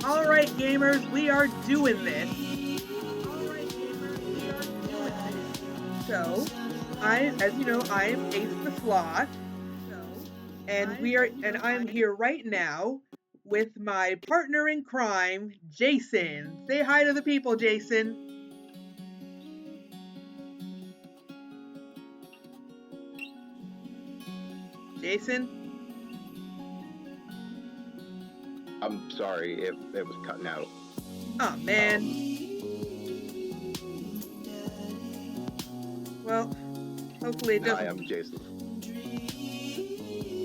Alright, gamers, we are doing this. Alright, gamers, we are doing this. So, as you know, I am Ace the Sloth. And I'm here right now with my partner in crime, Jacyn. Say hi to the people, Jacyn. Jacyn? I'm sorry if it was cutting out. Oh man. Well, hopefully it doesn't. Hi, I'm Jacyn.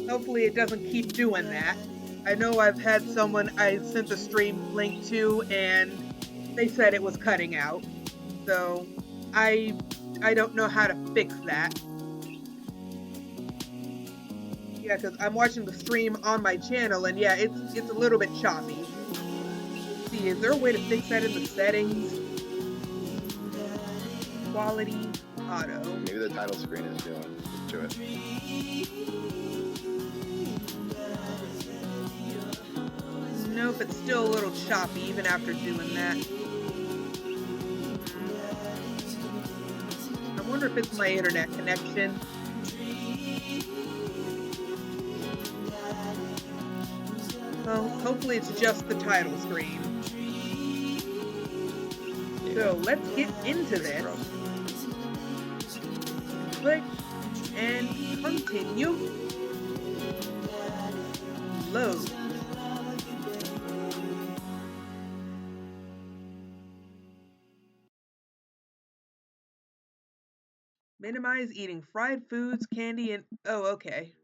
Hopefully it doesn't keep doing that. I know I've had someone I sent the stream link to, and they said it was cutting out. So I don't know how to fix that. Yeah, because I'm watching the stream on my channel, and yeah, it's a little bit choppy. Let's see, is there a way to fix that in the settings? Quality, auto. Maybe the title screen is doing to it. Nope, it's still a little choppy even after doing that. I wonder if it's my internet connection. Well, hopefully it's just the title screen. So let's get into this. Click and continue. Load. Minimize eating fried foods, candy, and... Oh, okay.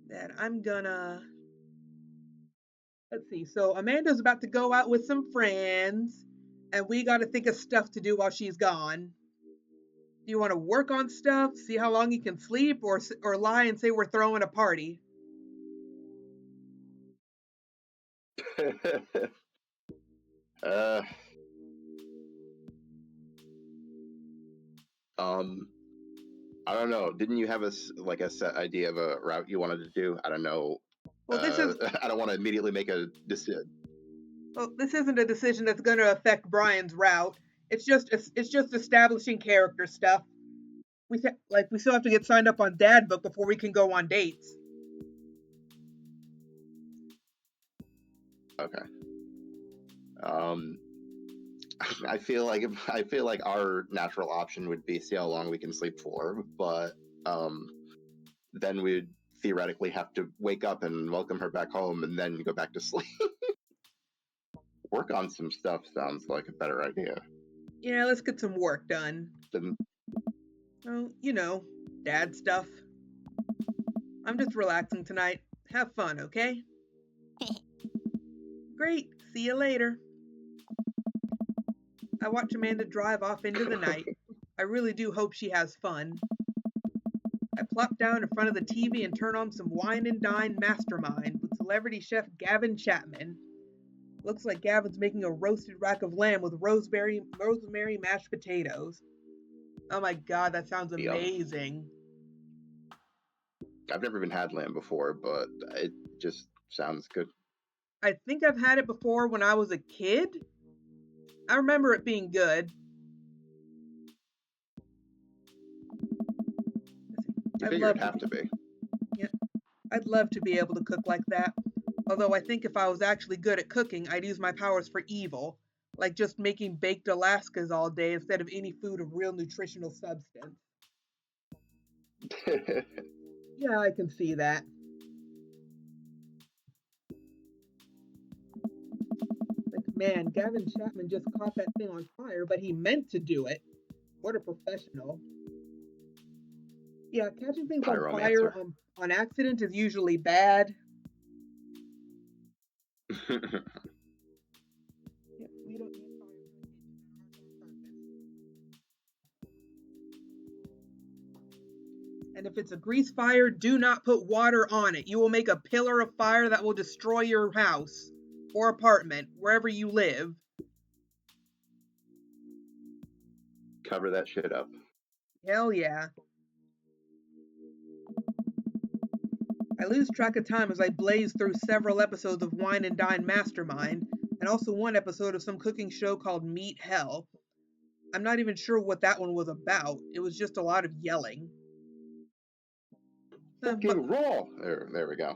Then I'm gonna... Let's see. So Amanda's about to go out with some friends, and we gotta think of stuff to do while she's gone. Do you want to work on stuff, see how long you can sleep, or lie and say we're throwing a party? I don't know. Didn't you have a set idea of a route you wanted to do? I don't know. Well, this is. I don't want to immediately make a decision. Well, this isn't a decision that's going to affect Brian's route. It's just establishing character stuff. We still have to get signed up on Dad Book before we can go on dates. Okay. I feel like our natural option would be see how long we can sleep for, but then we'd theoretically have to wake up and welcome her back home and then go back to sleep. Work on some stuff sounds like a better idea. Yeah, let's get some work done. Oh, you know, dad stuff. I'm just relaxing tonight. Have fun, okay? Great. See you later. I watch Amanda drive off into the night. I really do hope she has fun. I plop down in front of the TV and turn on some Wine and Dine Mastermind with celebrity chef Gavin Chapman. Looks like Gavin's making a roasted rack of lamb with rosemary mashed potatoes. Oh my god, that sounds amazing. I've never had lamb before, but it just sounds good. I think I've had it before when I was a kid. I remember it being good. I figure it'd have to be. Yeah, I'd love to be able to cook like that. Although I think if I was actually good at cooking, I'd use my powers for evil. Like just making baked Alaskas all day instead of any food of real nutritional substance. Yeah, I can see that. Like, man, Gavin Chapman just caught that thing on fire, but he meant to do it. What a professional. Yeah, catching things on fire on accident is usually bad. Yeah, we don't need fire in the kitchen. And if it's a grease fire, do not put water on it. You will make a pillar of fire that will destroy your house or apartment, wherever you live. Cover that shit up. Hell yeah. I lose track of time as I blaze through several episodes of Wine and Dine Mastermind, and also one episode of some cooking show called Meat Hell. I'm not even sure what that one was about. It was just a lot of yelling. But Fucking raw. There we go.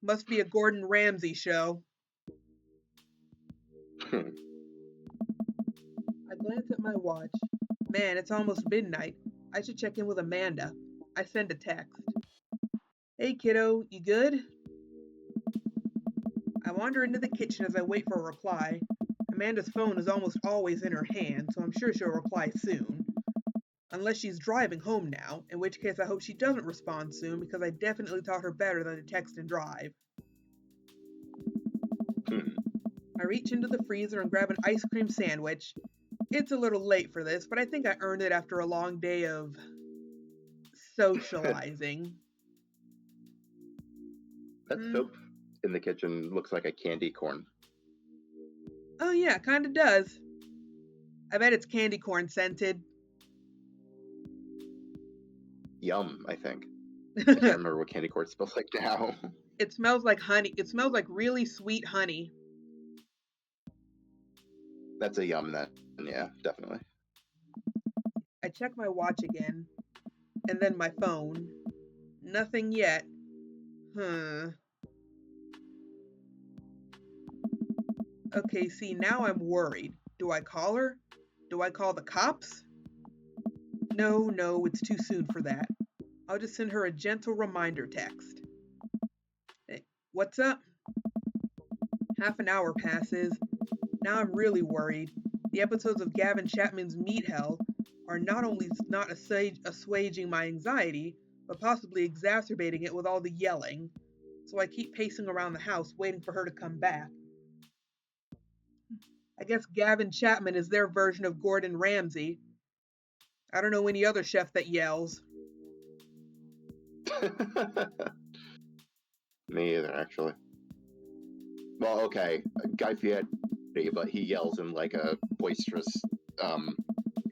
must be a Gordon Ramsay show. I glance at my watch. Man, it's almost midnight. I should check in with Amanda. I send a text. Hey kiddo, you good? I wander into the kitchen as I wait for a reply. Amanda's phone is almost always in her hand, so I'm sure she'll reply soon. Unless she's driving home now, in which case I hope she doesn't respond soon because I definitely taught her better than to text and drive. I reach into the freezer and grab an ice cream sandwich. It's a little late for this, but I think I earned it after a long day of socializing. That soap in the kitchen looks like a candy corn. Oh yeah, kinda does. I bet it's candy corn scented. Yum, I think. I can't remember what candy corn smells like now. It smells like honey. It smells like really sweet honey. That's a yum then. Yeah, definitely. I check my watch again, and then my phone. Nothing yet. Okay, see, now I'm worried. Do I call her? Do I call the cops? No, it's too soon for that. I'll just send her a gentle reminder text. Hey, what's up? Half an hour passes. Now I'm really worried. The episodes of Gavin Chapman's Meat Hell are not only not assuaging my anxiety, but possibly exacerbating it with all the yelling. So I keep pacing around the house waiting for her to come back. I guess Gavin Chapman is their version of Gordon Ramsay. I don't know any other chef that yells. Me either, actually. Well, okay, Guy Fieri, but he yells in like a boisterous,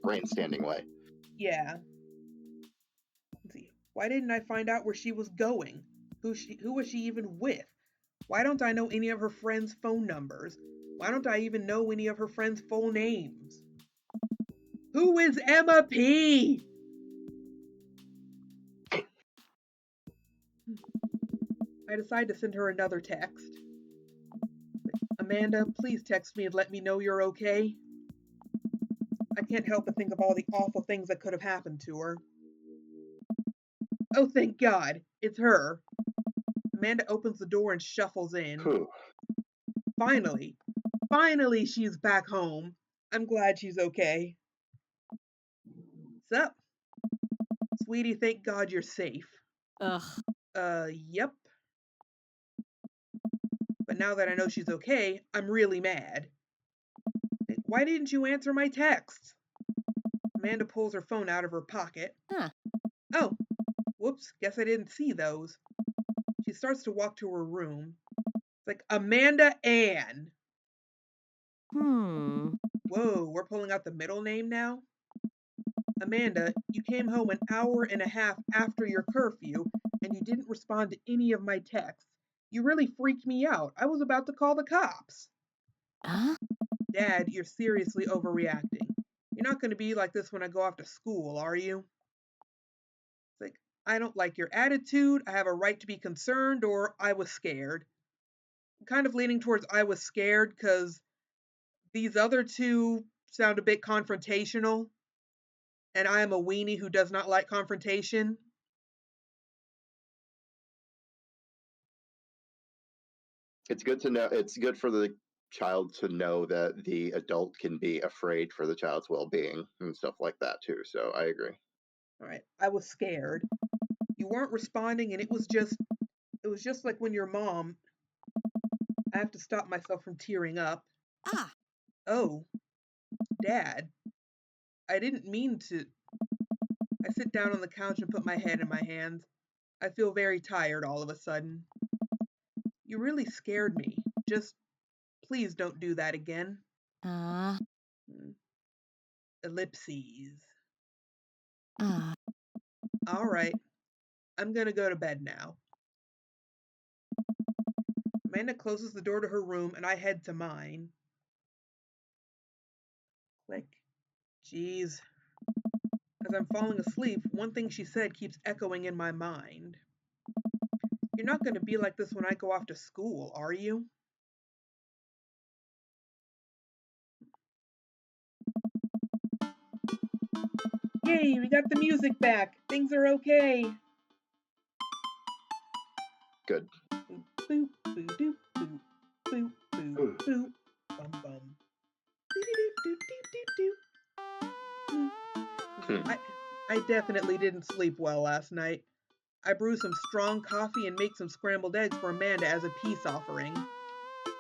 grandstanding way. Yeah. Let's see. Why didn't I find out where she was going? Who was she even with? Why don't I know any of her friends' phone numbers? Why don't I even know any of her friends' full names? Who is Emma P? I decide to send her another text. Amanda, please text me and let me know you're okay. I can't help but think of all the awful things that could have happened to her. Oh, thank God, it's her. Amanda opens the door and shuffles in. Whew. Finally, she's back home. I'm glad she's okay. Sup? Sweetie, thank God you're safe. Ugh. Yep. But now that I know she's okay, I'm really mad. Why didn't you answer my texts? Amanda pulls her phone out of her pocket. Huh. Oh, whoops, guess I didn't see those. She starts to walk to her room. It's like, Amanda Ann. Whoa, we're pulling out the middle name now? Amanda, you came home an hour and a half after your curfew, and you didn't respond to any of my texts. You really freaked me out. I was about to call the cops. Huh? Dad, you're seriously overreacting. You're not going to be like this when I go off to school, are you? It's like, I don't like your attitude. I have a right to be concerned, or I was scared. I'm kind of leaning towards I was scared because these other two sound a bit confrontational, and I am a weenie who does not like confrontation. It's good to know. It's good for the child to know that the adult can be afraid for the child's well-being and stuff like that too. So I agree. All right, I was scared. You weren't responding, and it was just like when your mom. I have to stop myself from tearing up. Ah. Oh, Dad, I didn't mean to. I sit down on the couch and put my head in my hands. I feel very tired all of a sudden. You really scared me. Just please don't do that again. Uh. Ellipses. Ah. All right, I'm gonna go to bed now. Amanda closes the door to her room, and I head to mine. Click. Jeez. As I'm falling asleep, one thing she said keeps echoing in my mind. You're not going to be like this when I go off to school, are you? Yay, we got the music back. Things are okay. Good. Boop, boop, boop, doop, boop, boop, boop, boop, bum, bum. I definitely didn't sleep well last night. I brew some strong coffee and make some scrambled eggs for Amanda as a peace offering.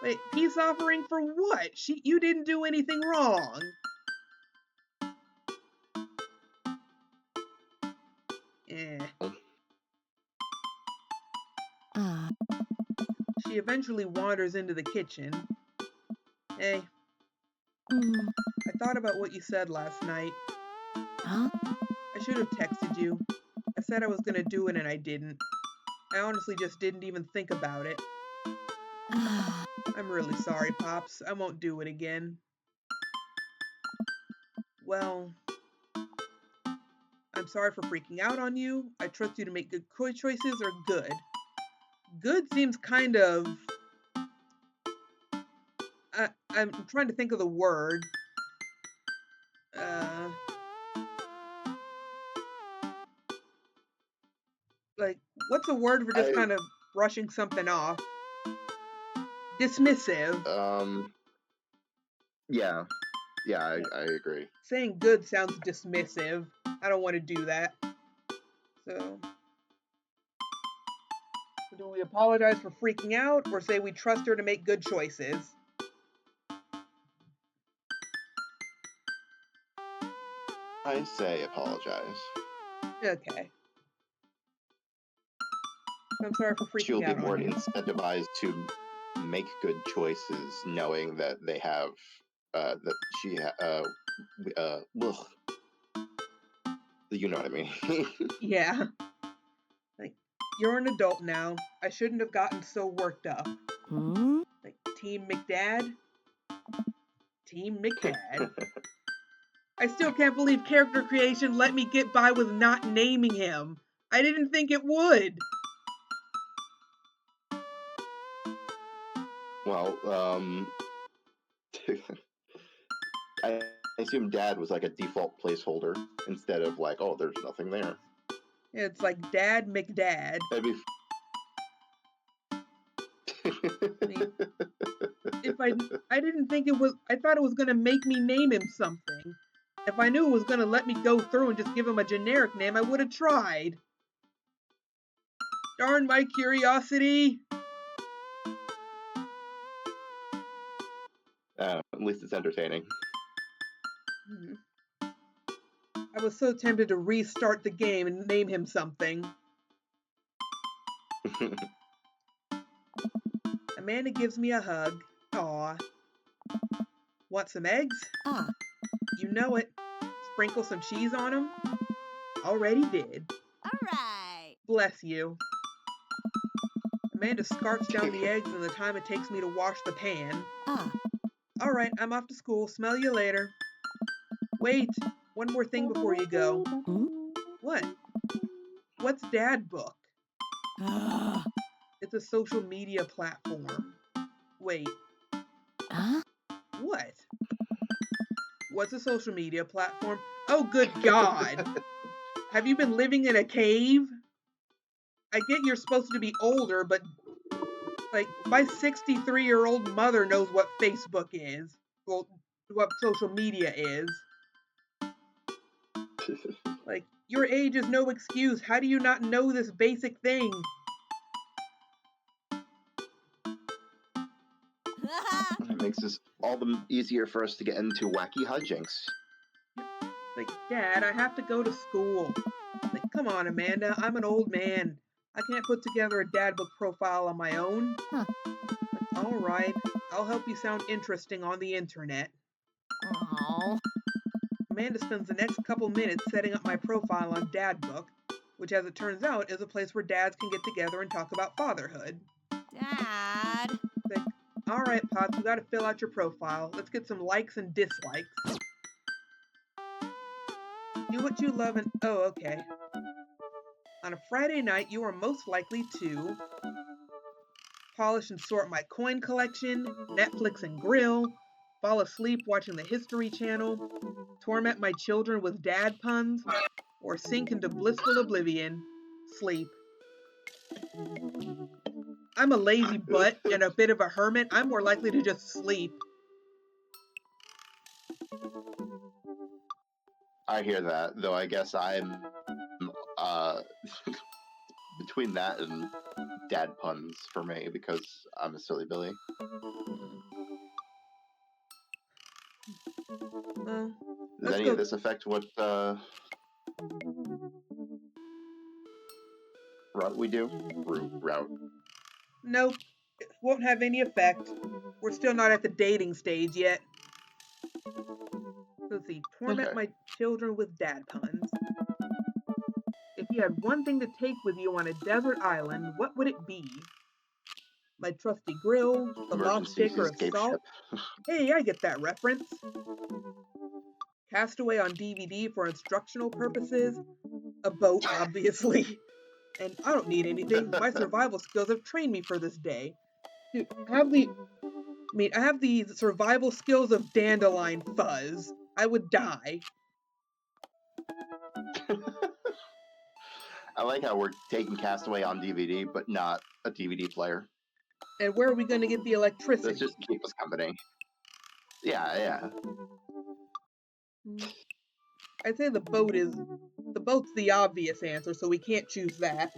Wait, peace offering for what? You didn't do anything wrong. Eh. She eventually wanders into the kitchen. Hey, I thought about what you said last night. Huh? I should have texted you. I said I was gonna do it and I didn't. I honestly just didn't even think about it. I'm really sorry, Pops. I won't do it again. Well, I'm sorry for freaking out on you. I trust you to make good choices or good. Good seems kind of... I'm trying to think of the word. Like, what's a word for just kind of brushing something off? Dismissive. Yeah, I agree. Saying good sounds dismissive. I don't want to do that. So do we apologize for freaking out or say we trust her to make good choices? I say apologize. Okay. I'm sorry for freaking She'll be out more on you. incentivized to make good choices, knowing that they have that she you know what I mean. Yeah. Like, you're an adult now. I shouldn't have gotten so worked up. Like, Team McDad? Team McDad. I still can't believe character creation let me get by with not naming him. I didn't think it would. Well, I assume Dad was like a default placeholder instead of like, oh, there's nothing there. It's like Dad McDad. That'd be. I didn't think it was. I thought it was gonna make me name him something. If I knew it was gonna let me go through and just give him a generic name, I would have tried. Darn my curiosity. At least it's entertaining. I was so tempted to restart the game and name him something. Amanda gives me a hug. Aw. Want some eggs? You know it. Sprinkle some cheese on them? Already did. Alright. Bless you. Amanda scarfs down the eggs and the time it takes me to wash the pan. Alright, I'm off to school. Smell you later. Wait, one more thing before you go. What? What's Dad Book? It's a social media platform. Wait. What? What's a social media platform? Oh, good God. Have you been living in a cave? I get you're supposed to be older, but like my 63-year-old mother knows what Facebook is. Well, what social media is. Like, your age is no excuse. How do you not know this basic thing? It makes this all the easier for us to get into wacky hijinks. Like, Dad, I have to go to school. Like, come on, Amanda. I'm an old man. I can't put together a dad book profile on my own. Like, all right. I'll help you sound interesting on the internet. Aww. Amanda spends the next couple minutes setting up my profile on Dad Book, which, as it turns out, is a place where dads can get together and talk about fatherhood. Dad. Like, all right, Pots, we got to fill out your profile. Let's get some likes and dislikes. Do what you love and... Oh, okay. On a Friday night, you are most likely to polish and sort my coin collection, Netflix and grill, fall asleep watching the History Channel, torment my children with dad puns, or sink into blissful oblivion, sleep. I'm a lazy butt and a bit of a hermit. I'm more likely to just sleep. I hear that, though I guess I'm uh, between that and dad puns for me because I'm a silly Billy. Well, Does any of this affect what route we do? Route. Nope, it won't have any effect. We're still not at the dating stage yet. Let's see, torment my children with dad puns. If you had one thing to take with you on a desert island, what would it be? My trusty grill, the lost Emergency shaker of escape salt? ship. Hey, I get that reference. Castaway on DVD for instructional purposes. A boat, obviously. And I don't need anything. My survival skills have trained me for this day. Dude, I have the survival skills of dandelion fuzz. I would die. I like how we're taking Castaway on DVD, but not a DVD player. And where are we going to get the electricity? Let's just keep us company. Yeah. I'd say the boat's the obvious answer, so we can't choose that.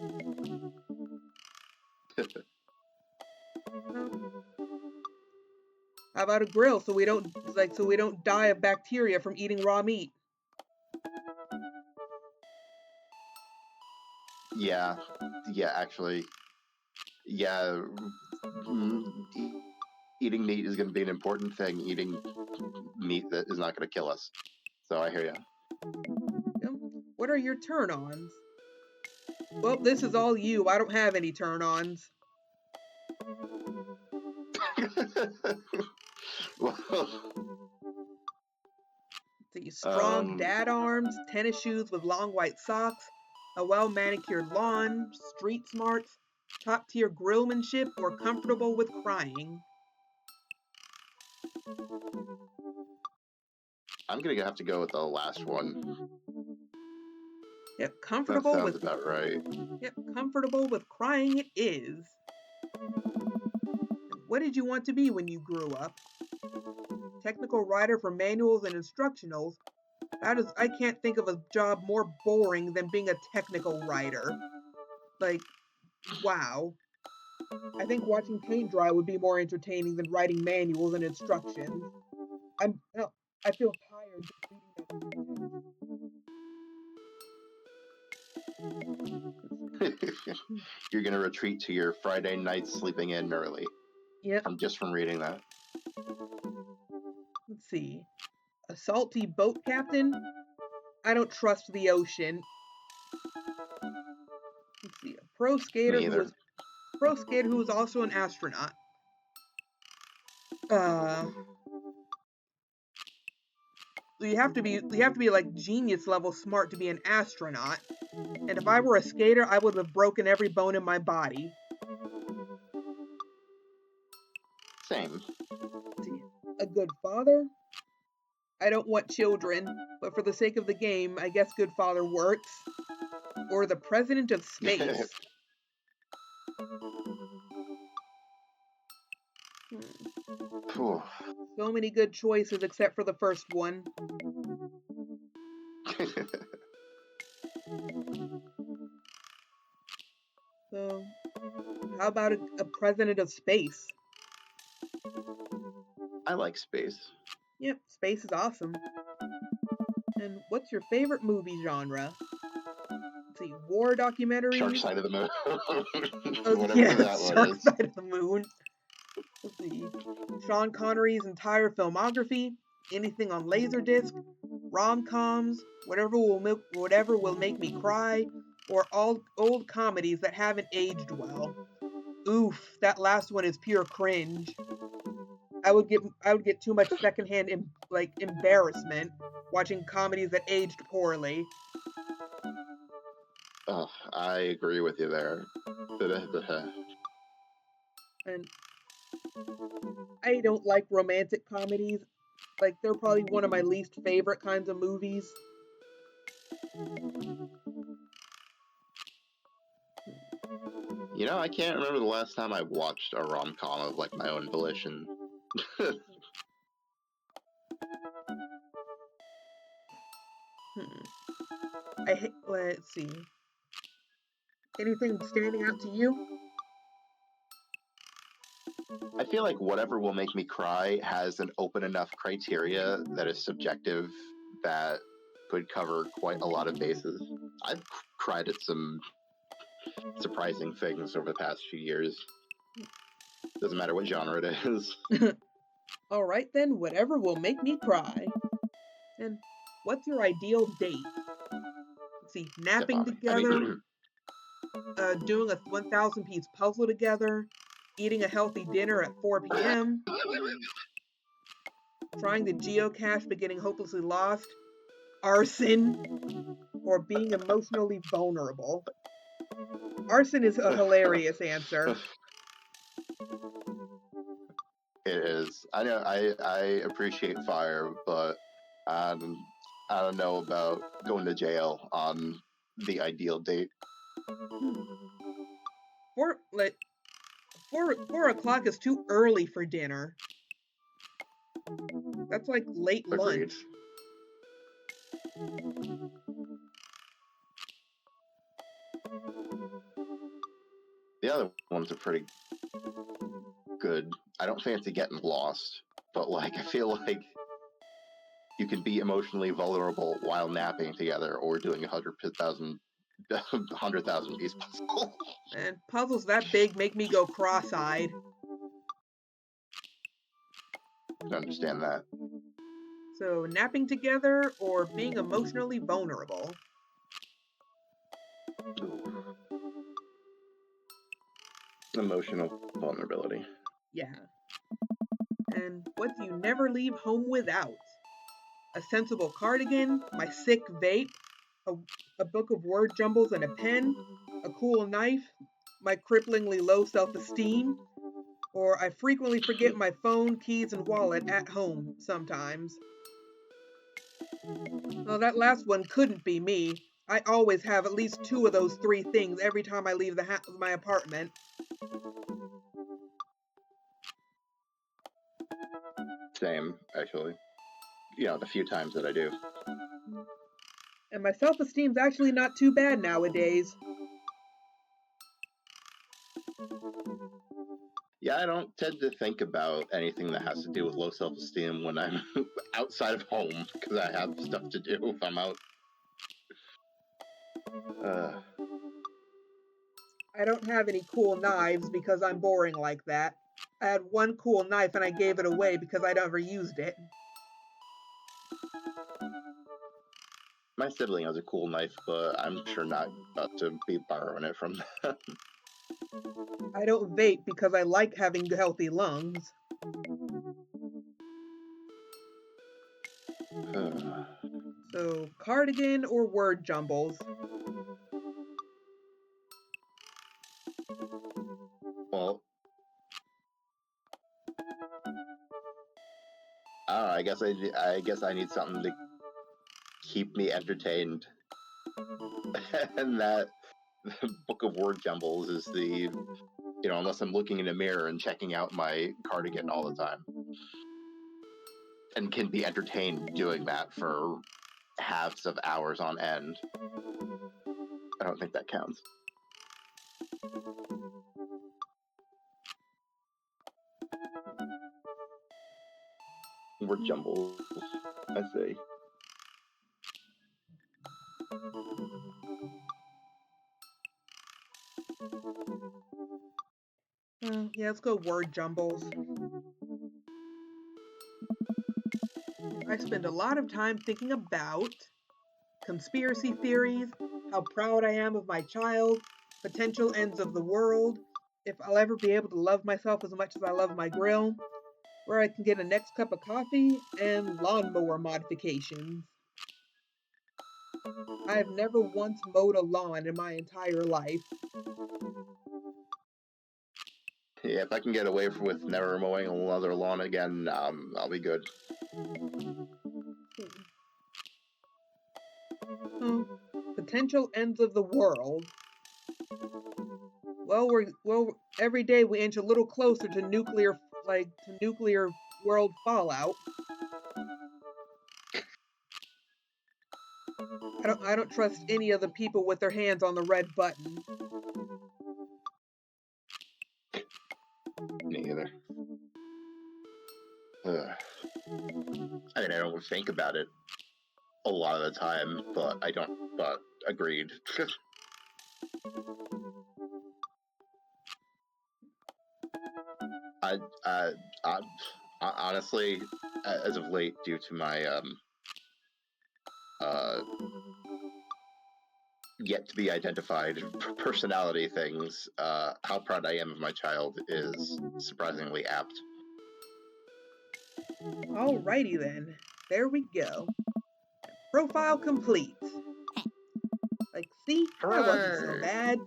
How about a grill so we don't die of bacteria from eating raw meat? Yeah, actually. Yeah, eating meat is going to be an important thing. Eating meat that is not going to kill us. So I hear you. What are your turn-ons? Well, this is all you. I don't have any turn-ons. Well, The strong dad arms, tennis shoes with long white socks, a well-manicured lawn, street smarts, top-tier grillmanship, or comfortable with crying. I'm going to have to go with the last one. Yep, That sounds about right. Yep, comfortable with crying it is. What did you want to be when you grew up? Technical writer for manuals and instructionals. I can't think of a job more boring than being a technical writer. Like, wow. I think watching paint dry would be more entertaining than writing manuals and instructions. I feel tired just reading that. You're going to retreat to your Friday night sleeping in early. Yep. Just from reading that. Let's see. A salty boat captain? I don't trust the ocean. Let's see. A pro skater who was also an astronaut. You have to be like genius level smart to be an astronaut. And if I were a skater, I would have broken every bone in my body. Same. A good father? I don't want children, but for the sake of the game, I guess good father works. Or the president of space. So many good choices except for the first one. So, how about a president of space? I like space. Yep, space is awesome. And what's your favorite movie genre? Let's see, war documentaries. Shark Side of the Moon. Whatever that one Shark Side of the Moon. Let's see, Sean Connery's entire filmography, anything on Laserdisc, rom-coms, whatever will make me cry, or all old comedies that haven't aged well. Oof, that last one is pure cringe. I would get too much secondhand embarrassment watching comedies that aged poorly. Oh, I agree with you there. And I don't like romantic comedies. Like they're probably one of my least favorite kinds of movies. I can't remember the last time I watched a rom com of like my own volition. Hmm. Let's see. Anything standing out to you? I feel like whatever will make me cry has an open enough criteria that is subjective that could cover quite a lot of bases. I've cried at some surprising things over the past few years. Doesn't matter what genre it is. All right then, whatever will make me cry. And what's your ideal date? Let's see, Step napping on me. I together, mean, doing a 1,000 piece puzzle together, eating a healthy dinner at 4 p.m., trying to geocache but getting hopelessly lost, arson, or being emotionally vulnerable. Arson is a hilarious answer. it is. I know. I appreciate fire, but um, I don't know about going to jail on the ideal date. Hmm. Like 4 o'clock is too early for dinner. That's like late Agreed. lunch. The other ones are pretty good. I don't fancy getting lost, but like I feel like you can be emotionally vulnerable while napping together or doing 100,000 piece puzzle. And puzzles that big make me go cross-eyed. I can understand that. So napping together or being emotionally vulnerable. Emotional vulnerability. Yeah. And what do you never leave home without? A sensible cardigan, my sick vape, a, a book of word jumbles and a pen, a cool knife, my cripplingly low self esteem, or I frequently forget my phone, keys, and wallet at home sometimes. Well, that last one couldn't be me. I always have at least two of those three things every time I leave my apartment. Same, actually. The few times that I do. And my self esteem's actually not too bad nowadays. Yeah, I don't tend to think about anything that has to do with low self esteem when I'm outside of home because I have stuff to do if I'm out. Uh, I don't have any cool knives because I'm boring like that. I had one cool knife and I gave it away because I never used it. my sibling has a cool knife, but I'm sure not about to be borrowing it from them. I don't vape because I like having healthy lungs. So, cardigan or word jumbles? Well, I don't know. I guess I need something to keep me entertained, and that book of word jumbles is unless I'm looking in a mirror and checking out my cardigan all the time, and can be entertained doing that for halves of hours on end. I don't think that counts. Word jumbles, I say. Yeah, let's go word jumbles. I spend a lot of time thinking about conspiracy theories, how proud I am of my child, potential ends of the world, if I'll ever be able to love myself as much as I love my grill, where I can get a next cup of coffee and lawnmower modifications. I have never once mowed a lawn in my entire life. Yeah, if I can get away with never mowing another lawn again, I'll be good. Oh, potential ends of the world. Well, every day we inch a little closer to nuclear world fallout. I don't trust any of the people with their hands on the red button. Me either. Ugh. I mean, I don't think about it a lot of the time, but I don't. But agreed. I, I, I, honestly, as of late, due to my uh, yet to be identified personality things, how proud I am of my child is surprisingly apt. Alrighty then. There we go. Profile complete. Like, see, I wasn't so Hooray! bad.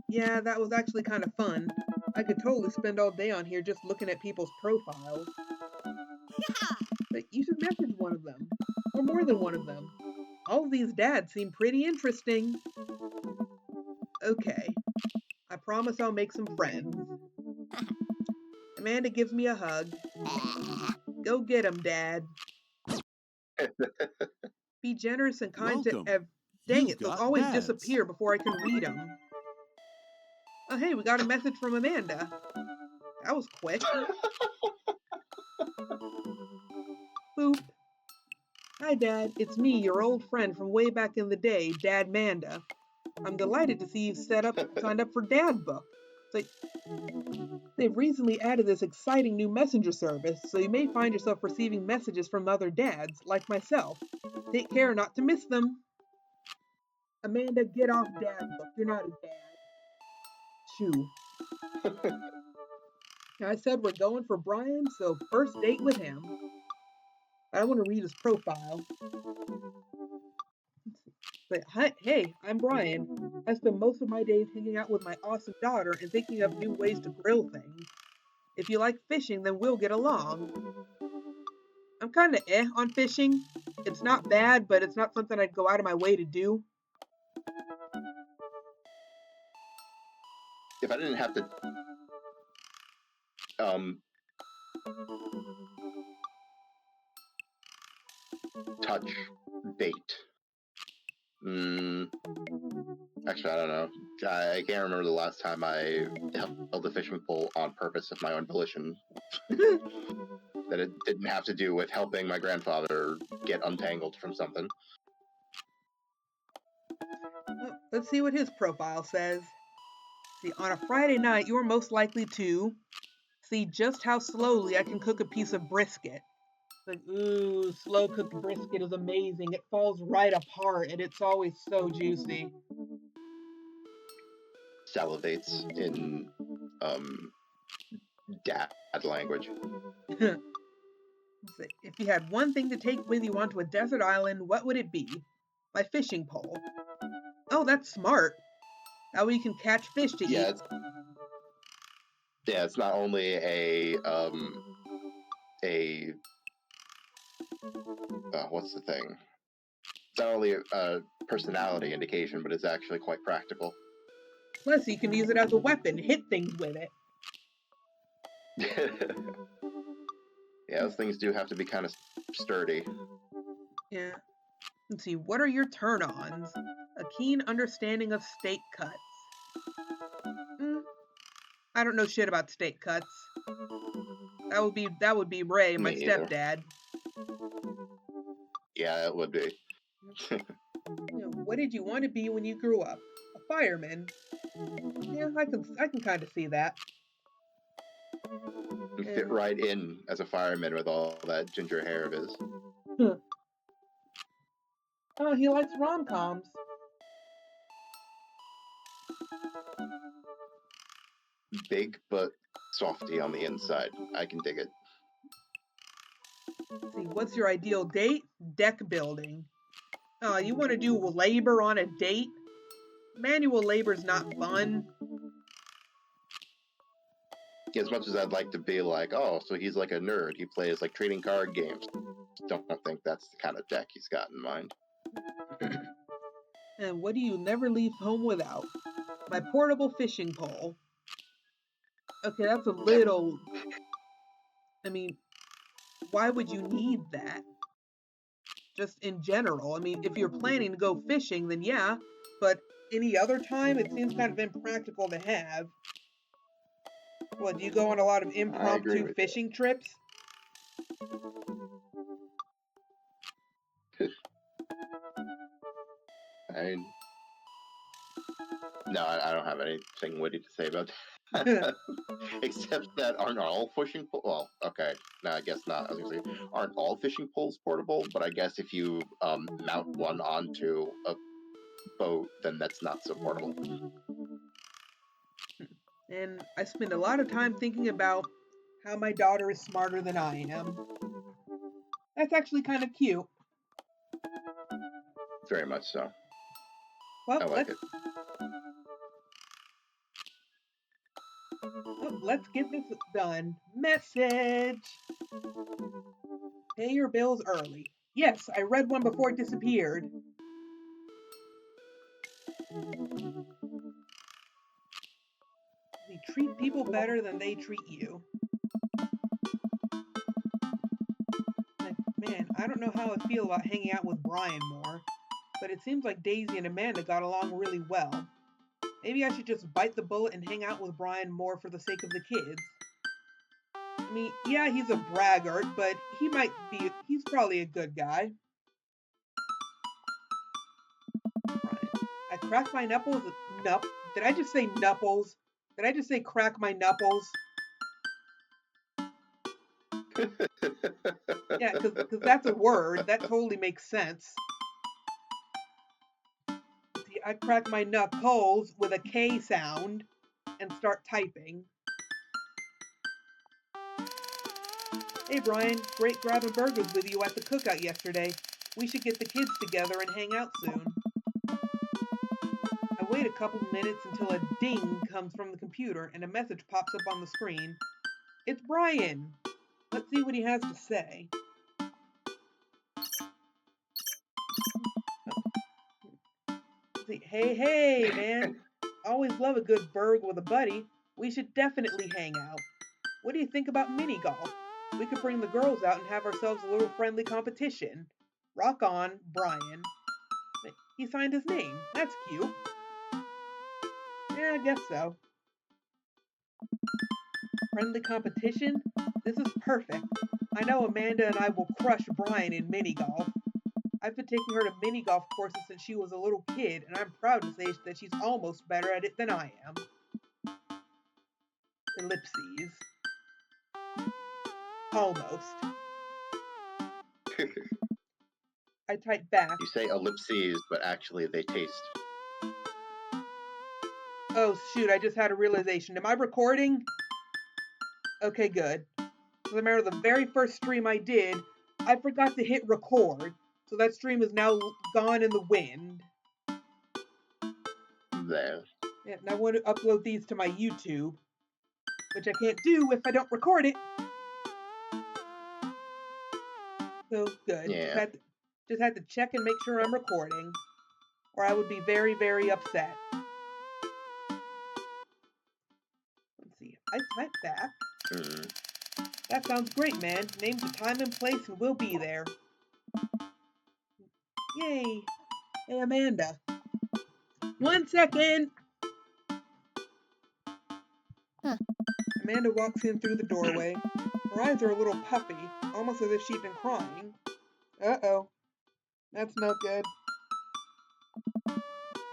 Yeah, that was actually kind of fun. I could totally spend all day on here just looking at people's profiles. But you should message one of them, or more than one of them. All of these dads seem pretty interesting. Okay, I promise I'll make some friends. Amanda gives me a hug. Go get 'em, Dad. Be generous and kind to Welcome. Dang You've it, those got always dads. disappear before I can read them. Oh, hey, we got a message from Amanda. That was quick. Boop. Hi, Dad. It's me, your old friend from way back in the day, Dad Manda. I'm delighted to see you've signed up for Dad Book. It's like, they've recently added this exciting new messenger service, so you may find yourself receiving messages from other dads, like myself. Take care not to miss them. Amanda, get off Dad Book. You're not a dad. Shoo. I said we're going for Brian, so first date with him. I want to read his profile. But hey, I'm Brian. I spend most of my days hanging out with my awesome daughter and thinking of new ways to grill things. If you like fishing, then we'll get along. I'm kind of on fishing. It's not bad, but it's not something I'd go out of my way to do. If I didn't have to um, touch bait, actually, I don't know. I can't remember the last time I held a fishing pole on purpose of my own volition. That it didn't have to do with helping my grandfather get untangled from something. Well, let's see what his profile says. See, on a Friday night, you're most likely to see just how slowly I can cook a piece of brisket. Like, ooh, slow cooked brisket is amazing. It falls right apart and it's always so juicy. Salivates in um, dad language. If you had one thing to take with you onto a desert island, what would it be? My fishing pole. Oh, that's smart. That way you can catch fish to Yeah, eat. it's not only a what's the thing? It's not only a personality indication, but it's actually quite practical. Plus, you can use it as a weapon, hit things with it. Yeah, those things do have to be kind of sturdy. Yeah. Let's see, what are your turn ons? A keen understanding of steak cuts. I don't know shit about steak cuts. That would be Ray, my Me either. stepdad. Yeah, it would be. What did you want to be when you grew up? A fireman. Yeah, I can kind of see that. You fit right in as a fireman with all that ginger hair of his. Oh, he likes rom-coms. big but softy on the inside. I can dig it. Let's see, what's your ideal date? Deck building. You want to do labor on a date? Manual labor's not fun. As much as I'd like to be like, oh, so he's like a nerd. He plays like trading card games. Don't think that's the kind of deck he's got in mind. And what do you never leave home without? My portable fishing pole. Okay, that's a little... I mean, why would you need that? Just in general. I mean, if you're planning to go fishing, then yeah. But any other time, it seems kind of impractical to have. What, do you go on a lot of impromptu fishing trips? I don't have anything witty to say about that. Except that aren't all fishing poles... Well, okay, no, I guess not. I was going to say, aren't all fishing poles portable? But I guess if you mount one onto a boat, then that's not so portable. And I spend a lot of time thinking about how my daughter is smarter than I am. That's actually kind of cute. Very much so. Well, I like it. Let's get this done. Message. Pay your bills early. Yes, I read one before it disappeared. You treat people better than they treat you. Like, man, I don't know how I feel about hanging out with Brian more, but it seems like Daisy and Amanda got along really well. Maybe I should just bite the bullet and hang out with Brian more for the sake of the kids. I mean, yeah, he's a braggart, but he's probably a good guy. Brian, I cracked my knuckles. Did I just say knuckles? Did I just say crack my knuckles? Yeah, because that's a word. That totally makes sense. See, I crack my knuckles with a K sound and start typing. Hey Brian, great grabbing burgers with you at the cookout yesterday. We should get the kids together and hang out soon. I wait a couple minutes until a ding comes from the computer and a message pops up on the screen. It's Brian. Let's see what he has to say. Hey, man. Always love a good burg with a buddy. We should definitely hang out. What do you think about mini golf? We could bring the girls out and have ourselves a little friendly competition. Rock on, Brian. He signed his name. That's cute. Yeah, I guess so. Friendly competition? This is perfect. I know Amanda and I will crush Brian in mini golf. I've been taking her to mini golf courses since she was a little kid, and I'm proud to say that she's almost better at it than I am. Ellipses. Almost. I type back. You say ellipses, but actually they taste. Oh, shoot, I just had a realization. Am I recording? Okay, good. As a matter of the very first stream I did, I forgot to hit record. So that stream is now gone in the wind. There. Yeah, and I want to upload these to my YouTube, which I can't do if I don't record it. So, good. Yeah. Just had to check and make sure I'm recording, or I would be very, very upset. Let's see. I typed back. That sounds great, man. Name the time and place and we'll be there. Yay. Hey, Amanda. 1 second. Huh. Amanda walks in through the doorway. Her eyes are a little puffy, almost as if she'd been crying. Uh-oh. That's not good.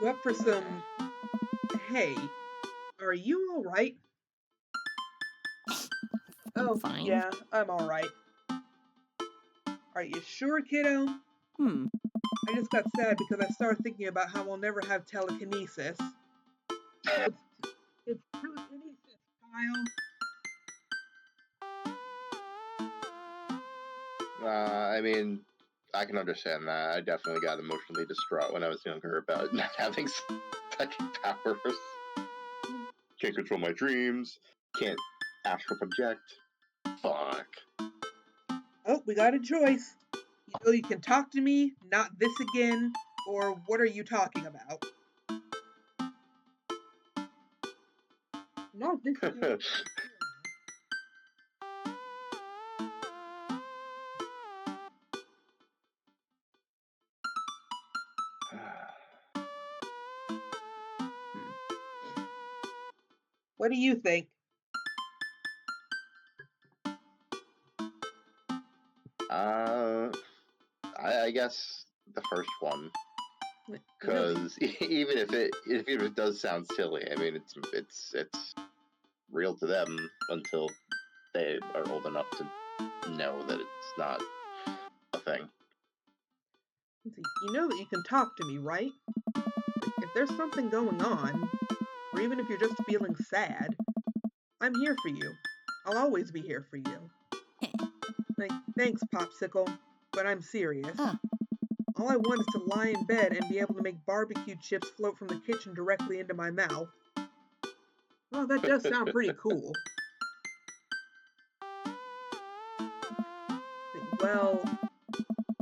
You up for some... Hey, are you alright? Oh, Fine. yeah, I'm alright. Are you sure, kiddo? I just got sad because I started thinking about how we'll never have telekinesis. It's telekinesis. smile. I mean, I can understand that. I definitely got emotionally distraught when I was younger about not having psychic powers. Can't control my dreams. Can't astral project. Fuck. Oh, we got a choice. You can talk to me, not this again, or what are you talking about? Not this again. What do you think? I guess the first one, You know, because even if it does sound silly, I mean it's real to them until they are old enough to know that it's not a thing. you know that you can talk to me, right? If there's something going on, or even if you're just feeling sad, I'm here for you. I'll always be here for you. Like, thanks, Popsicle, but I'm serious. All I want is to lie in bed and be able to make barbecue chips float from the kitchen directly into my mouth. Well, that does sound pretty cool. Well,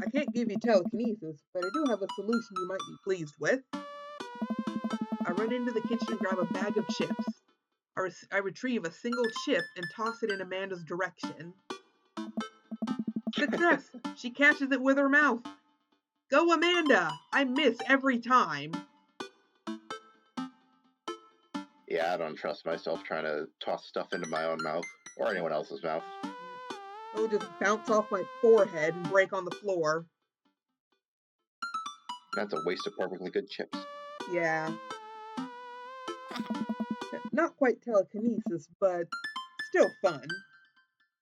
I can't give you telekinesis, but I do have a solution you might be pleased with. I run into the kitchen and grab a bag of chips. I retrieve a single chip and toss it in Amanda's direction. Success! She catches it with her mouth. Go, Amanda! I miss every time. Yeah, I don't trust myself trying to toss stuff into my own mouth or anyone else's mouth. It would just bounce off my forehead and break on the floor. That's a waste of perfectly good chips. Yeah. Not quite telekinesis, but still fun.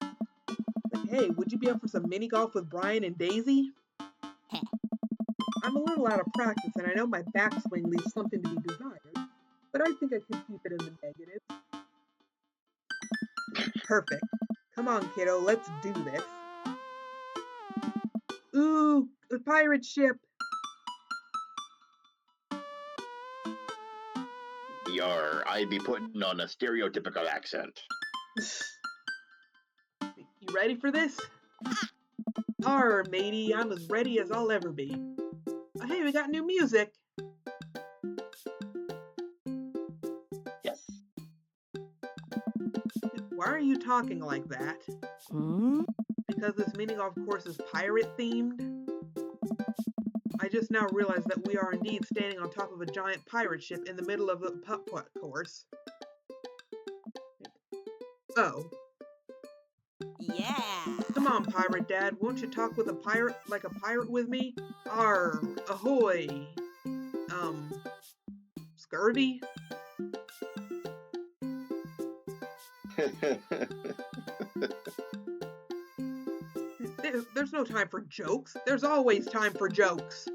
Like, hey, would you be up for some mini golf with Brian and Daisy? I'm a little out of practice, and I know my backswing leaves something to be desired, but I think I could keep it in the negative. Perfect. Come on, kiddo, let's do this. Ooh, a pirate ship. Yar, I'd be putting on a stereotypical accent. You ready for this? Arr, matey, I'm as ready as I'll ever be. Oh, hey, we got new music. Yes. Why are you talking like that? Because this mini golf course is pirate themed? I just now realized that we are indeed standing on top of a giant pirate ship in the middle of the putt-putt course. Oh. Yeah. Come on, Pirate Dad, won't you talk with a pirate like a pirate with me? Arr, ahoy. Scurvy? There's no time for jokes. There's always time for jokes.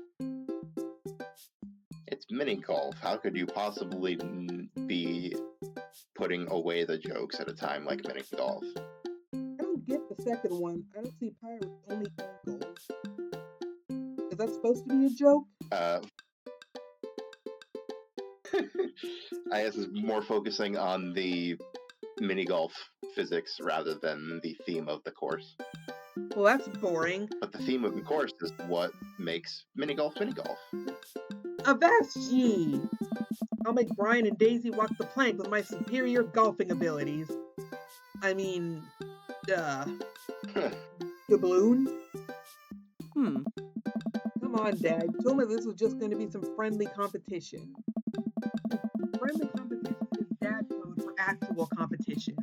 It's mini golf. How could you possibly be putting away the jokes at a time like mini golf? I don't get the second one. I don't see pirates only own goals. Is that supposed to be a joke? I guess it's more focusing on the mini golf physics rather than the theme of the course. Well, that's boring. But the theme of the course is what makes mini golf mini golf. Avast ye! I'll make Brian and Daisy walk the plank with my superior golfing abilities. I mean, doubloon? Come on, Dad. You told me this was just going to be some friendly competition. Friendly competition is dad code for actual competition.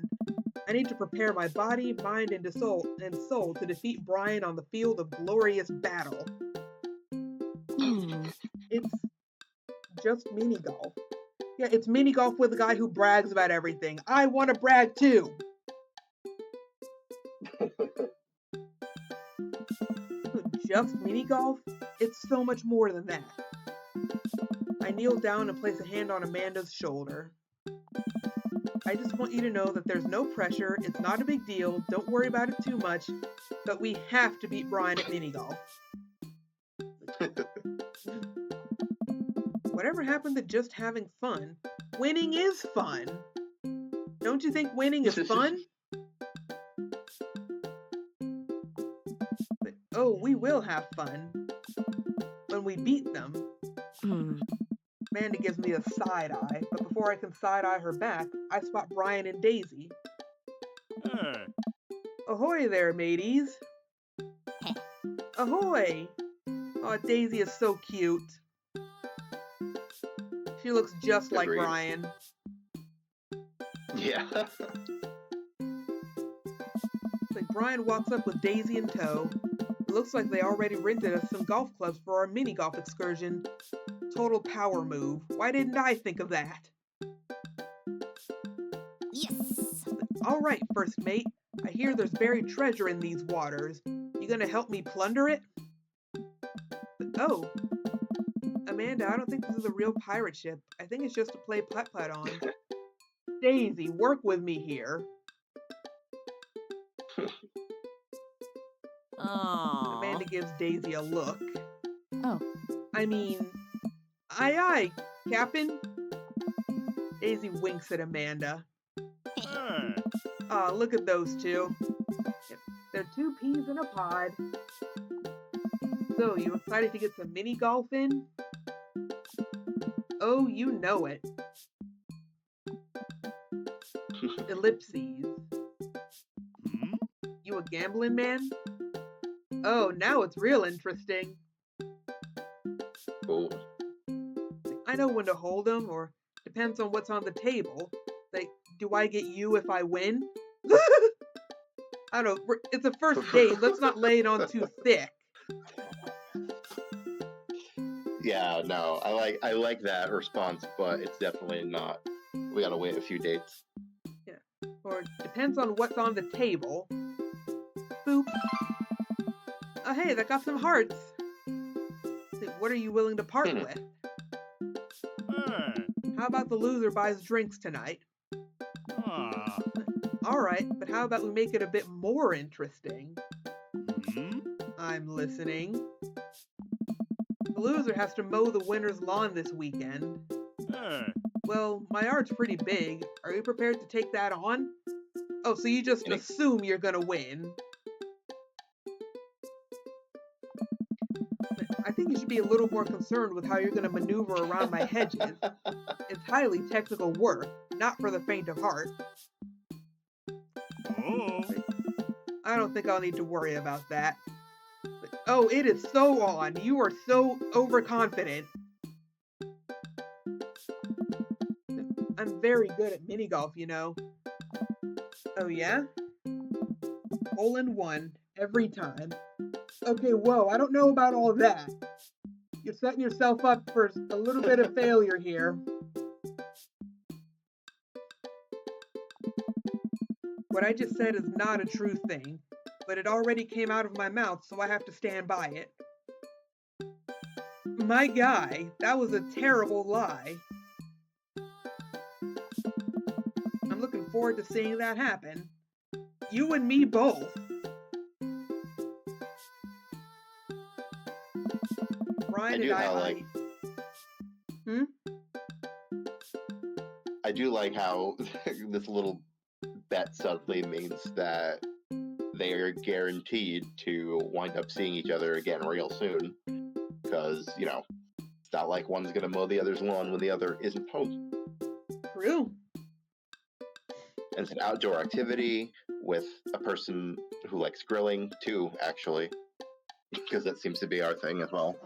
I need to prepare my body, mind, and soul to defeat Brian on the field of glorious battle. It's just mini golf. Yeah, it's mini golf with a guy who brags about everything. I want to brag too. Just mini golf? It's so much more than that. I kneel down and place a hand on Amanda's shoulder. I just want you to know that there's no pressure. It's not a big deal. Don't worry about it too much. But we have to beat Brian at mini golf. Whatever happened to just having fun? Winning is fun. Don't you think winning is fun? But, oh, we will have fun when we beat them. Amanda gives me a side eye, but before I can side eye her back, I spot Brian and Daisy. Ahoy there, mateys. Ahoy! Oh, Daisy is so cute. She looks just like Agreed. Brian. Yeah. Like Brian walks up with Daisy in tow. It looks like they already rented us some golf clubs for our mini golf excursion. Total power move. Why didn't I think of that? Yes. All right, first mate. I hear there's buried treasure in these waters. You gonna help me plunder it? Oh. Amanda, I don't think this is a real pirate ship. I think it's just to play putt-putt on. Daisy, work with me here. Oh. Amanda gives Daisy a look. Oh. I mean, aye aye, Captain. Daisy winks at Amanda. Aw, look at those two. They're two peas in a pod. So, you excited to get some mini golf in? Oh, you know it. Ellipses. You a gambling man? Oh, now it's real interesting. Cool. I know when to hold 'em, or depends on what's on the table. Like, do I get you if I win? I don't know. It's a first date. Let's not lay it on too thick. Yeah, no, I like that response, but it's definitely not. We gotta wait a few dates. Yeah. Or depends on what's on the table. Boop. Oh, hey, that got some hearts. What are you willing to part with? How about the loser buys drinks tonight? All right, but how about we make it a bit more interesting? I'm listening. The loser has to mow the winner's lawn this weekend. Well, my yard's pretty big. Are you prepared to take that on? Oh, so you just assume you're gonna win. I think you should be a little more concerned with how you're gonna maneuver around my hedges. It's highly technical work, not for the faint of heart. I don't think I'll need to worry about that. Oh, it is so on. You are so overconfident. I'm very good at mini golf, you know. Oh, yeah? Hole in one, every time. Okay, whoa, I don't know about all that. You're setting yourself up for a little bit of failure here. What I just said is not a true thing, but it already came out of my mouth, so I have to stand by it. My guy, that was a terrible lie. I'm looking forward to seeing that happen. You and me both. Brian and I I do like how this little bet suddenly means that they are guaranteed to wind up seeing each other again real soon. Because, you know, it's not like one's going to mow the other's lawn when the other isn't home. True. And it's an outdoor activity with a person who likes grilling, too, actually. Because that seems to be our thing as well.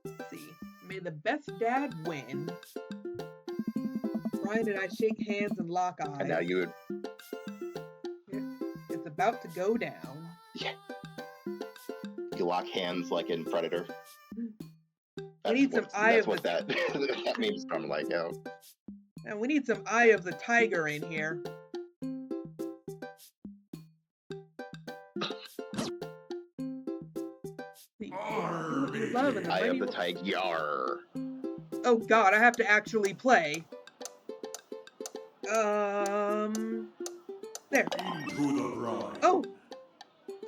Let's see. May the best dad win. Brian and I shake hands and lock eyes. And now you would... It's about to go down. Yeah. You lock hands like in Predator. We need some eye of the... That's what that means from, like, yo. And we need some eye of the tiger in here. Eye of the tiger. Oh God, I have to actually play. There. Into the brine. Oh.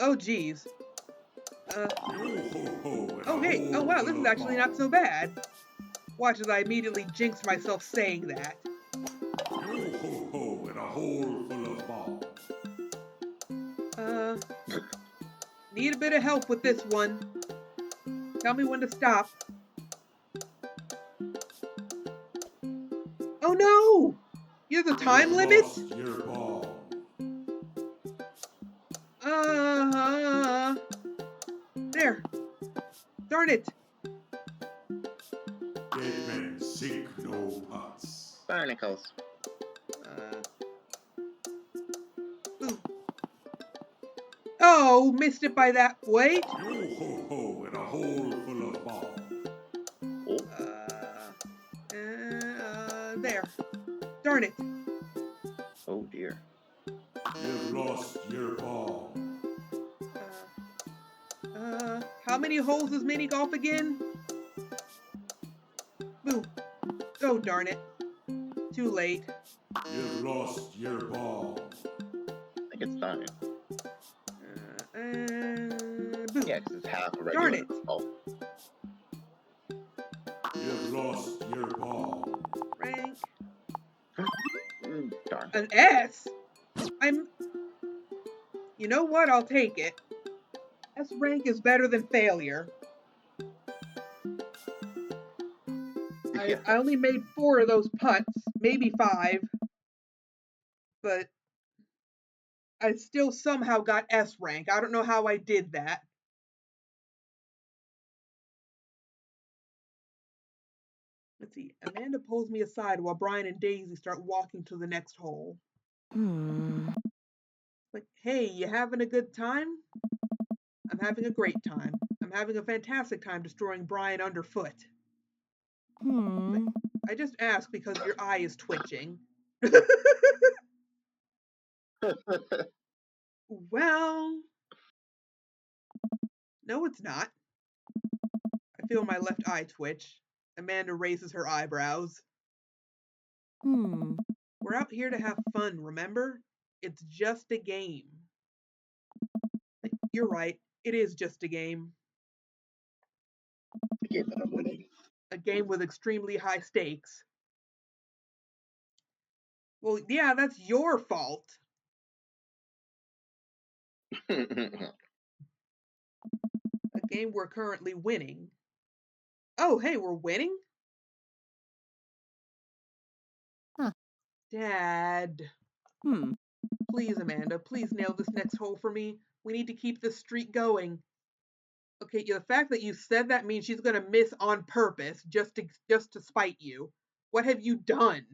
Oh geez. Yo ho ho and Oh a hey. Oh hole wow, full this is of actually not so bad. Watch as I immediately jinx myself saying that. Yo ho ho and a hole full of balls. Need a bit of help with this one. Tell me when to stop. Oh no! You're the time You've limit? lost your ball. There. Darn it. Dead men sink no pots. Barnacles. Ooh. Oh, missed it by that. Wait. Yo ho ho and a hole full of balls. There. Darn it. Oh dear. You've lost your ball. How many holes is mini golf again? Boo. Oh, darn it. Too late. You've lost your ball. I think it's time. Boo. Yeah, because it's half a regular. Darn it. Oh. You've lost your ball. Rank. Darn. An S? You know what? I'll take it. S rank is better than failure. I only made 4 of those putts, maybe 5. But I still somehow got S rank. I don't know how I did that. Let's see. Amanda pulls me aside while Brian and Daisy start walking to the next hole. Like, hey, you having a good time? I'm having a great time. I'm having a fantastic time destroying Brian underfoot. Like, I just asked because your eye is twitching. Well, no, it's not. I feel my left eye twitch. Amanda raises her eyebrows. We're out here to have fun, remember? It's just a game. You're right. It is just a game. The game that I'm winning. A game with extremely high stakes. Well, yeah, that's your fault. A game we're currently winning. Oh, hey, we're winning? Huh. Dad. Please, Amanda, please nail this next hole for me. We need to keep this streak going. Okay, the fact that you said that means she's gonna miss on purpose just to spite you. What have you done?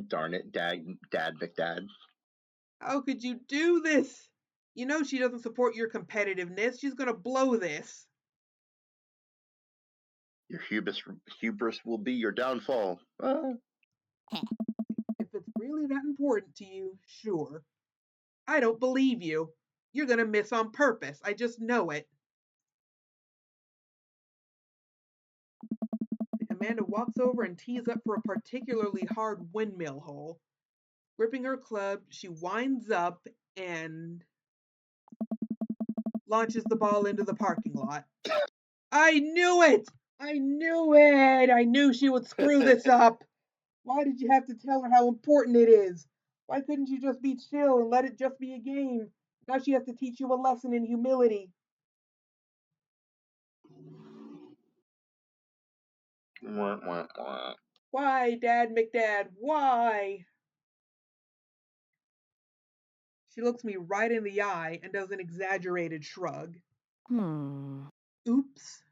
Darn it, Dad McDad. How could you do this? You know she doesn't support your competitiveness. She's gonna blow this. Your hubris will be your downfall. If it's really that important to you, sure. I don't believe you. You're gonna miss on purpose. I just know it. Amanda walks over and tees up for a particularly hard windmill hole. Gripping her club, she winds up and launches the ball into the parking lot. I knew it! I knew it! I knew she would screw this up. Why did you have to tell her how important it is? Why couldn't you just be chill and let it just be a game? Now she has to teach you a lesson in humility. Why, Dad McDad? Why? She looks me right in the eye and does an exaggerated shrug. Oops.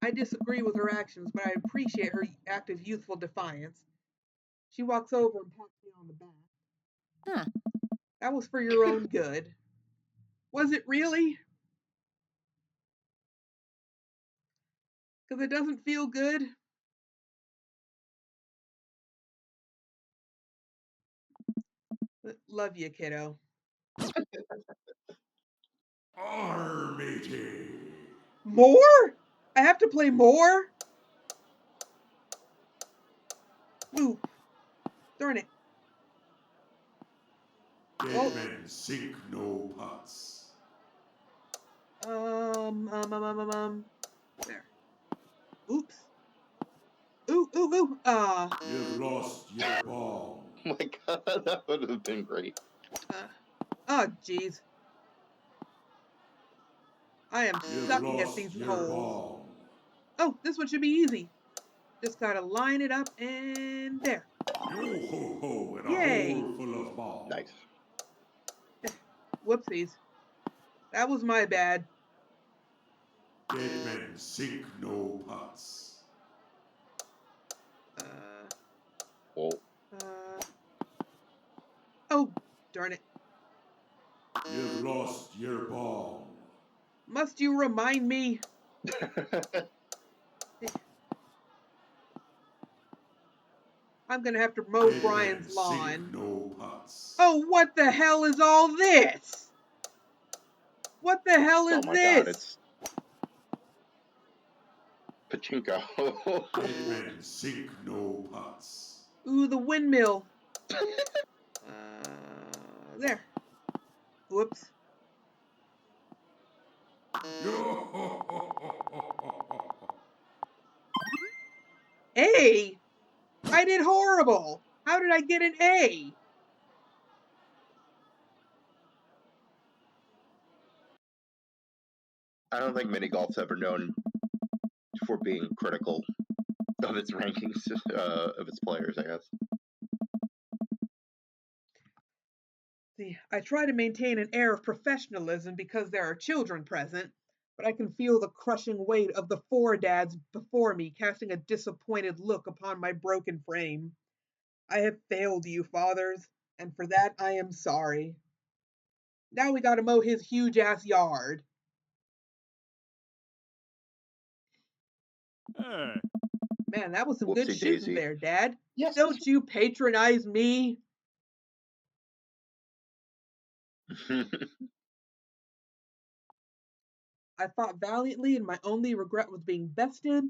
I disagree with her actions, but I appreciate her act of youthful defiance. She walks over and pats me on the back. That was for your own good. Was it really? Because it doesn't feel good. Love you, kiddo. Armatey. More? I have to play more? Ooh, darn it. Dead men sink no pots. There. Oops. Ooh. You've lost your ball. Oh my god, that would have been great. Oh, jeez. I am You've sucking at lost these your holes. ball. Oh, this one should be easy. Just gotta line it up and there. Yo ho ho and a Yay. hole full of balls. Nice. Whoopsies. That was my bad. Dead men sink no pots. Uh, Whoa. oh, darn it. You've lost your ball. Must you remind me? I'm gonna have to mow Dead Brian's men lawn. sink no pots. Oh, what the hell is all this? What the hell is Oh my god, this? it's pachinko. Dead men sink no pots. Ooh, the windmill. There. Whoops. Yo ho ho. A? I did horrible. How did I get an A? I don't think mini golf's ever known for being critical of its rankings, of its players, I guess. See, I try to maintain an air of professionalism because there are children present, but I can feel the crushing weight of the four dads before me casting a disappointed look upon my broken frame. I have failed you, fathers, and for that I am sorry. Now we gotta mow his huge ass yard. Hey. Man, that was some good Whoopsie shooting daisy. there, Dad. Yes. Don't you patronize me? I fought valiantly, and my only regret was being bested.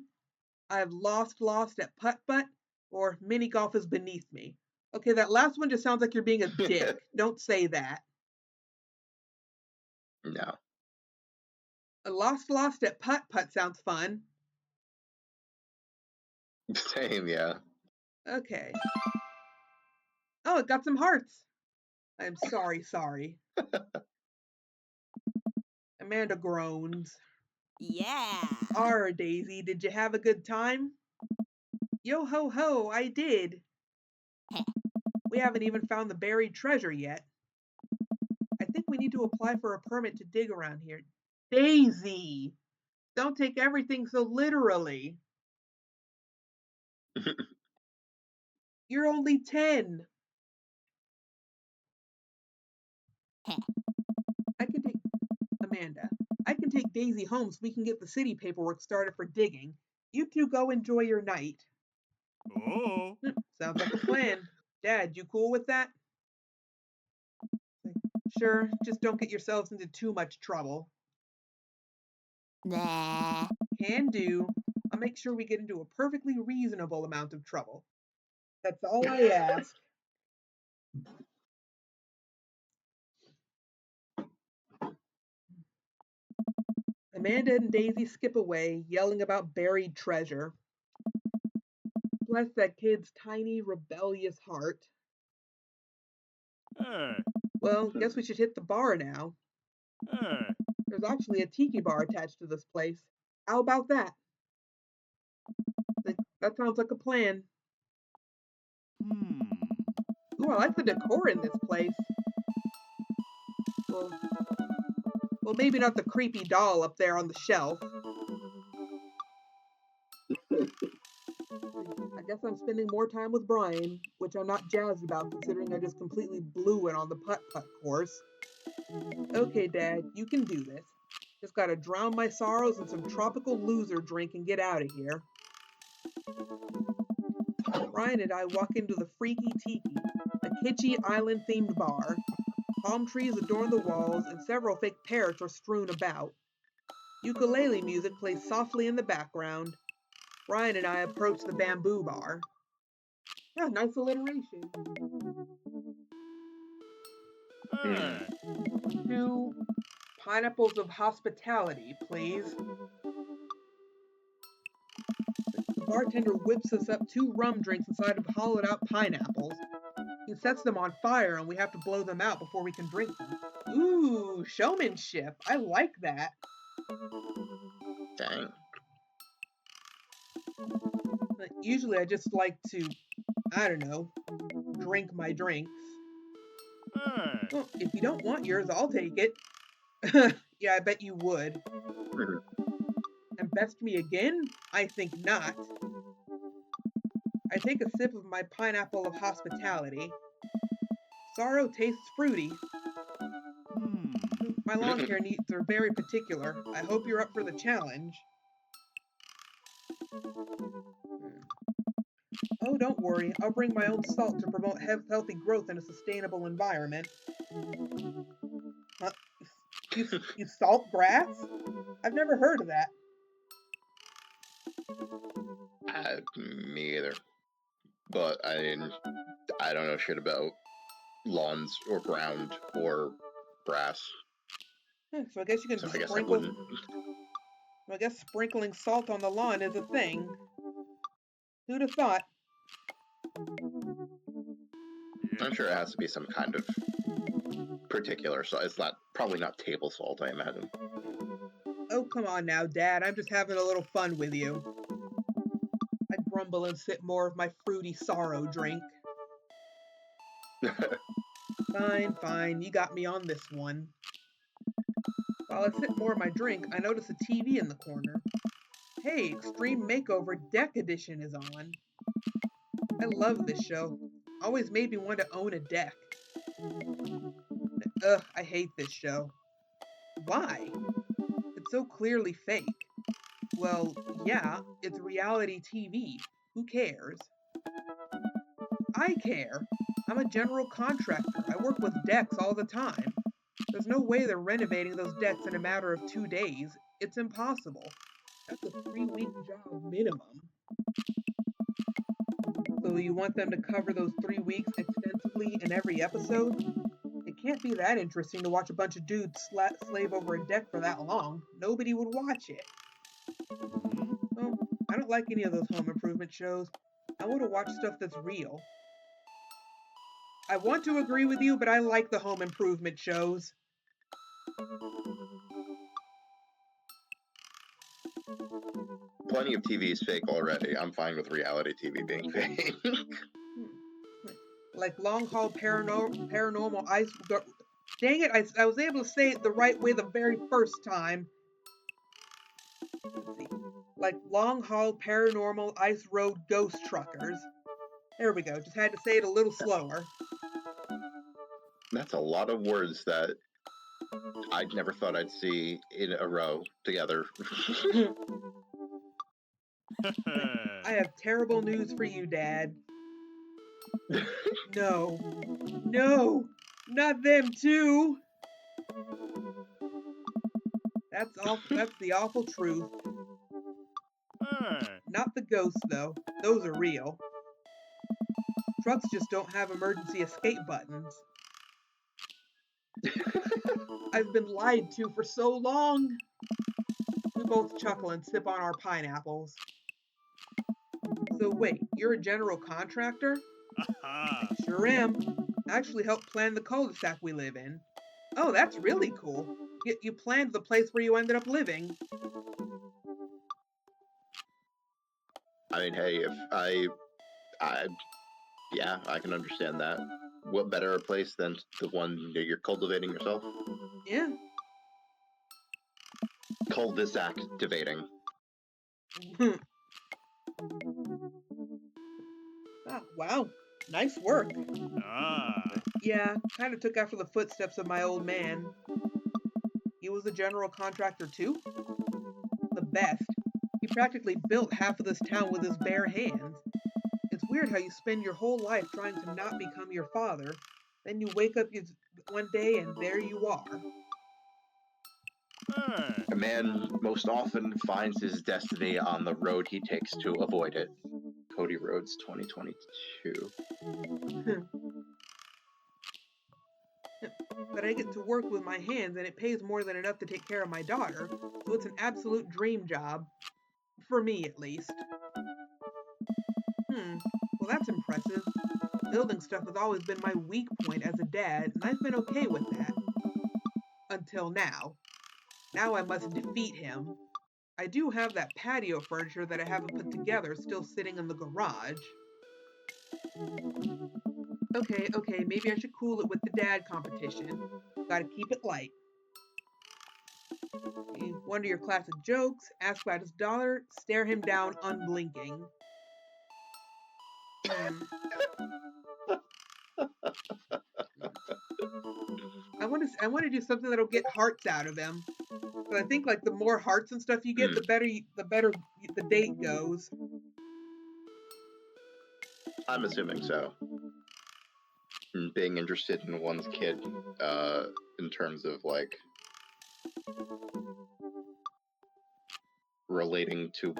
I have lost at putt-putt, or mini golf is beneath me. Okay, that last one just sounds like you're being a dick. Don't say that. No. A lost at putt-putt sounds fun. Same, yeah. Okay. Oh, it got some hearts. I'm sorry. Amanda groans. Yeah. Daisy, did you have a good time? Yo ho ho, I did. We haven't even found the buried treasure yet. I think we need to apply for a permit to dig around here. Daisy, don't take everything so literally. You're only 10. I can take Amanda. I can take Daisy home so we can get the city paperwork started for digging. You two go enjoy your night. Oh. Sounds like a plan. Dad, you cool with that? Sure, just don't get yourselves into too much trouble. Nah. Can do. I'll make sure we get into a perfectly reasonable amount of trouble. That's all I ask. Amanda and Daisy skip away, yelling about buried treasure. Bless that kid's tiny, rebellious heart. Hey. Well, guess we should hit the bar now. Hey. There's actually a tiki bar attached to this place. How about that? That sounds like a plan. Ooh, I like the decor in this place. Well, maybe not the creepy doll up there on the shelf. I guess I'm spending more time with Brian, which I'm not jazzed about considering I just completely blew it on the putt-putt course. Okay, Dad, you can do this. Just gotta drown my sorrows in some tropical loser drink and get out of here. Brian and I walk into the Freaky Tiki, a kitschy island-themed bar. Palm trees adorn the walls, and several fake parrots are strewn about. Ukulele music plays softly in the background. Ryan and I approach the bamboo bar. Yeah, nice alliteration. Hey. 2 pineapples of hospitality, please. The bartender whips us up 2 rum drinks inside of hollowed out pineapples. He sets them on fire and we have to blow them out before we can drink them. Ooh, showmanship. I like that. Dang. Usually I just like to, I don't know, drink my drinks. Hey. Well, if you don't want yours, I'll take it. Yeah, I bet you would. And best me again? I think not. I take a sip of my pineapple of hospitality. Sorrow tastes fruity. My lawn care needs are very particular. I hope you're up for the challenge. Oh, don't worry. I'll bring my own salt to promote healthy growth in a sustainable environment. Huh? You salt grass? I've never heard of that. Me either. But I mean, I don't know shit about lawns or ground or grass. So I guess you can So I guess I sprinkle. wouldn't. I guess sprinkling salt on the lawn is a thing. Who'd have thought? I'm sure it has to be some kind of particular salt. It's probably not table salt, I imagine. Oh, come on now, Dad. I'm just having a little fun with you. I grumble and sip more of my fruity sorrow drink. Fine, fine. You got me on this one. While I sip more of my drink, I notice a TV in the corner. Hey, Extreme Makeover Deck Edition is on. I love this show. Always made me want to own a deck. Ugh, I hate this show. Why? It's so clearly fake. Well, yeah, it's reality TV. Who cares? I care. I'm a general contractor. I work with decks all the time. There's no way they're renovating those decks in a matter of 2 days. It's impossible. That's a 3-week job minimum. So you want them to cover those 3 weeks extensively in every episode? It can't be that interesting to watch a bunch of dudes slave over a deck for that long. Nobody would watch it. Oh, I don't like any of those home improvement shows. I want to watch stuff that's real. I want to agree with you, but I like the home improvement shows. Plenty of TV is fake already. I'm fine with reality TV being fake. Like Long Haul Paranormal Ice... Dang it, I was able to say it the right way the very first time. Let's see. Like Long Haul Paranormal Ice Road Ghost Truckers. There we go, just had to say it a little slower. That's a lot of words that I never thought I'd see in a row together. I have terrible news for you, Dad. No. No! Not them too! That's the awful truth. Hey. Not the ghosts, though. Those are real. Trucks just don't have emergency escape buttons. I've been lied to for so long. We both chuckle and sip on our pineapples. So wait, you're a general contractor? Aha. Sure am. I actually helped plan the cul-de-sac we live in. Oh, that's really cool. You planned the place where you ended up living. I mean, hey, if yeah, I can understand that. What better a place than the one that you're cultivating yourself? Yeah. Cul-de-sac activating. Wow. Nice work. Ah. Yeah, kind of took after the footsteps of my old man. He was a general contractor too? The best. He practically built half of this town with his bare hands. It's weird how you spend your whole life trying to not become your father. Then you wake up one day, and there you are. Hey. A man most often finds his destiny on the road he takes to avoid it. Cody Rhodes, 2022. But I get to work with my hands, and it pays more than enough to take care of my daughter, so it's an absolute dream job. For me, at least. Well, that's impressive. Building stuff has always been my weak point as a dad, and I've been okay with that. Until now. Now I must defeat him. I do have that patio furniture that I haven't put together still sitting in the garage. Okay, maybe I should cool it with the dad competition. Gotta keep it light. Wonder your classic jokes, ask about his daughter, stare him down unblinking. I want to do something that'll get hearts out of him. But I think like the more hearts and stuff you get, the better the date goes. I'm assuming so. Being interested in one's kid, in terms of like relating to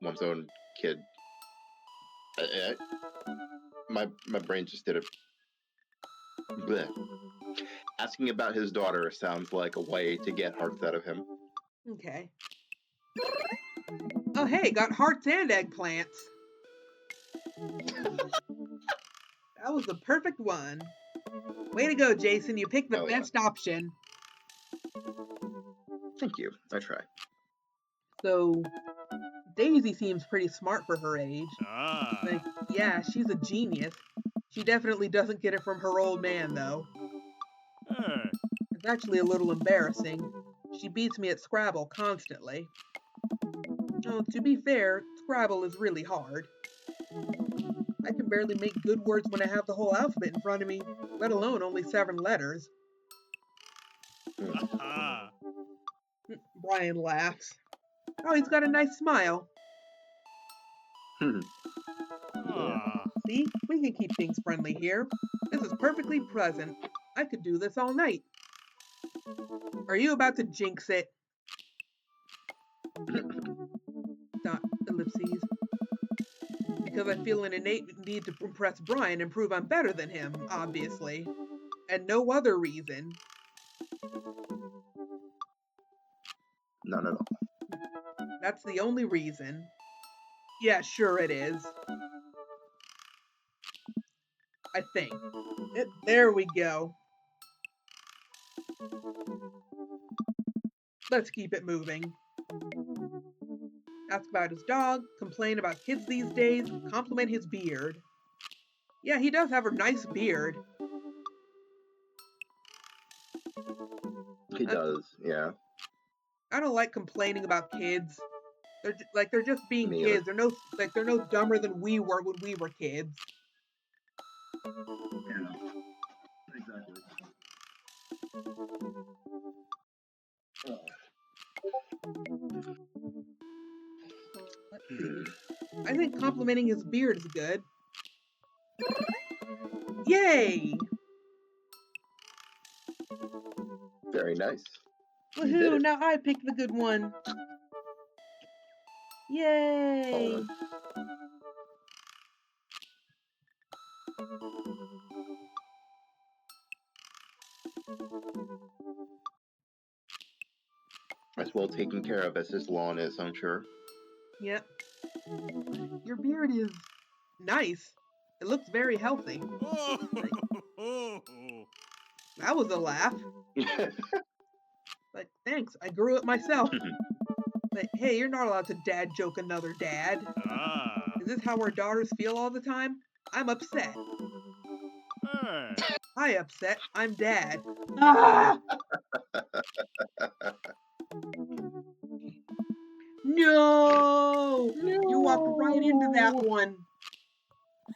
one's own kid. My brain just did it. Blech. Asking about his daughter sounds like a way to get hearts out of him. Okay. Oh hey, got hearts and eggplants. That was the perfect one. Way to go, Jacyn. You picked the best option. Thank you. I try. So, Daisy seems pretty smart for her age. Ah. Like, yeah, she's a genius. She definitely doesn't get it from her old man, though. Hey. It's actually a little embarrassing. She beats me at Scrabble constantly. Oh, to be fair, Scrabble is really hard. I can barely make good words when I have the whole alphabet in front of me, let alone only 7 letters. Ah. Brian laughs. Oh, he's got a nice smile. Ah. See, we can keep things friendly here. This is perfectly pleasant. I could do this all night. Are you about to jinx it? Ellipses. Because I feel an innate need to impress Brian and prove I'm better than him, obviously. And no other reason. None at all. That's the only reason. Yeah, sure it is. I think. There we go. Let's keep it moving. Ask about his dog, complain about kids these days, compliment his beard. Yeah, he does have a nice beard. He does, yeah. I don't like complaining about kids. They're just being Me kids. They're no dumber than we were when we were kids. Yeah, exactly. Let's see. I think complimenting his beard is good. Yay! Very nice. Woohoo! Now I picked the good one. Yay! As well taken care of as his lawn is, I'm sure. Yep. Your beard is nice. It looks very healthy. Oh. That was a laugh. Like, thanks, I grew it myself. Like, hey, you're not allowed to dad joke another dad. Ah. Is this how our daughters feel all the time? I'm upset. Hey. Hi, upset. I'm dad. Ah! No! You walked right into that one.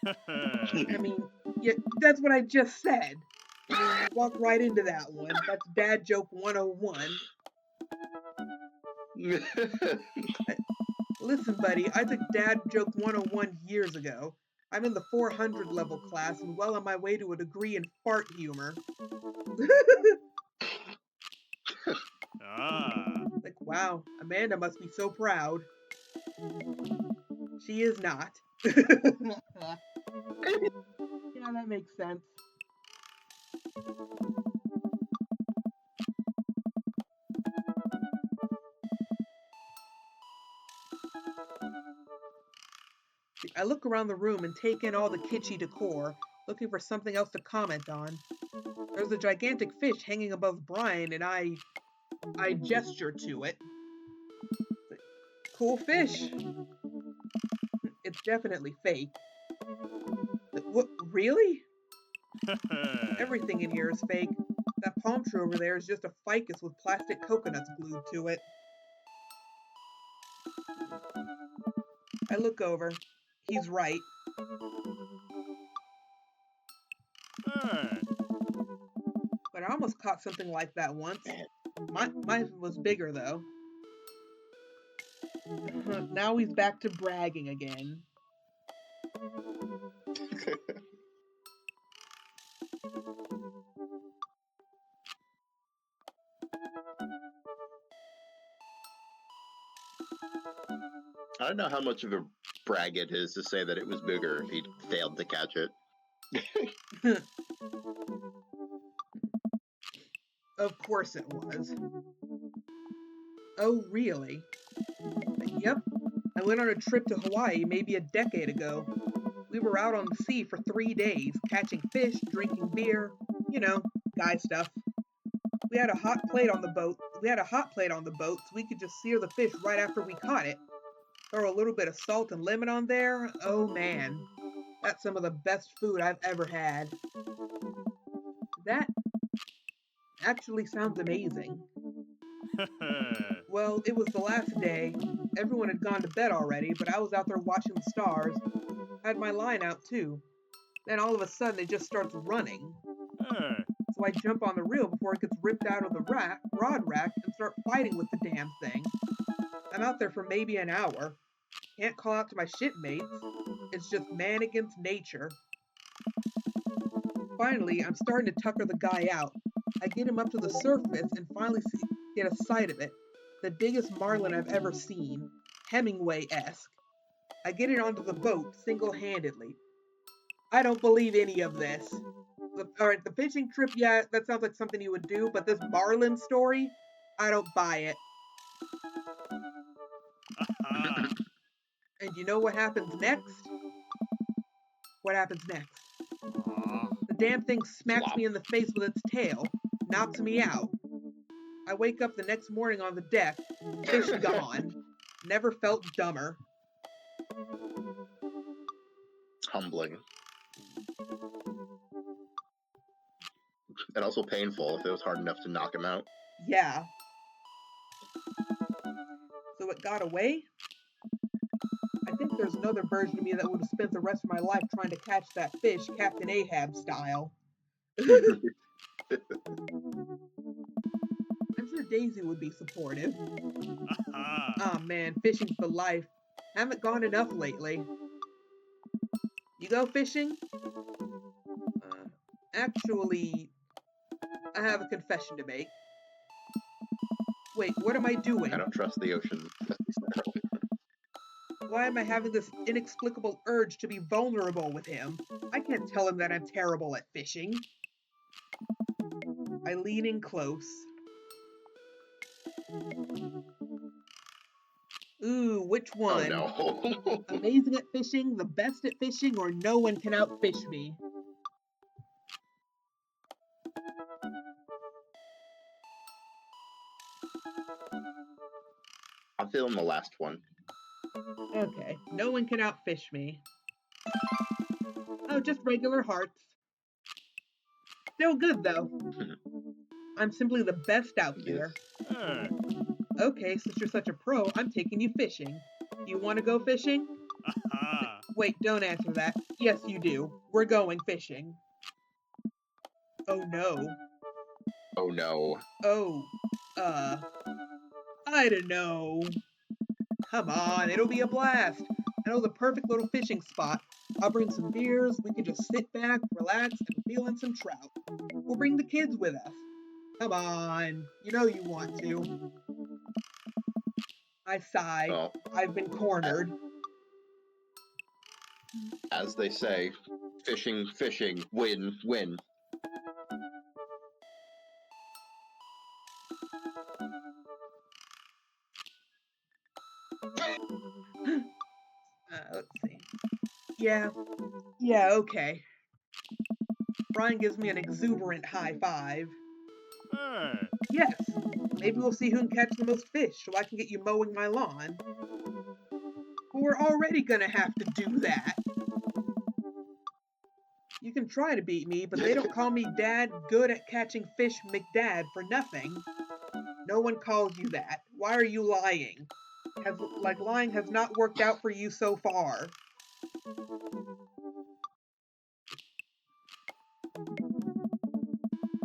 I mean, yeah, that's what I just said. I mean, you walked right into that one. That's dad joke 101. Listen, buddy, I took dad joke 101 years ago. I'm in the 400 level class and well on my way to a degree in fart humor. Ah. Like, wow, Amanda must be so proud. She is not. Yeah, that makes sense. I look around the room and take in all the kitschy decor, looking for something else to comment on. There's a gigantic fish hanging above Brian, and I gesture to it. Cool fish. It's definitely fake. What? Really? Everything in here is fake. That palm tree over there is just a ficus with plastic coconuts glued to it. I look over. He's right. Hey. But I almost caught something like that once. Mine was bigger, though. Now he's back to bragging again. I don't know how much of a brag it is to say that it was bigger if he failed to catch it. Of course it was. Oh, really? Yep. I went on a trip to Hawaii maybe a decade ago. We were out on the sea for 3 days, catching fish, drinking beer, guy stuff. We had a hot plate on the boat. So we could just sear the fish right after we caught it. Throw a little bit of salt and lemon on there. Oh man, that's some of the best food I've ever had. That actually sounds amazing. Well, it was the last day. Everyone had gone to bed already, but I was out there watching the stars. I had my line out too. Then all of a sudden it just starts running. Hey. So I jump on the reel before it gets ripped out of the rod rack and start fighting with the damn thing. I'm out there for maybe an hour. Can't call out to my shipmates. It's just man against nature. Finally, I'm starting to tucker the guy out. I get him up to the surface and finally get a sight of it. The biggest marlin I've ever seen. Hemingway-esque. I get it onto the boat single-handedly. I don't believe any of this. Alright, the fishing trip, yeah, that sounds like something you would do, but this marlin story, I don't buy it. Ah. And you know what happens next? What happens next? Ah. The damn thing smacks Flop. me in the face with its tail, knocks me out. I wake up the next morning on the deck, fish gone. Never felt dumber. Humbling. And also painful if it was hard enough to knock him out. Yeah. So it got away? I think there's another version of me that would have spent the rest of my life trying to catch that fish, Captain Ahab style. I'm sure Daisy would be supportive. Ah. Aw man, fishing's for life. Haven't gone enough lately. You go fishing? Actually, I have a confession to make. Wait, what am I doing? I don't trust the ocean. Why am I having this inexplicable urge to be vulnerable with him? I can't tell him that I'm terrible at fishing. I lean in close. Ooh, which one? Oh no. Amazing at fishing, the best at fishing, or no one can outfish me? I'm feeling the last one. Okay, no one can outfish me. Oh, just regular hearts. Still good, though. I'm simply the best out there. Hey. Okay, since you're such a pro, I'm taking you fishing. You want to go fishing? Ah. Wait, don't answer that. Yes, you do. We're going fishing. Oh no. Oh no. Oh, I don't know. Come on, it'll be a blast. I know the perfect little fishing spot. I'll bring some beers. We can just sit back, relax, and reel in some trout. We'll bring the kids with us. Come on. You know you want to. I sigh. Well, I've been cornered. as they say, fishing, win, win. Let's see. Yeah, okay. Brian gives me an exuberant high five. Hey. Yes, maybe we'll see who can catch the most fish so I can get you mowing my lawn. But we're already gonna have to do that. You can try to beat me, but they don't call me Dad Good at Catching Fish McDad for nothing. No one calls you that. Why are you lying? Lying has not worked out for you so far.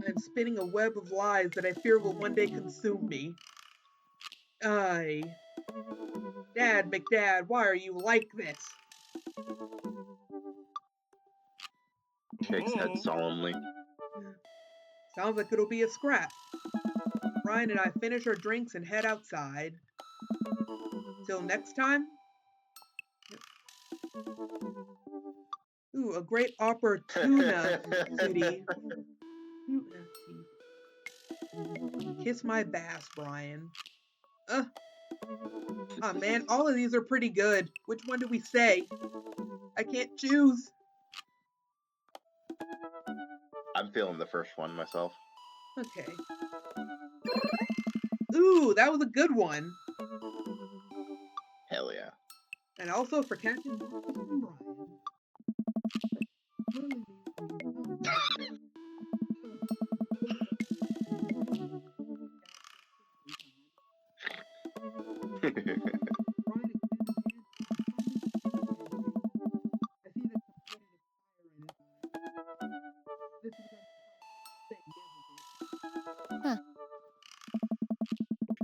I'm spinning a web of lies that I fear will one day consume me. Aye. Dad, McDad, why are you like this? Shakes head Oh. solemnly. Sounds like it'll be a scrap. Brian and I finish our drinks and head outside. Till next time. Ooh, a great opportunity. Kiss my bass, Brian. Man, all of these are pretty good. Which one do we say? I can't choose. I'm feeling the first one myself. Okay. Ooh, that was a good one. Hell yeah. And also for Captain Brian.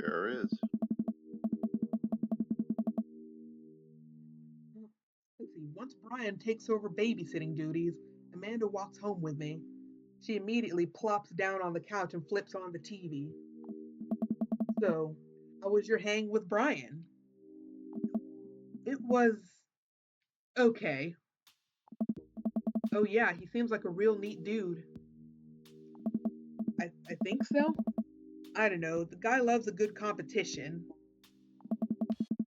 Sure is. Let's see. Once Brian takes over babysitting duties, Amanda walks home with me. She immediately plops down on the couch and flips on the TV. So, how was your hang with Brian? It was okay. Oh, yeah, he seems like a real neat dude. I think so. I don't know. The guy loves a good competition.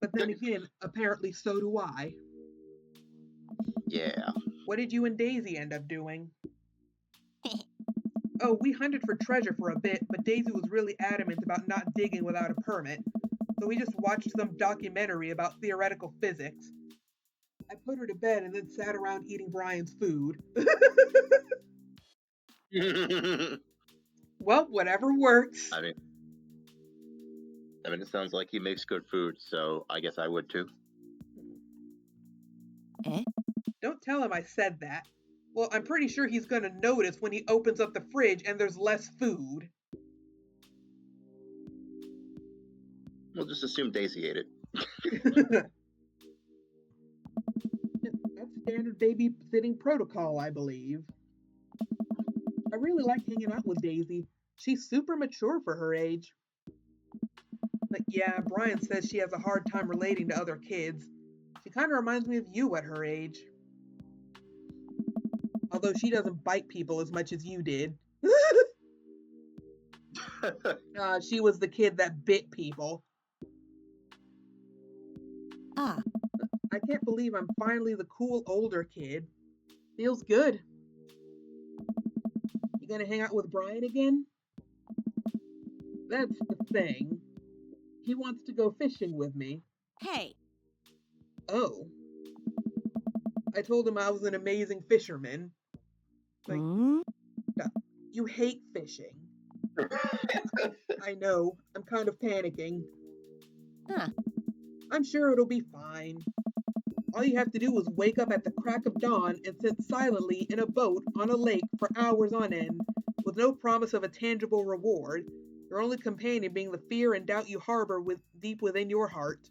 But then again, apparently so do I. Yeah. What did you and Daisy end up doing? Oh, we hunted for treasure for a bit, but Daisy was really adamant about not digging without a permit. So we just watched some documentary about theoretical physics. I put her to bed and then sat around eating Brian's food. Well, whatever works. I mean, it sounds like he makes good food, so I guess I would too. Don't tell him I said that. Well, I'm pretty sure he's gonna notice when he opens up the fridge and there's less food. We'll just assume Daisy ate it. That's standard babysitting protocol, I believe. I really like hanging out with Daisy. She's super mature for her age. But yeah, Brian says she has a hard time relating to other kids. She kind of reminds me of you at her age. Although she doesn't bite people as much as you did. She was the kid that bit people. I can't believe I'm finally the cool older kid. Feels good. You gonna hang out with Brian again? That's the thing. He wants to go fishing with me. Hey. Oh. I told him I was an amazing fisherman. Like, you hate fishing. I know. I'm kind of panicking. I'm sure it'll be fine. All you have to do is wake up at the crack of dawn and sit silently in a boat on a lake for hours on end, with no promise of a tangible reward, your only companion being the fear and doubt you harbor deep within your heart.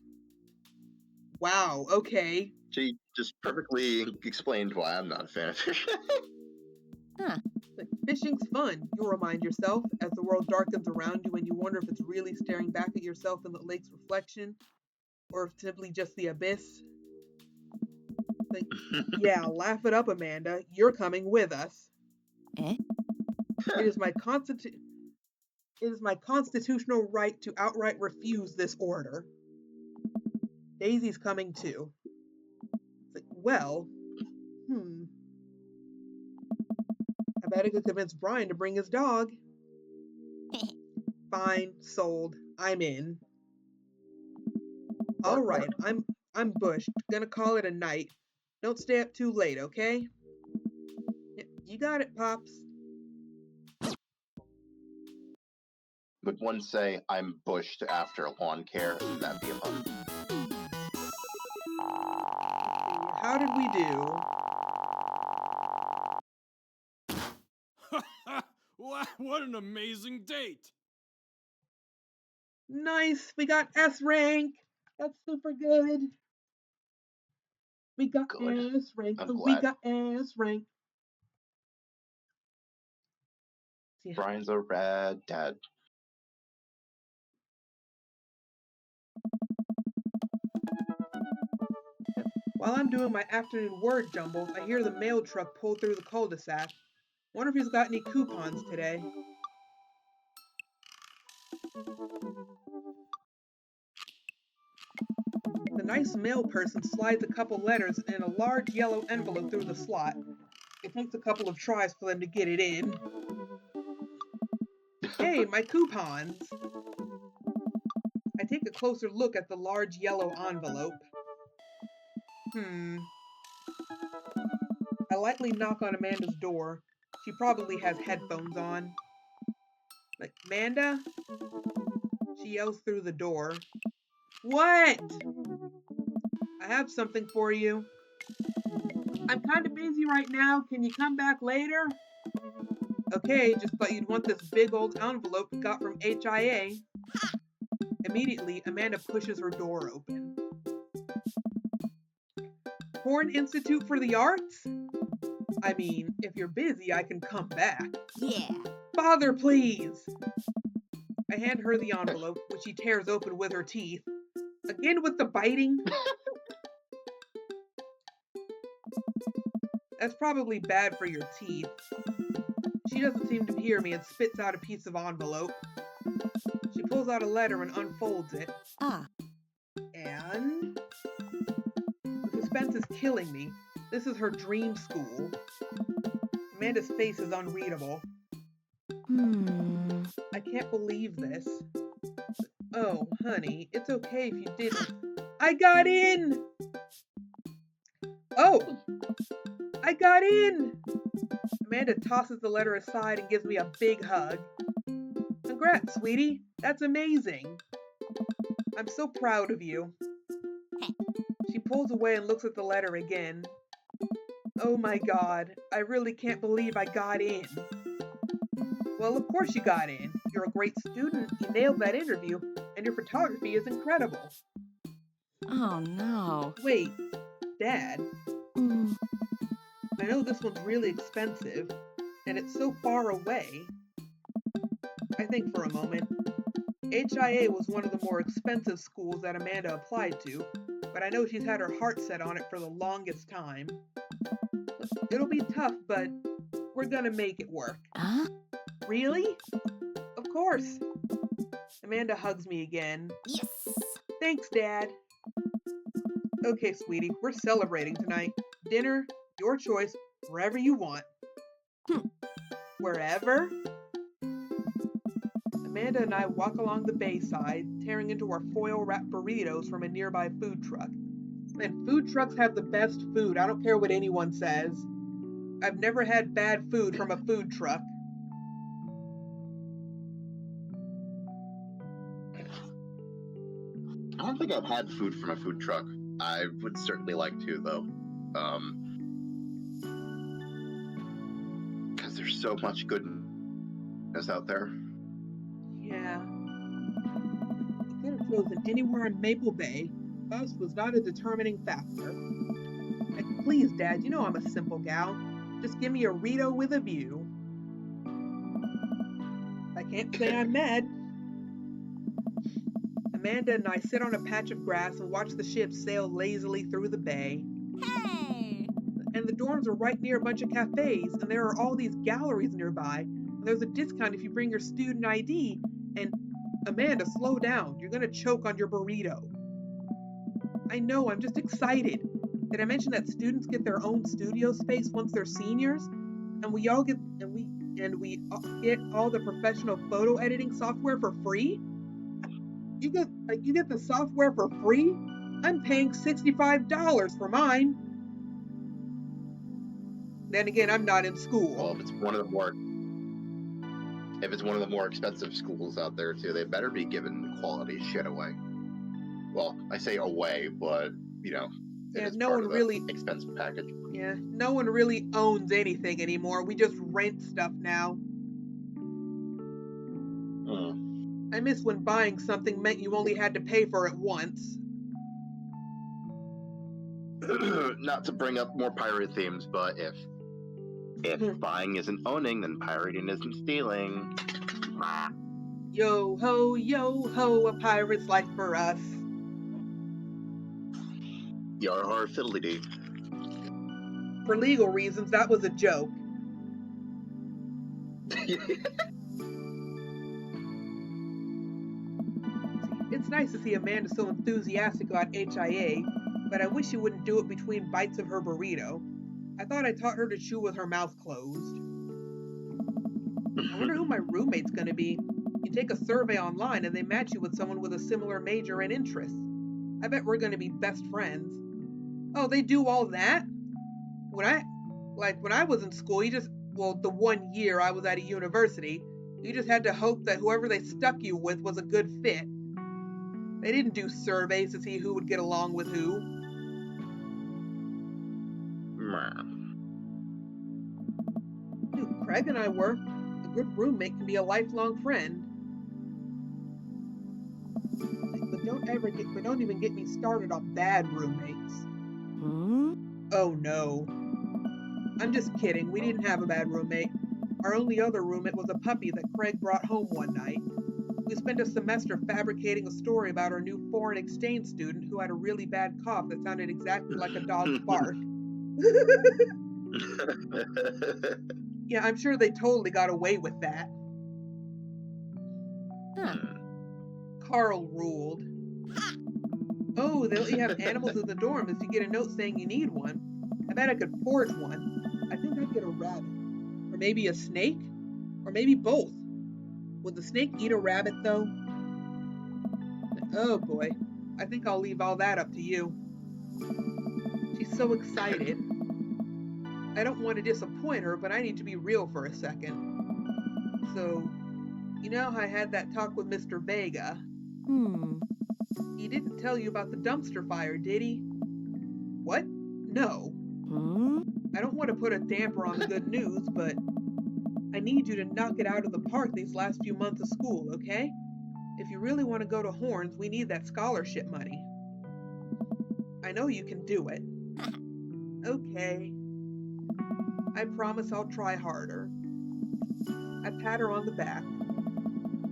Wow, okay. She just perfectly explained why I'm not a fan of fishing. But fishing's fun, you'll remind yourself as the world darkens around you and you wonder if it's really staring back at yourself in the lake's reflection, or if it's simply just the abyss. Like, yeah, laugh it up, Amanda. You're coming with us. Eh? It is my constitutional right to outright refuse this order. Daisy's coming too. It's like, well, I bet I could convince Brian to bring his dog. Fine, sold. I'm in. All right, I'm bushed. Gonna call it a night. Don't stay up too late, okay? You got it, Pops. Would one say I'm bushed after lawn care? That'd be fun. How did we do? What an amazing date! Nice. We got S rank. That's super good. We got Good. S rank. I'm We glad. got S rank. Yeah. Brian's a rad dad. While I'm doing my afternoon word jumbles, I hear the mail truck pull through the cul-de-sac. Wonder if he's got any coupons today. The nice mail person slides a couple letters in a large yellow envelope through the slot. It takes a couple of tries for them to get it in. Hey, my coupons! I take a closer look at the large yellow envelope. I lightly knock on Amanda's door. She probably has headphones on. Like, Amanda? She yells through the door. What? I have something for you. I'm kind of busy right now. Can you come back later? Okay, just thought you'd want this big old envelope we got from HIA. Immediately, Amanda pushes her door open. Horn Institute for the Arts? I mean, if you're busy, I can come back. Yeah. Father, please! I hand her the envelope, which she tears open with her teeth. Again with the biting? That's probably bad for your teeth. She doesn't seem to hear me and spits out a piece of envelope. She pulls out a letter and unfolds it. And the suspense is killing me. This is her dream school. Amanda's face is unreadable. I can't believe this. Oh, honey, it's okay if you didn't. I got in! Oh! I got in! Amanda tosses the letter aside and gives me a big hug. Congrats, sweetie. That's amazing. I'm so proud of you. She pulls away and looks at the letter again. Oh my God, I really can't believe I got in. Well, of course you got in. You're a great student, you nailed that interview, and your photography is incredible. Oh no. Wait, Dad, I know this one's really expensive, and it's so far away. I think for a moment. HIA was one of the more expensive schools that Amanda applied to, but I know she's had her heart set on it for the longest time. It'll be tough, but we're gonna make it work. Huh? Really? Of course. Amanda hugs me again. Yes. Thanks, Dad. Okay, sweetie, we're celebrating tonight. Dinner, your choice, wherever you want. Wherever? Amanda and I walk along the bayside, tearing into our foil-wrapped burritos from a nearby food truck. And food trucks have the best food, I don't care what anyone says. I've never had bad food from a food truck. I don't think I've had food from a food truck. I would certainly like to, though. Because there's so much goodness out there. Yeah. You could have chosen anywhere in Maple Bay. Cost was not a determining factor. Like, please, Dad, you know I'm a simple gal. Just give me a Rito with a view. I can't say I'm mad. Amanda and I sit on a patch of grass and watch the ships sail lazily through the bay. Hey! And the dorms are right near a bunch of cafes, and there are all these galleries nearby. And there's a discount if you bring your student ID. And Amanda, slow down. You're gonna choke on your burrito. I know, I'm just excited. Did I mention that students get their own studio space once they're seniors? And we all get get all the professional photo editing software for free? You get the software for free? I'm paying $65 for mine. Then again, I'm not in school. Well, if it's one of the more expensive schools out there too, they better be giving quality shit away. Well, I say away, but it is no part one of the really expense package. Yeah, no one really owns anything anymore. We just rent stuff now. I miss when buying something meant you only had to pay for it once. Not to bring up more pirate themes, but if buying isn't owning, then pirating isn't stealing. Yo ho, a pirate's life for us. Yar har fiddly-dee. For legal reasons, that was a joke. It's nice to see Amanda so enthusiastic about HIA, but I wish she wouldn't do it between bites of her burrito. I thought I taught her to chew with her mouth closed. I wonder who my roommate's gonna be. You take a survey online and they match you with someone with a similar major and interests. I bet we're gonna be best friends. Oh, they do all that? When I was in school, the 1 year I was at a university, you just had to hope that whoever they stuck you with was a good fit. They didn't do surveys to see who would get along with who. Dude, Craig and I were. A good roommate can be a lifelong friend. But don't even get me started on bad roommates. Oh no. I'm just kidding. We didn't have a bad roommate. Our only other roommate was a puppy that Craig brought home one night. We spent a semester fabricating a story about our new foreign exchange student who had a really bad cough that sounded exactly like a dog's bark. Yeah, I'm sure they totally got away with that. Carl ruled. Oh, they let you have animals in the dorm if you get a note saying you need one. I bet I could forge one. I think I'd get a rabbit. Or maybe a snake? Or maybe both. Would the snake eat a rabbit, though? Oh boy. I think I'll leave all that up to you. She's so excited. I don't want to disappoint her, but I need to be real for a second. So, you know how I had that talk with Mr. Vega? He didn't tell you about the dumpster fire, did he? What? No. I don't want to put a damper on the good news, but I need you to knock it out of the park these last few months of school, okay? If you really want to go to Horns, we need that scholarship money. I know you can do it. Okay. I promise I'll try harder. I pat her on the back.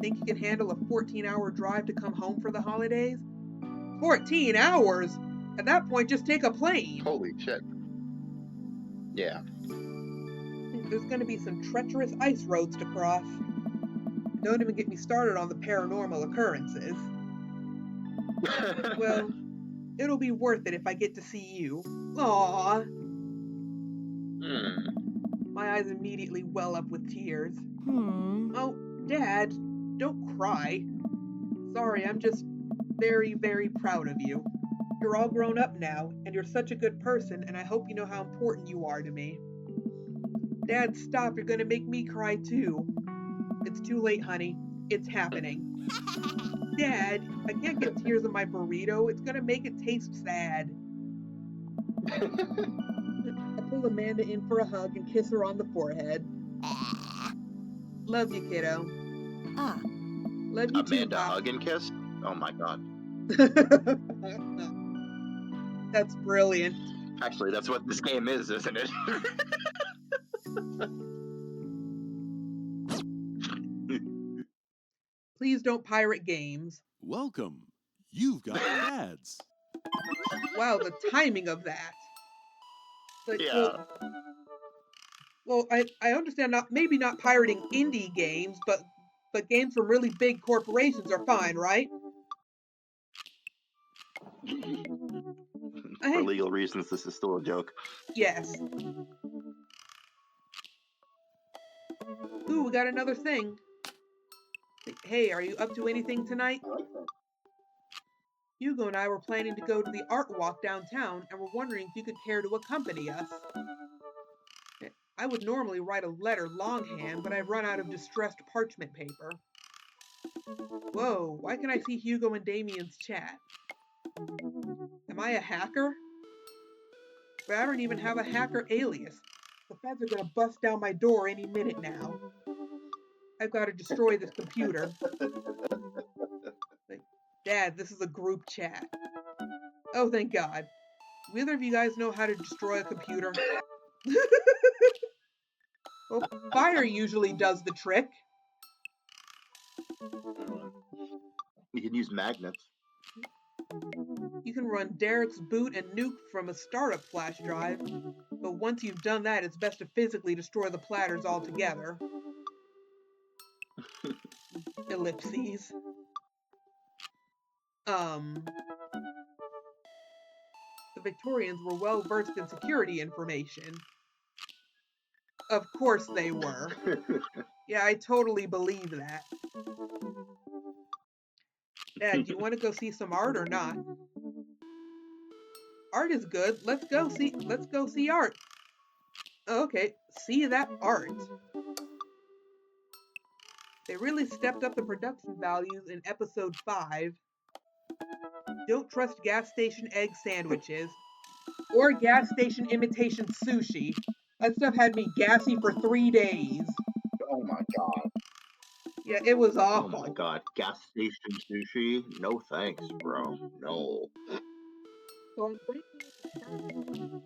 Think you can handle a 14-hour drive to come home for the holidays? 14 hours? At that point, just take a plane. Holy shit. Yeah. There's going to be some treacherous ice roads to cross. Don't even get me started on the paranormal occurrences. Well, it'll be worth it if I get to see you. Aww. My eyes immediately well up with tears. Oh, Dad, don't cry. Sorry, I'm just very, very proud of you. You're all grown up now, and you're such a good person, and I hope you know how important you are to me. Dad, stop, you're gonna make me cry too. It's too late, honey. It's happening. Dad, I can't get tears in my burrito. It's gonna make it taste sad. I pull Amanda in for a hug and kiss her on the forehead. Love you, kiddo. Love you too, Amanda Pop. hug and kiss? Oh my god. That's brilliant. Actually, that's what this game is, isn't it? Please don't pirate games. Welcome. You've got dads. Wow, the timing of that. Like, Yeah. well, I understand maybe not pirating indie games, but games from really big corporations are fine, right? For Hey, legal reasons, this is still a joke. yes. Ooh, we got another thing. Hey, are you up to anything tonight? Hugo and I were planning to go to the art walk downtown and were wondering if you could care to accompany us. I would normally write a letter longhand, but I've run out of distressed parchment paper. Whoa, why can I see Hugo and Damien's chat? Am I a hacker? But I don't even have a hacker alias. The feds are gonna bust down my door any minute now. I've got to destroy this computer. Like, Dad, this is a group chat. Oh, thank God. Do either of you guys know how to destroy a computer? Well, fire usually does the trick. You can use magnets. You can run Derek's boot and nuke from a startup flash drive, but once you've done that, it's best to physically destroy the platters altogether. Ellipses. The Victorians were well versed in security information. Of course they were. Yeah, I totally believe that. Dad, do you want to go see some art or not? Art is good. Let's go see art. Okay, see that art. They really stepped up the production values in episode 5. Don't trust gas station egg sandwiches or gas station imitation sushi. That stuff had me gassy for 3 days. Oh my god. Yeah, it was Oh awful. my god. Gas station sushi? No thanks, bro. No. So I'm breaking it.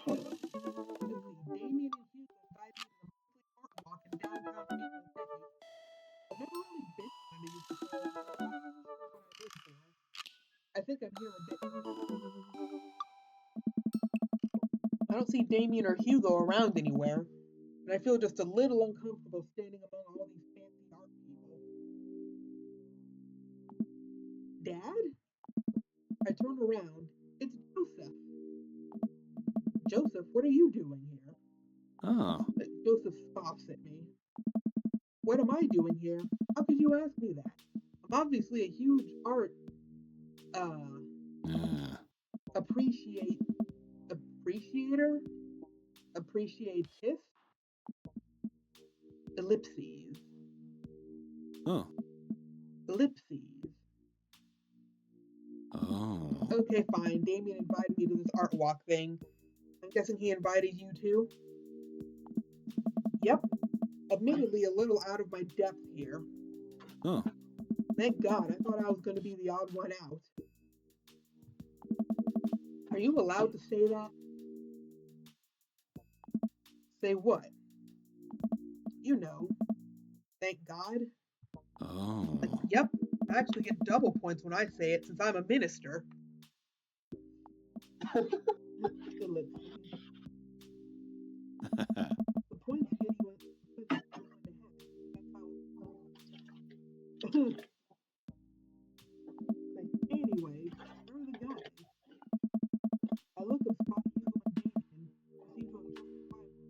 Let's see. Damien and Hugh invited me to the monthly art walk in downtown Maple City. I've never really been to one of these before, so I'm not sure what I'm in for. I think I'm here a bit. I don't see Damien or Hugo around anywhere, and I feel just a little uncomfortable standing among all these fancy art people. Dad? I turn around. It's Joseph. Joseph, what are you doing here? Oh. Joseph scoffs at me. What am I doing here? How could you ask me that? I'm obviously a huge art appreciator, appreciative, ellipses. Oh. Ellipses. Oh. Okay, fine. Damien invited me to this art walk thing. I'm guessing he invited you too? Yep. Admittedly, a little out of my depth here. Oh. Thank God, I thought I was going to be the odd one out. Are you allowed to say that? Say what? You know. Thank God. Oh. Like, yep. I actually get double points when I say it since I'm a minister. The points get you that's how it's like, anyway, where are the guys? I look at Spot Hugo and Damien, who seem to have joined the gallery.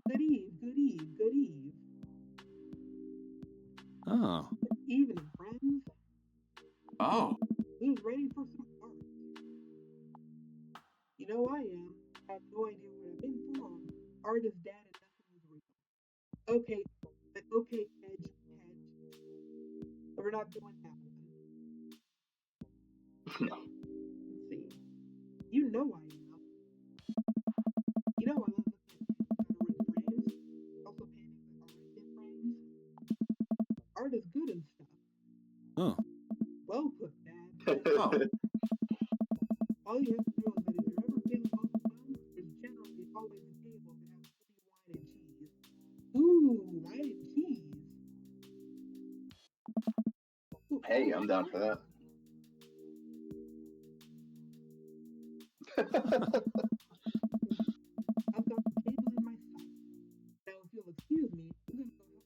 Good eve, good eve, good eve. Oh. Evening, friends. Oh. Who's ready for some art? You know I am. I have no idea what I'm in for. Art is dead and nothing is real. Okay, hedge. We're not doing that one. No. Let's see. You know I am. You know I love looking at paintings that are in frames. Also paintings that aren't in frames. Oh. Well put, Dad. Oh. All you have to know is that if you're ever feeling overwhelmed, there's generally always a table that has pretty wine and cheese. Ooh, wine and cheese. Ooh, Hey, oh, I'm down for that. I've got the table in my sight. Now, if you'll excuse me, I'm gonna go help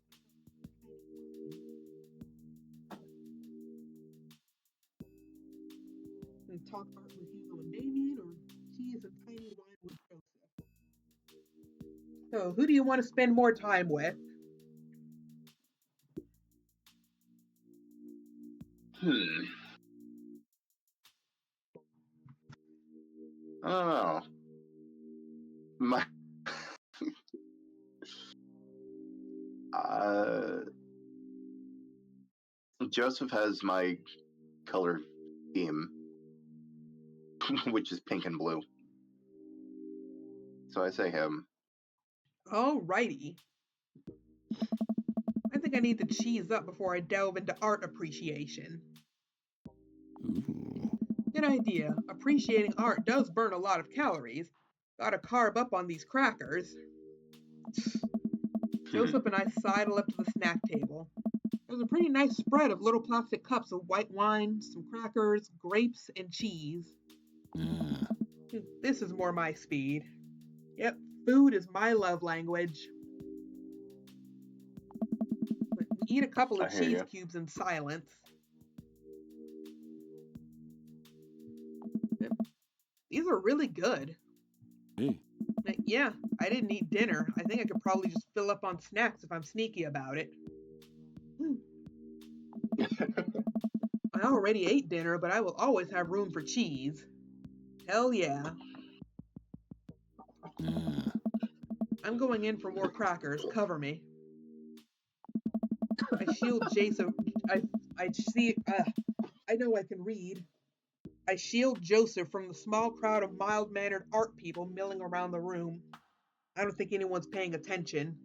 and talk art with Hugo and Damien, or cheese and tiny wine with Joseph. So, who do you want to spend more time with? I don't know. My, Joseph has my color scheme, which is pink and blue. So I say him. Alrighty. I think I need to cheese up before I delve into art appreciation. Ooh. Good idea. Appreciating art does burn a lot of calories. Gotta carb up on these crackers. Joseph and I sidle up to the snack table. There's a pretty nice spread of little plastic cups of white wine, some crackers, grapes, and cheese. Yeah. This is more my speed. Yep, food is my love language. We eat a couple I of hear cheese ya. cubes in silence. These are really good. Hey. Yeah, I didn't eat dinner. I think I could probably just fill up on snacks if I'm sneaky about it. I already ate dinner, but I will always have room for cheese. Hell yeah. Yeah. I'm going in for more crackers. Cover me. I shield Jacyn. I see. I know I can read. I shield Joseph from the small crowd of mild-mannered art people milling around the room. I don't think anyone's paying attention.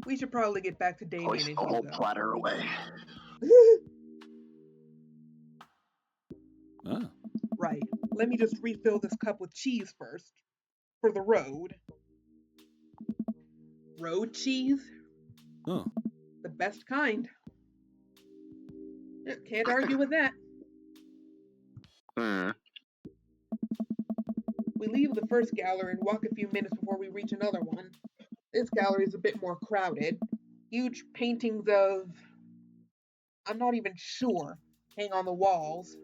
We should probably get back to Damien Hoist and the whole Hugo. platter away. Ah. Right. Let me just refill this cup with cheese first. For the road. Road cheese? Oh. The best kind. Can't argue with that. We leave the first gallery and walk a few minutes before we reach another one. This gallery is a bit more crowded. Huge paintings of... I'm not even sure. Hang on the walls.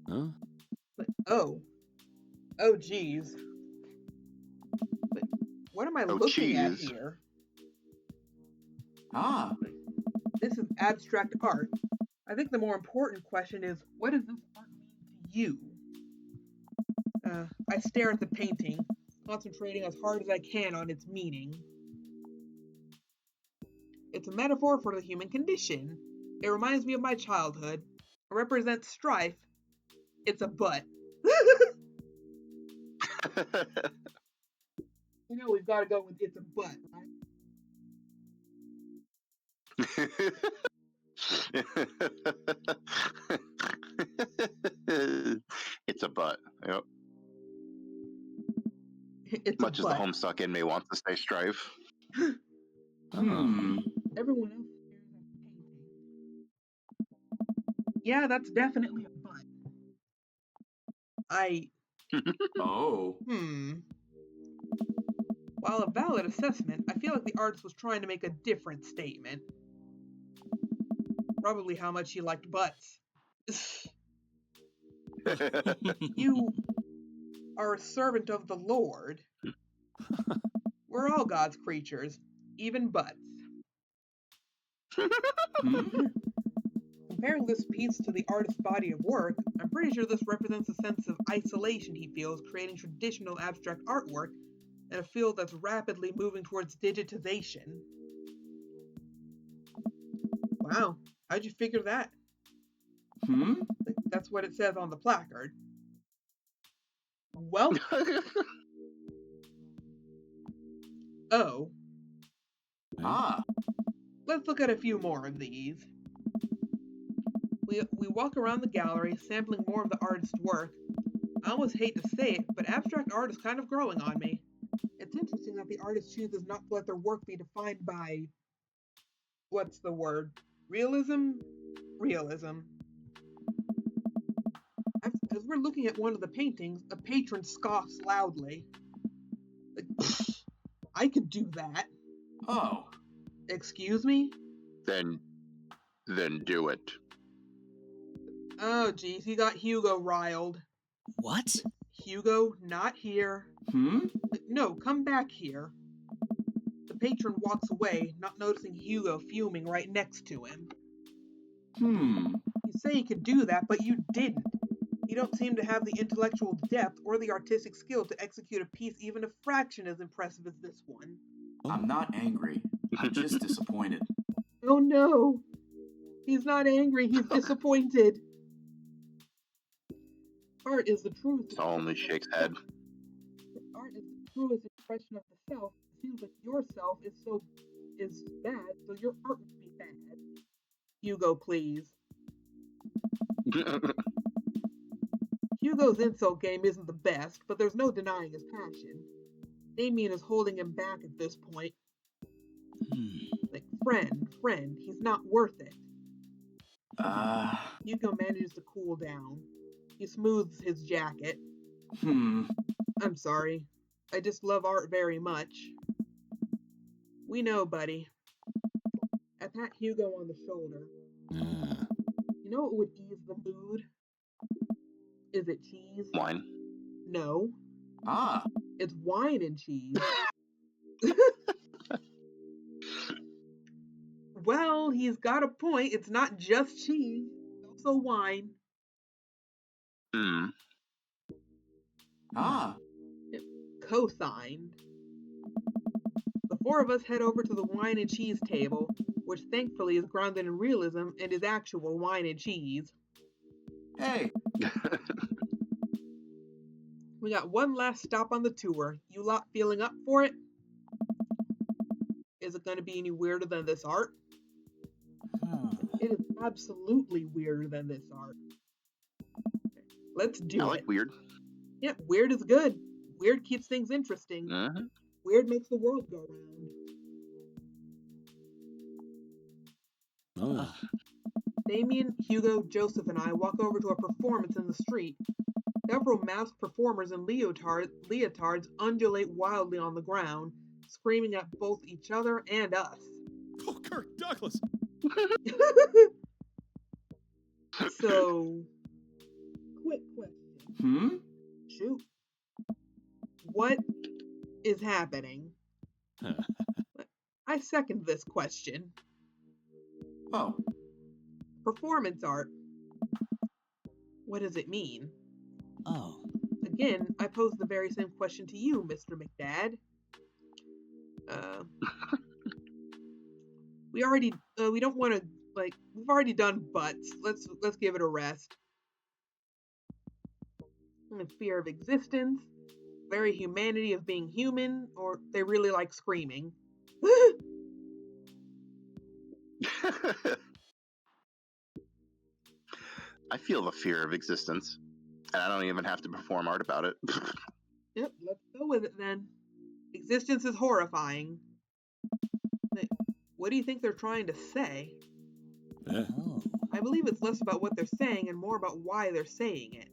Huh? But, oh, geez. But what am I looking at cheese. here? Ah. This is abstract art. I think the more important question is, what does this art mean to you? I stare at the painting, concentrating as hard as I can on its meaning. It's a metaphor for the human condition. It reminds me of my childhood. It represents strife. It's a butt. You know, we've got to go with it's a butt, right? It's a butt. Yep. It's Much a as the butt. homestuck in me wants to say strife. Everyone else stares at the painting. Yeah, that's definitely a butt. Oh. While a valid assessment, I feel like the artist was trying to make a different statement. Probably how much he liked butts. You are a servant of the Lord. We're all God's creatures, even butts. Comparing this piece to the artist's body of work, I'm pretty sure this represents a sense of isolation he feels creating traditional abstract artwork in a field that's rapidly moving towards digitization. Wow, how'd you figure that? That's what it says on the placard. Well, oh. Eh? Let's look at a few more of these. We walk around the gallery, sampling more of the artist's work. I almost hate to say it, but abstract art is kind of growing on me. It's interesting that the artist chooses not to let their work be defined by, what's the word? Realism? Realism. As we're looking at one of the paintings, a patron scoffs loudly. Like, I could do that. Oh. Excuse me? Then do it. Oh, geez, he got Hugo riled. What? Hugo, not here. No, come back here. The patron walks away, not noticing Hugo fuming right next to him. You say you could do that, but you didn't. You don't seem to have the intellectual depth or the artistic skill to execute a piece even a fraction as impressive as this one. I'm not angry. I'm just disappointed. Oh no! He's not angry, he's disappointed. Art is the truest. Only shakes head. Art is the truest expression of the self. It seems like your self is bad, so your art would be bad. Hugo, please. Hugo's insult game isn't the best, but there's no denying his passion. Damien is holding him back at this point. Like, friend, he's not worth it. Hugo manages to cool down. He smooths his jacket. I'm sorry. I just love art very much. We know, buddy. I pat Hugo on the shoulder. You know what would ease the mood? Is it cheese? Wine. No. It's wine and cheese. Well, he's got a point. It's not just cheese. It's also wine. Co-signed. The four of us head over to the wine and cheese table, which thankfully is grounded in realism and is actual wine and cheese. Hey. We got one last stop on the tour. You lot feeling up for it? Is it going to be any weirder than this art? It is absolutely weirder than this art. Let's do I like it. weird. Yeah, weird is good. Weird keeps things interesting. Weird makes the world go round. Damien, Hugo, Joseph, and I walk over to a performance in the street. Several masked performers in leotards undulate wildly on the ground, screaming at both each other and us. Oh, Kirk Douglas! So, quick question. Shoot. What is happening? I second this question. Oh. Performance art. What does it mean? Oh. Again, I pose the very same question to you, Mr. McDad. We don't want to, we've already done butts. Let's give it a rest. The fear of existence, very humanity of being human, or they really like screaming. I feel the fear of existence, and I don't even have to perform art about it. Yep, let's go with it then. Existence is horrifying. What do you think they're trying to say? Oh. I believe it's less about what they're saying and more about why they're saying it.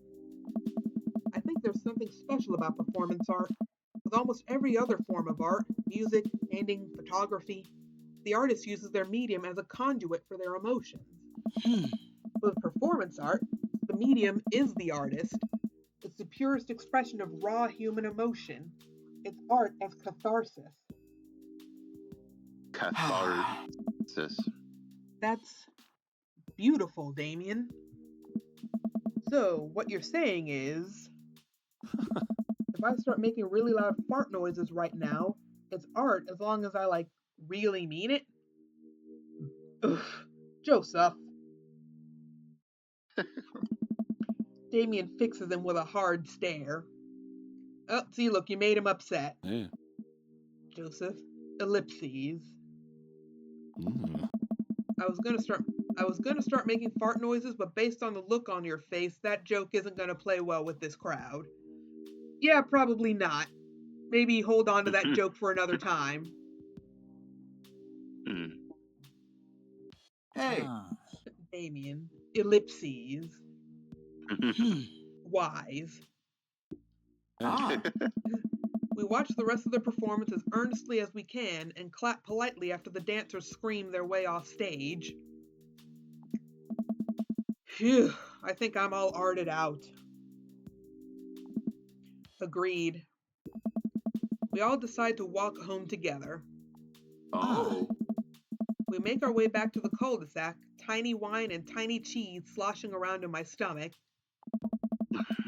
I think there's something special about performance art. With almost every other form of art, music, painting, photography, the artist uses their medium as a conduit for their emotions. With performance art, the medium is the artist. It's the purest expression of raw human emotion. It's art as catharsis. Catharsis. That's beautiful, Damien. So, what you're saying is, if I start making really loud fart noises right now, it's art as long as I, really mean it? Ugh. Joseph. Damien fixes him with a hard stare. Oh, see, look, you made him upset. Yeah. Joseph, ellipses. Mm. I was gonna start making fart noises, but based on the look on your face, that joke isn't gonna play well with this crowd. Yeah, probably not. Maybe hold on to that joke for another time. Hey. Ah. Damien. Ellipses. Hmm. Wise. Ah. We watch the rest of the performance as earnestly as we can and clap politely after the dancers scream their way off stage. Phew, I think I'm all arted out. Agreed. We all decide to walk home together. Oh. We make our way back to the cul-de-sac, tiny wine and tiny cheese sloshing around in my stomach.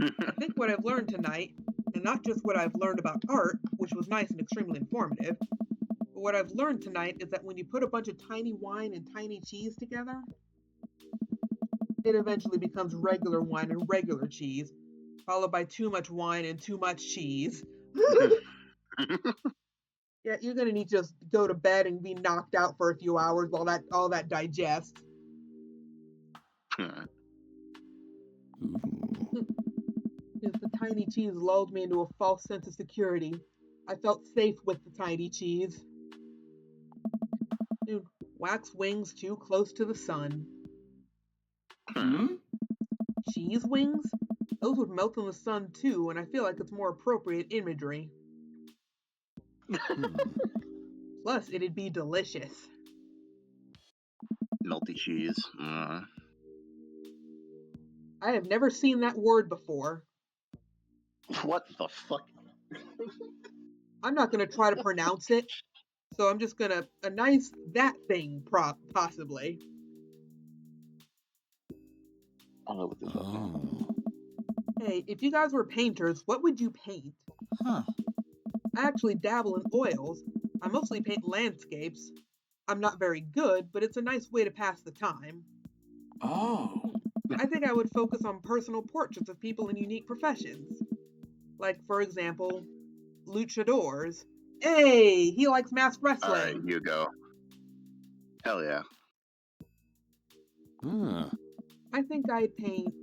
I think what I've learned tonight, and not just what I've learned about art, which was nice and extremely informative, but what I've learned tonight is that when you put a bunch of tiny wine and tiny cheese together, it eventually becomes regular wine and regular cheese, followed by too much wine and too much cheese. Yeah, you're gonna need to just go to bed and be knocked out for a few hours while all that digests. Ooh. As the tiny cheese lulled me into a false sense of security, I felt safe with the tiny cheese. Dude, wax wings too close to the sun. Hmm? Cheese wings? Those would melt in the sun too, and I feel like it's more appropriate imagery. Hmm. Plus, it'd be delicious. Melty cheese. I have never seen that word before. What the fuck? I'm not gonna try to pronounce it, so I'm just gonna a nice that thing possibly. I'll look this up. Oh. Hey, if you guys were painters, what would you paint? Huh. I actually dabble in oils. I mostly paint landscapes. I'm not very good, but it's a nice way to pass the time. Oh. I think I would focus on personal portraits of people in unique professions. Like, for example, luchadors. Hey, he likes masked All right, wrestling. you go. Hell yeah. Huh. I think I'd paint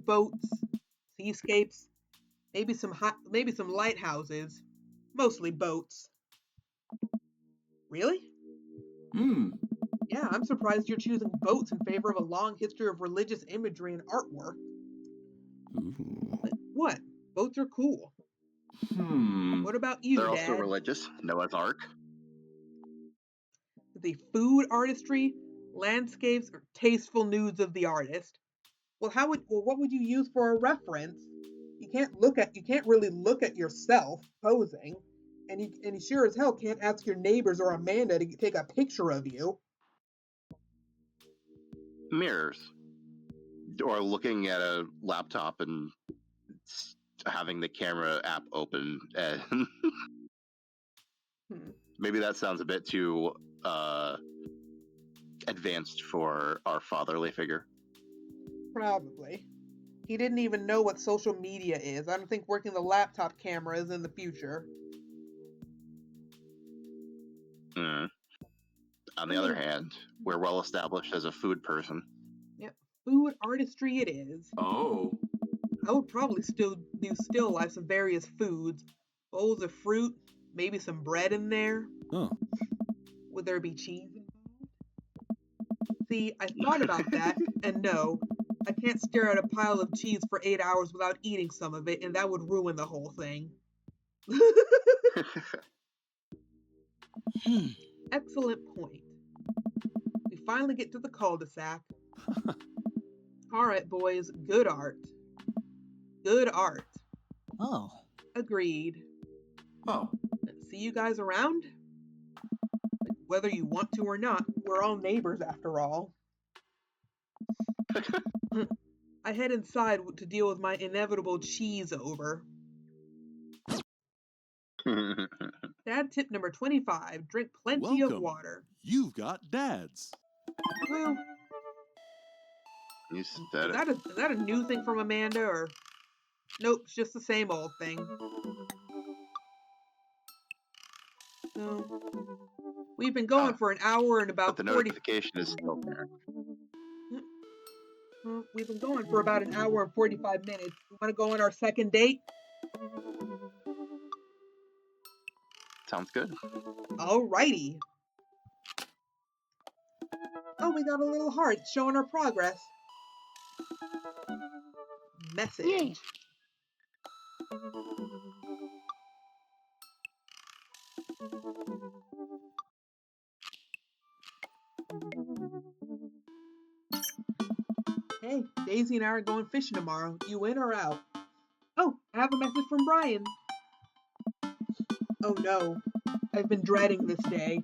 boats, seascapes, maybe some lighthouses, mostly boats. Really? Hmm. Yeah, I'm surprised you're choosing boats in favor of a long history of religious imagery and artwork. Ooh. What? Boats are cool. Hmm. What about you, They're also Dad? religious. Noah's Ark. The food artistry, landscapes, or tasteful nudes of the artist? What would you use for a reference? You can't really look at yourself posing, and you sure as hell can't ask your neighbors or Amanda to take a picture of you. Mirrors. Or looking at a laptop and having the camera app open. And Hmm, maybe that sounds a bit too advanced for our fatherly figure. probably. He didn't even know what social media is. I don't think working the laptop camera is in the future. Mm. On the I other mean, hand, we're well established as a food person. yeah, food artistry it is. Oh. I would probably still do still lifes of various foods, bowls of fruit, maybe some bread in there. Huh. Would there be cheese involved? See, I thought about that, and no, I can't stare at a pile of cheese for 8 hours without eating some of it, and that would ruin the whole thing. Hmm. Excellent point. We finally get to the cul-de-sac. All right, boys, good art. Good art. Oh. Agreed. Oh. See you guys around? Whether you want to or not, we're all neighbors after all. I head inside to deal with my inevitable cheese over. Dad tip number 25, drink plenty of Welcome. water. You've got dads. Well, You said it. is that a new thing from Amanda, or nope, it's just the same old thing. So, we We've been going for an hour and But about the 40. notification is still there. We've been going for about an hour and 45 minutes. We want to go on our second date? Sounds good. Alrighty. Oh, we got a little heart showing our progress. Message. Yay. Hey, Daisy and I are going fishing tomorrow. You in or out? Oh, I have a message from Brian. Oh no, I've been dreading this day.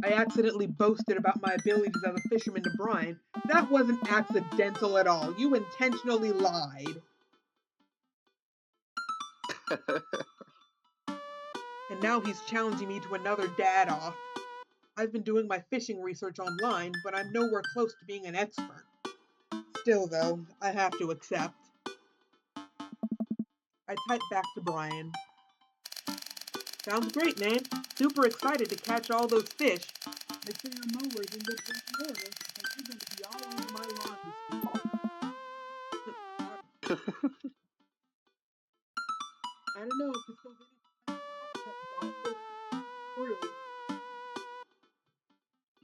I accidentally boasted about my abilities as a fisherman to Brian. That wasn't accidental at all. You intentionally lied. And now he's challenging me to another dad-off. I've been doing my fishing research online, but I'm nowhere close to being an expert. Still, though, I have to accept. I type back to Brian. Sounds great, man. Super excited to catch all those fish. Make sure your mowers and get them in order, because you're going to be all over my lawn this week. I don't know if it's so true.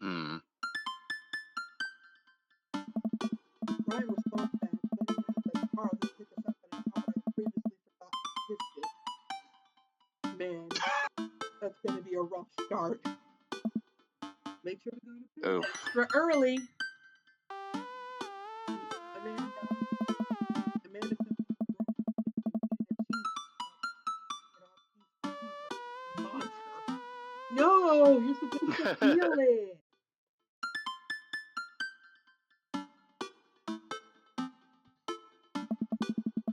Hmm. Brian responds back, letting me know that Carl has picked us up at a spot I previously forgot existed. Man, that's going to be a rough start. Make sure to go to bed Oh. extra early. Amanda monster. No, you're supposed to feel it.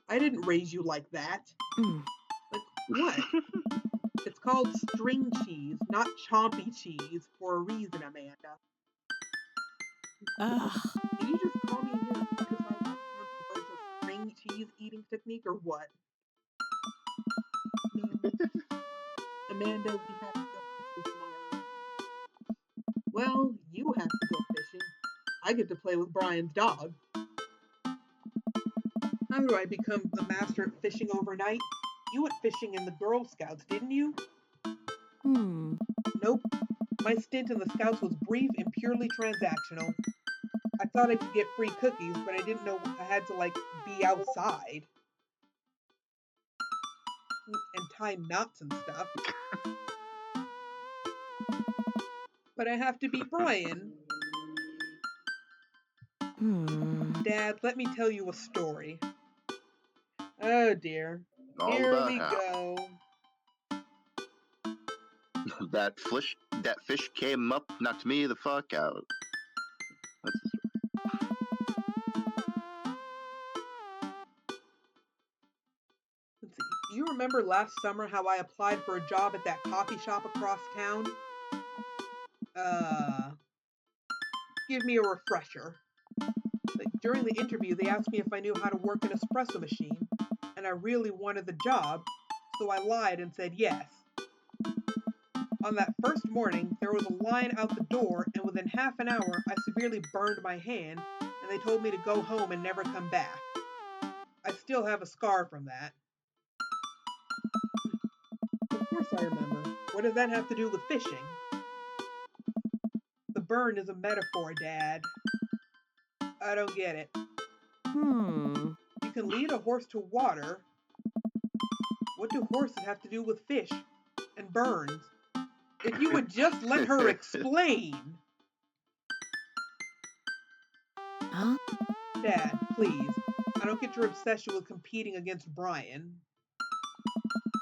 I didn't raise you like that. Like what? It's called string cheese, not chompy cheese, for a reason, Amanda. Ugh. Did you just call me here to criticize my controversial string cheese eating technique or what? No. Amanda, we have to go fishing tomorrow. Well, you have to go fishing. I get to play with Brian's dog. How do I become the master at fishing overnight? You went fishing in the Girl Scouts, didn't you? Nope. My stint in the Scouts was brief and purely transactional. I thought I could get free cookies, but I didn't know I had to, be outside. And tie knots and stuff. But I have to beat Brian. Dad, let me tell you a story. Oh dear. All Here about we how go. that fish came up, knocked me the fuck out. That's Let's see. Do you remember last summer how I applied for a job at that coffee shop across town? Give me a refresher. During the interview, they asked me if I knew how to work an espresso machine, and I really wanted the job, so I lied and said yes. On that first morning, there was a line out the door, and within half an hour, I severely burned my hand, and they told me to go home and never come back. I still have a scar from that. Of course I remember. What does that have to do with fishing? The burn is a metaphor, Dad. I don't get it. You can lead a horse to water. What do horses have to do with fish and burns? If you would just let her explain. Huh? Dad, please. I don't get your obsession with competing against Brian.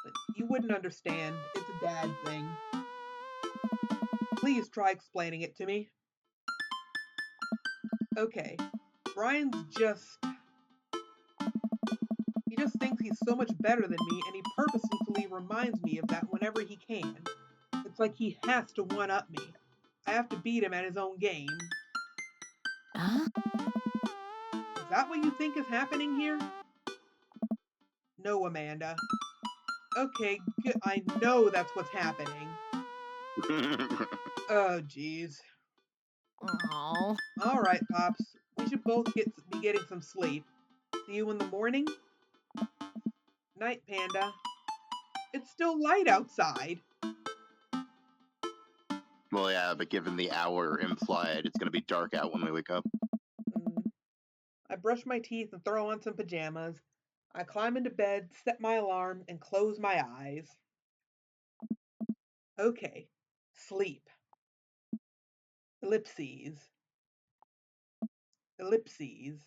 But you wouldn't understand. It's a dad thing. Please try explaining it to me. Okay. Brian's he just thinks he's so much better than me, and he purposefully reminds me of that whenever he can. It's like he has to one-up me. I have to beat him at his own game. Huh? Is that what you think is happening here? No, Amanda. Okay, good. I know that's what's happening. Oh, jeez. Oh. All right, Pops. We should both be getting some sleep. See you in the morning? Night, Panda. It's still light outside. Well, yeah, but given the hour implied, it's going to be dark out when we wake up. I brush my teeth and throw on some pajamas. I climb into bed, set my alarm, and close my eyes. Okay, sleep. Ellipses. Ellipses.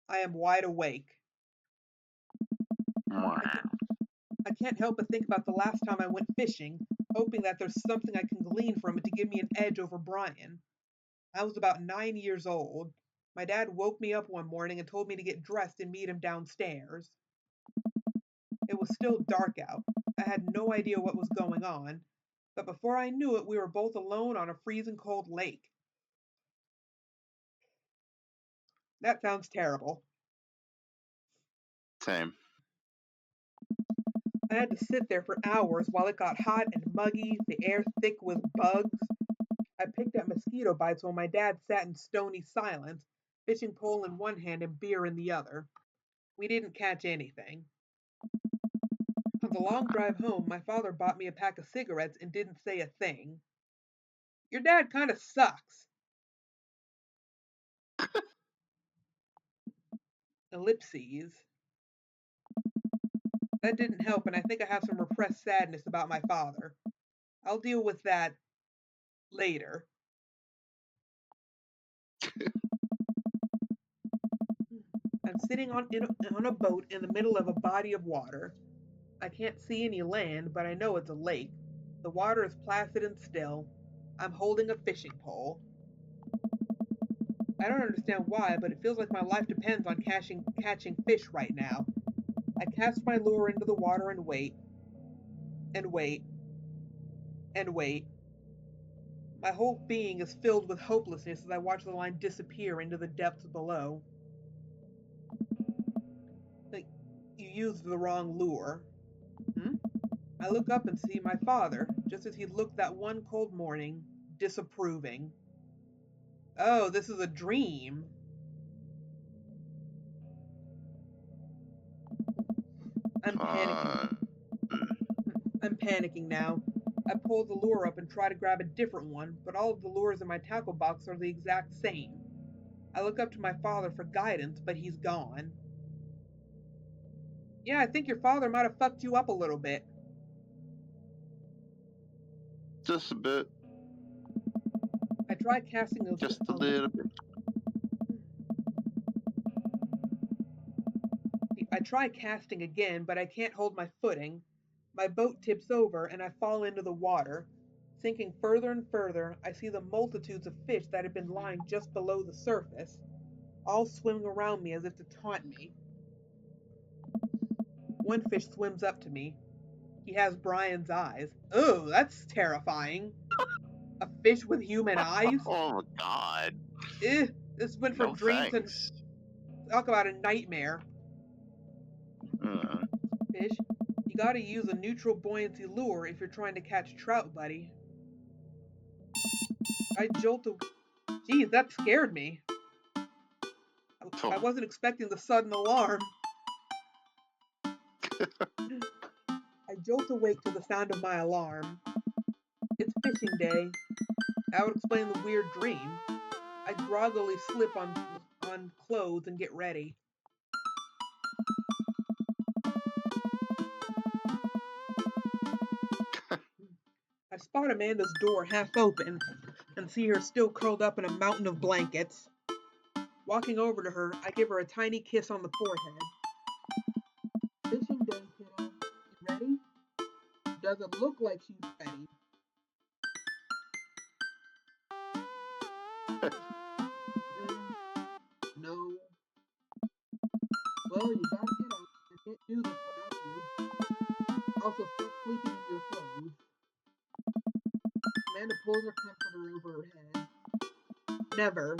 I am wide awake. I can't help but think about the last time I went fishing, hoping that there's something I can glean from it to give me an edge over Brian. I was about 9 years old. My dad woke me up one morning and told me to get dressed and meet him downstairs. It was still dark out. I had no idea what was going on, but before I knew it, we were both alone on a freezing cold lake. That sounds terrible. Same. I had to sit there for hours while it got hot and muggy, the air thick with bugs. I picked at mosquito bites while my dad sat in stony silence, fishing pole in one hand and beer in the other. We didn't catch anything. On the long drive home, my father bought me a pack of cigarettes and didn't say a thing. Your dad kind of sucks. Ellipses. That didn't help, and I think I have some repressed sadness about my father. I'll deal with that later. I'm sitting on a boat in the middle of a body of water. I can't see any land, but I know it's a lake. The water is placid and still. I'm holding a fishing pole. I don't understand why, but it feels like my life depends on catching fish right now. I cast my lure into the water and wait, and wait, and wait. My whole being is filled with hopelessness as I watch the line disappear into the depths below. Like, you used the wrong lure. I look up and see my father, just as he looked that one cold morning, disapproving. Oh, this is a dream. I'm panicking. I'm panicking now. I pull the lure up and try to grab a different one, but all of the lures in my tackle box are the exact same. I look up to my father for guidance, but he's gone. Yeah, I think your father might have fucked you up a little bit. Just a bit. I try casting Just a little bit. I try casting again, but I can't hold my footing. My boat tips over and I fall into the water. Sinking further and further, I see the multitudes of fish that had been lying just below the surface, all swimming around me as if to taunt me. One fish swims up to me. He has Brian's eyes. Oh, that's terrifying. A fish with human eyes? Oh my god. This went from No dream to thanks. talk about a nightmare. Uh, Fish, you gotta use a neutral buoyancy lure if you're trying to catch trout, buddy. I jolted. Geez, that scared me. I wasn't expecting the sudden alarm. I jolt awake to the sound of my alarm. It's fishing day. That would explain the weird dream. I groggily slip on clothes and get ready. I spot Amanda's door half open and see her still curled up in a mountain of blankets. Walking over to her, I give her a tiny kiss on the forehead. Fishing day, kiddo. You ready? Doesn't look like she's ready. No. Well, you gotta get up. I can't do this without you. Also, stop sleeping in your clothes. Amanda pulls her comforter over her head. Never.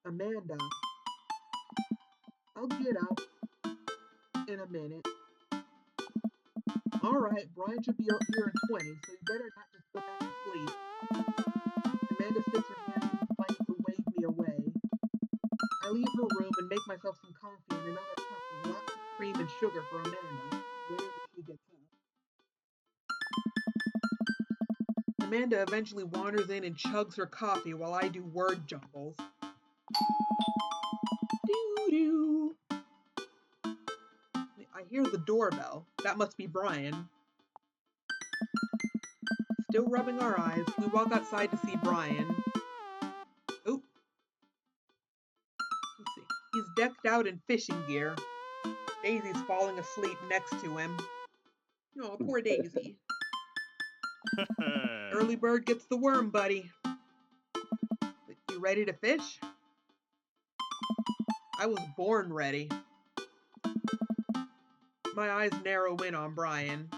Amanda. I'll get up in a minute. Alright, Brian should be out here in 20, so you better not just go back to sleep. Amanda sticks her hand in the flame to wave me away. I leave her room and make myself some coffee and another cup with lots of cream and sugar for Amanda, whenever she gets up. Amanda eventually wanders in and chugs her coffee while I do word jumbles. Doo-doo. I hear the doorbell. That must be Brian. Still rubbing our eyes, we walk outside to see Brian. Oh. Let's see. He's decked out in fishing gear. Daisy's falling asleep next to him. Oh, poor Daisy. Early bird gets the worm, buddy. You ready to fish? I was born ready. My eyes narrow in on Brian.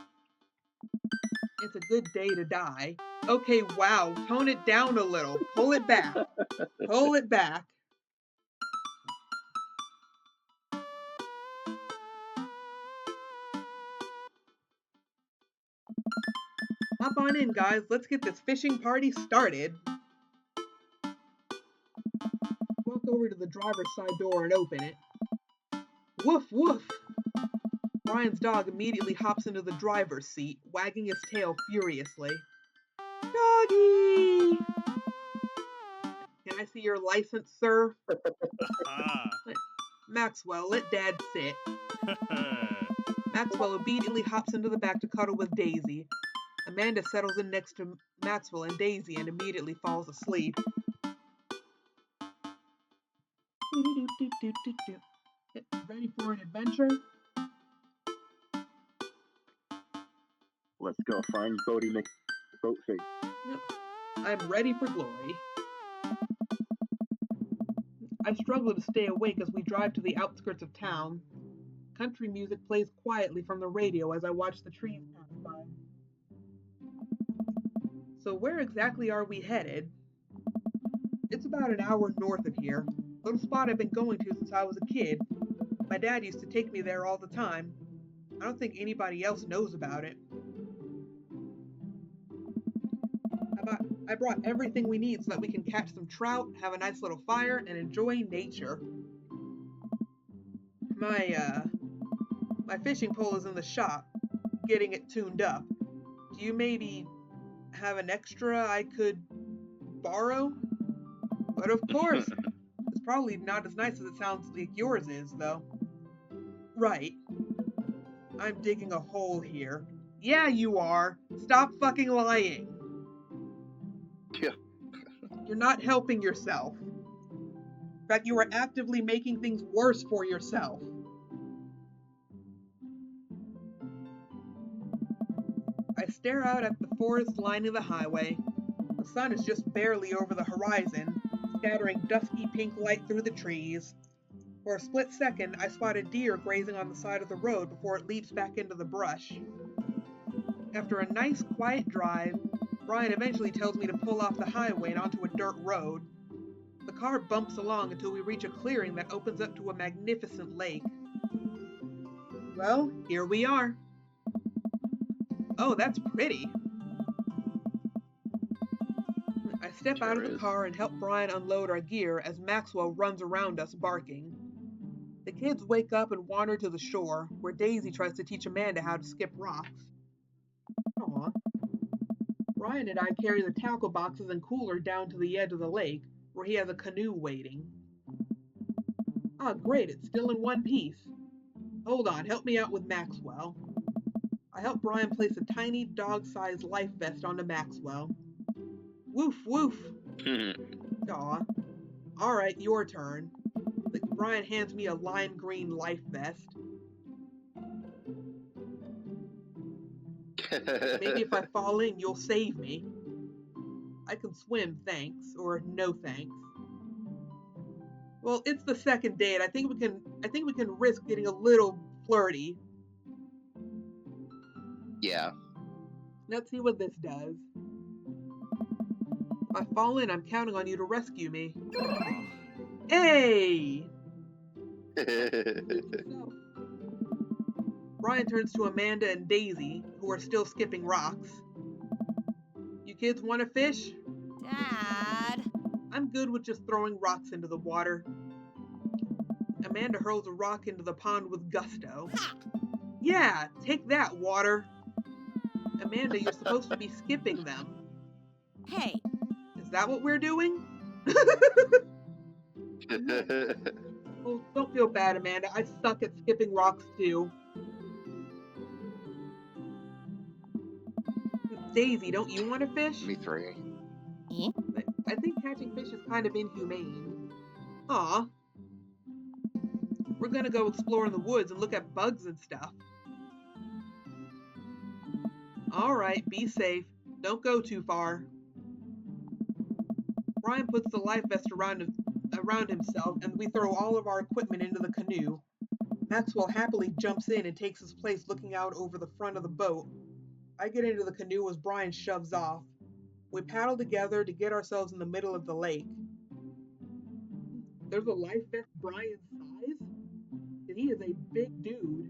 It's a good day to die. Okay, wow, tone it down a little. Pull it back. Pull it back. Hop on in, guys. Let's get this fishing party started. Walk over to the driver's side door and open it. Woof, woof. Brian's dog immediately hops into the driver's seat, wagging his tail furiously. Doggy! Can I see your license, sir? Maxwell, let Dad sit. Maxwell obediently hops into the back to cuddle with Daisy. Amanda settles in next to Maxwell and Daisy and immediately falls asleep. Ready for an adventure? Let's go find Bodie McBoatface. I'm ready for glory. I struggle to stay awake as we drive to the outskirts of town. Country music plays quietly from the radio as I watch the trees pass by. So where exactly are we headed? It's about an hour north of here. A little spot I've been going to since I was a kid. My dad used to take me there all the time. I don't think anybody else knows about it. I brought everything we need so that we can catch some trout, have a nice little fire, and enjoy nature. My fishing pole is in the shop, getting it tuned up. Do you maybe have an extra I could borrow? But of course, it's probably not as nice as it sounds like yours is, though. Right. I'm digging a hole here. Yeah, you are. Stop fucking lying. Yeah. You're not helping yourself. In fact, you are actively making things worse for yourself. I stare out at the forest lining the highway. The sun is just barely over the horizon, scattering dusky pink light through the trees. For a split second, I spot a deer grazing on the side of the road before it leaps back into the brush. After a nice, quiet drive, Brian eventually tells me to pull off the highway and onto a dirt road. The car bumps along until we reach a clearing that opens up to a magnificent lake. Well, here we are. Oh, that's pretty. I step out of the car and help Brian unload our gear as Maxwell runs around us barking. The kids wake up and wander to the shore, where Daisy tries to teach Amanda how to skip rocks. Aw. Brian and I carry the tackle boxes and cooler down to the edge of the lake, where he has a canoe waiting. Ah, great, it's still in one piece. Hold on, help me out with Maxwell. I help Brian place a tiny dog-sized life vest onto Maxwell. Woof, woof. Aw. Alright, your turn. Brian hands me a lime green life vest. Maybe if I fall in, you'll save me. I can swim, thanks, or no thanks. Well, it's the second date. I think we can risk getting a little flirty. Yeah. Let's see what this does. If I fall in, I'm counting on you to rescue me. Hey! Brian turns to Amanda and Daisy, who who are still skipping rocks. You kids want to fish? Dad. I'm good with just throwing rocks into the water. Amanda hurls a rock into the pond with gusto. Yeah, take that, water. Amanda, you're supposed to be skipping them. Hey. Is that what we're doing? Oh, don't feel bad, Amanda. I suck at skipping rocks too. Daisy, don't you want to fish? Me three. Eh? I think catching fish is kind of inhumane. Aw. We're gonna go explore in the woods and look at bugs and stuff. Alright, be safe. Don't go too far. Brian puts the life vest around himself, and we throw all of our equipment into the canoe. Maxwell happily jumps in and takes his place looking out over the front of the boat. I get into the canoe as Brian shoves off. We paddle together to get ourselves in the middle of the lake. There's a life vest Brian's size? And he is a big dude.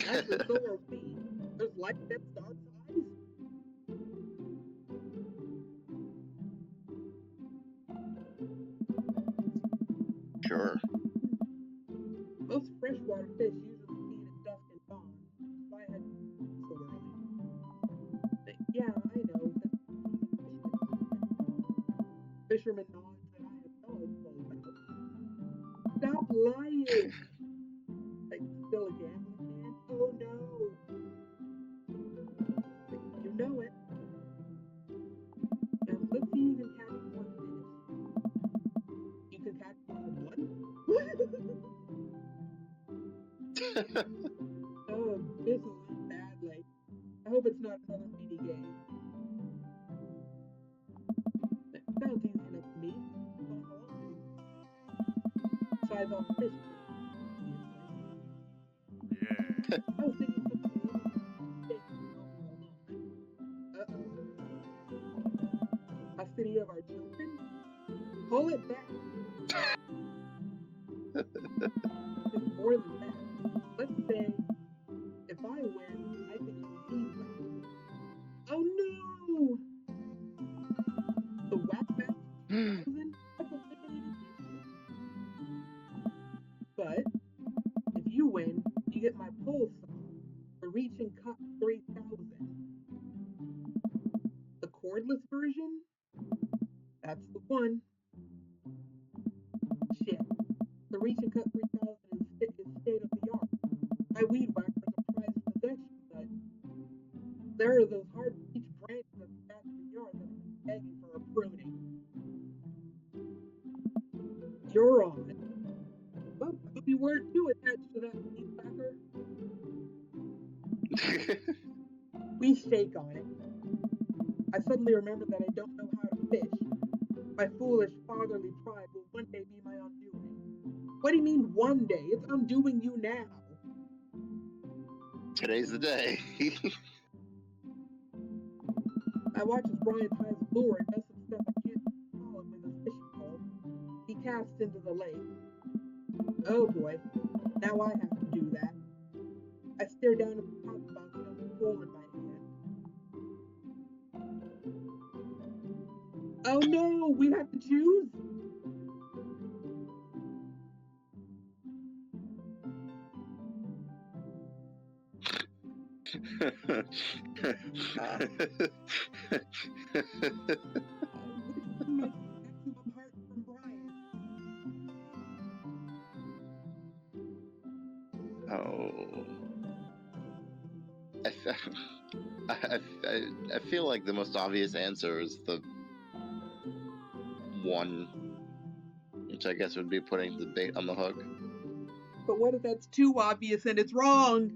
Actually, so are we. There's life vests our size? Sure. Most freshwater fish usually feed at dusk and dawn. That's why I had so early. But yeah, I know. Fisherman nods that I have no info about. Stop lying! Like, still a gambling man? Oh no! Like, you know it. Now, let's see you can catch more fish. You can catch more what? Oh, this will end badly. I hope it's not another mini game. Sounds easy enough to me. Size on fish. Yeah. I was thinking something a little bit. Uh-oh. A city of our children? Pull it back. It's more than that. Let's say, if I win, I think you need that. Oh no! The whack match 2000? That's a limited edition. But, if you win, you get my pull song, the Reach and Cut 3000. The cordless version? That's the one. Shit. The Reach and Cut 3000 is state of the art. My weed whacker is a prized possession, but there are those hard to reach branches at the back of the yard that are begging for a pruning. You're on. Well, I hope you weren't too attached to that weed whacker. We shake on it. I suddenly remember that I don't know how to fish. My foolish fatherly pride will one day be my undoing. What do you mean one day? It's undoing you now. Today's the day. I watch as Brian ties a lure and does some stuff I can't follow with his fishing pole. He casts into the lake. Oh boy, now I have to do that. I stare down at the top box and have a pole in my hand. Oh no, we have to choose? Which one makes maximum heart from Brian? Oh. I feel like the most obvious answer is the one, which I guess would be putting the bait on the hook. But what if that's too obvious and it's wrong?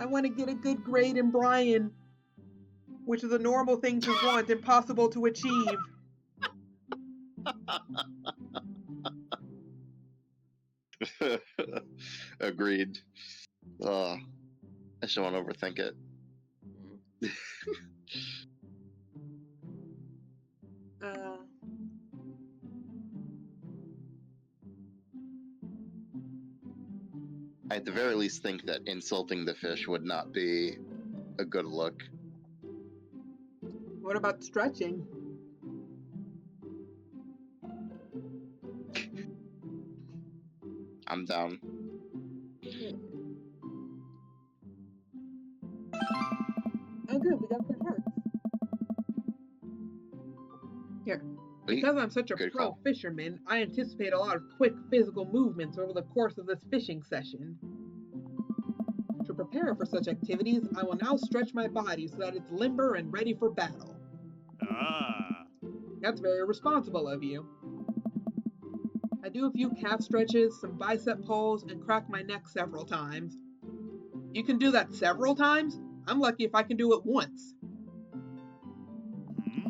I want to get a good grade in Brian, which is a normal thing to want, impossible to achieve. Agreed. I just don't want to overthink it. Uh, I at the very least think that insulting the fish would not be a good look. What about stretching? I'm down. Oh, good. We got the hearts. Here. Because I'm such a Good pro call. fisherman, I anticipate a lot of quick physical movements over the course of this fishing session. To prepare for such activities, I will now stretch my body so that it's limber and ready for battle. Ah. That's very responsible of you. I do a few calf stretches, some bicep pulls, and crack my neck several times. You can do that several times? I'm lucky if I can do it once. Hmm?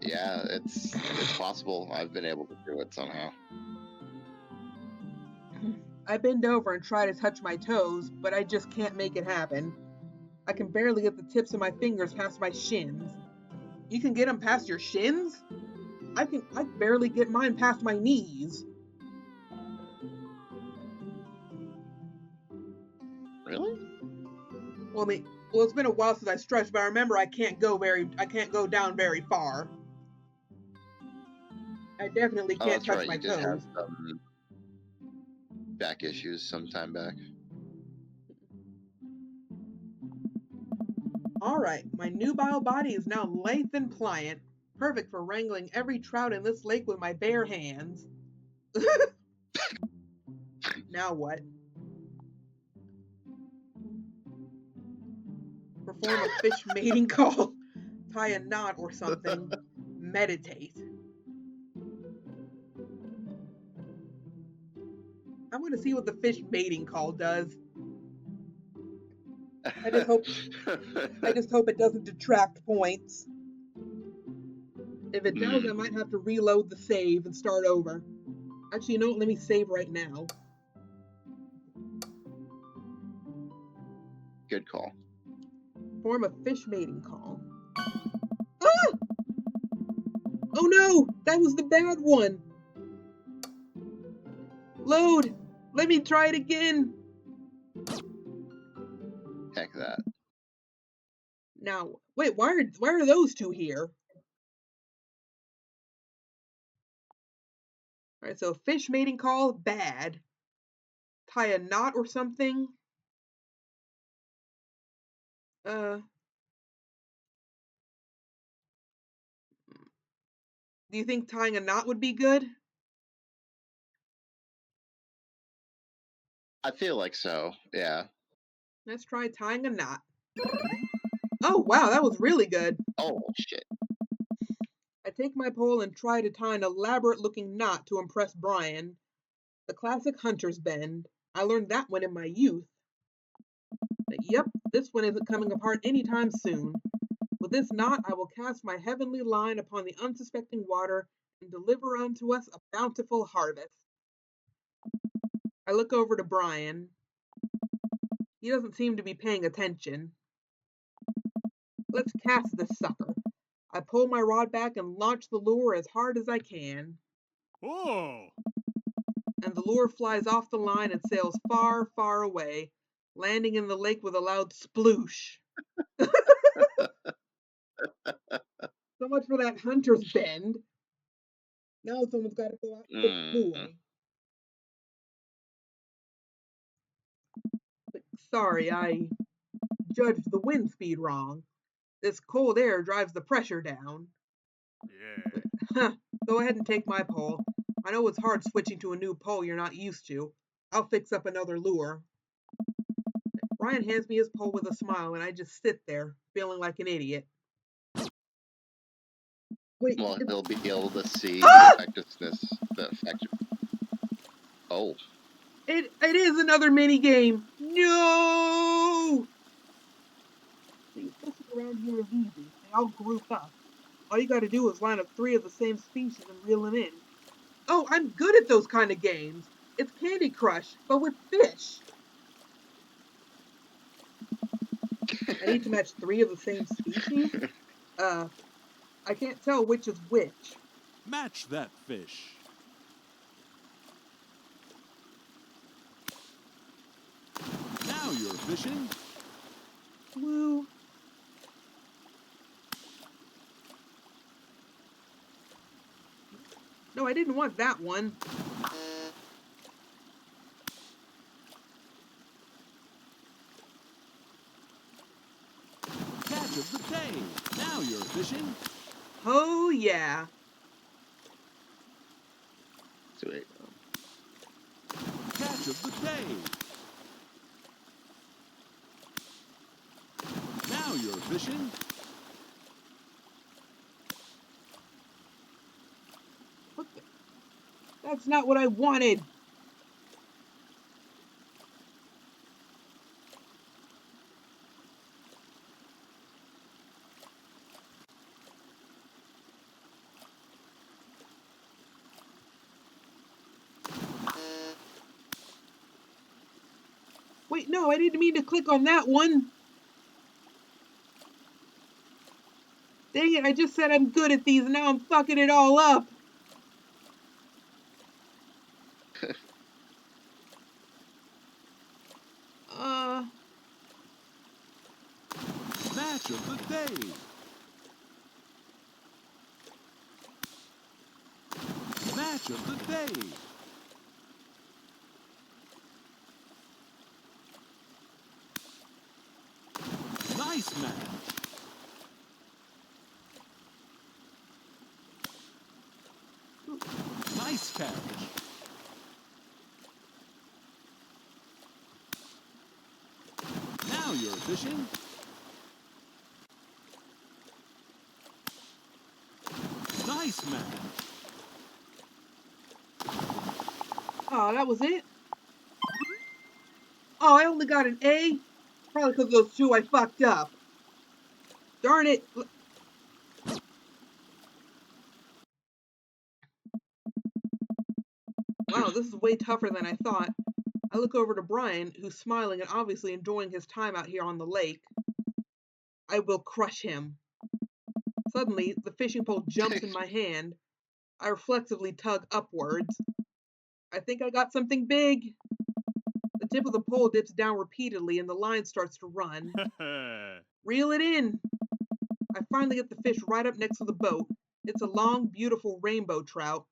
Yeah, it's possible. I've been able to do it somehow. I bend over and try to touch my toes, but I just can't make it happen. I can barely get the tips of my fingers past my shins. You can get them past your shins? I barely get mine past my knees. Really? Well, it's been a while since I stretched, but I remember I can't go down very far. I definitely Oh, can't that's touch right. my You did have toes. some back issues some time back. All right, my nubile body is now lithe and pliant, perfect for wrangling every trout in this lake with my bare hands. Now what? Perform a fish mating call, tie a knot or something, meditate. I'm going to see what the fish mating call does. I just hope it doesn't detract points. If it does, I might have to reload the save and start over. Actually, you know what? Let me save right now. Good call. Form a fish mating call. Ah! Oh no! That was the bad one! Load! Let me try it again! Heck that. Now, wait, why are those two here? Alright, so fish mating call, bad. Tie a knot or something. Do you think tying a knot would be good? I feel like so, yeah. Let's try tying a knot. Oh, wow, that was really good. Oh, shit. I take my pole and try to tie an elaborate looking knot to impress Brian. The classic hunter's bend. I learned that one in my youth. Yep, this one isn't coming apart anytime soon. With this knot, I will cast my heavenly line upon the unsuspecting water and deliver unto us a bountiful harvest. I look over to Brian. He doesn't seem to be paying attention. Let's cast this sucker. I pull my rod back and launch the lure as hard as I can. Oh. And the lure flies off the line and sails far, far away, landing in the lake with a loud sploosh. So much for that hunter's bend. Now someone's got to go out and get the lure. But sorry, I judged the wind speed wrong. This cold air drives the pressure down. Yeah. Go ahead and take my pole. I know it's hard switching to a new pole you're not used to. I'll fix up another lure. Ryan hands me his pole with a smile, and I just sit there, feeling like an idiot. Wait. Well, he'll be able to see Ah! the effect. Oh. It is another mini game. No! See, fishing around here is easy. They all group up. All you gotta do is line up 3 of the same species and reel them in. Oh, I'm good at those kind of games. It's Candy Crush, but with fish. I need to match 3 of the same species? I can't tell which is which. Match that fish. fishing? Woo. No, I didn't want that one. Catch of the day. Now you're fishing. Oh, yeah. Sweet. Catch of the day. Now you're fishing. What the? That's not what I wanted. Wait, no, I didn't mean to click on that one. Dang it, I just said I'm good at these and now I'm fucking it all up. Match of the day. Match of the day. Nice match. Nice catch. Now you're fishing. Nice match. Oh, that was it? Oh, I only got an A? Probably because those two I fucked up. Darn it. Wow, this is way tougher than I thought. I look over to Brian, who's smiling and obviously enjoying his time out here on the lake. I will crush him. Suddenly, the fishing pole jumps in my hand. I reflexively tug upwards. I think I got something big. The tip of the pole dips down repeatedly and the line starts to run. Reel it in. I finally get the fish right up next to the boat. It's a long, beautiful rainbow trout.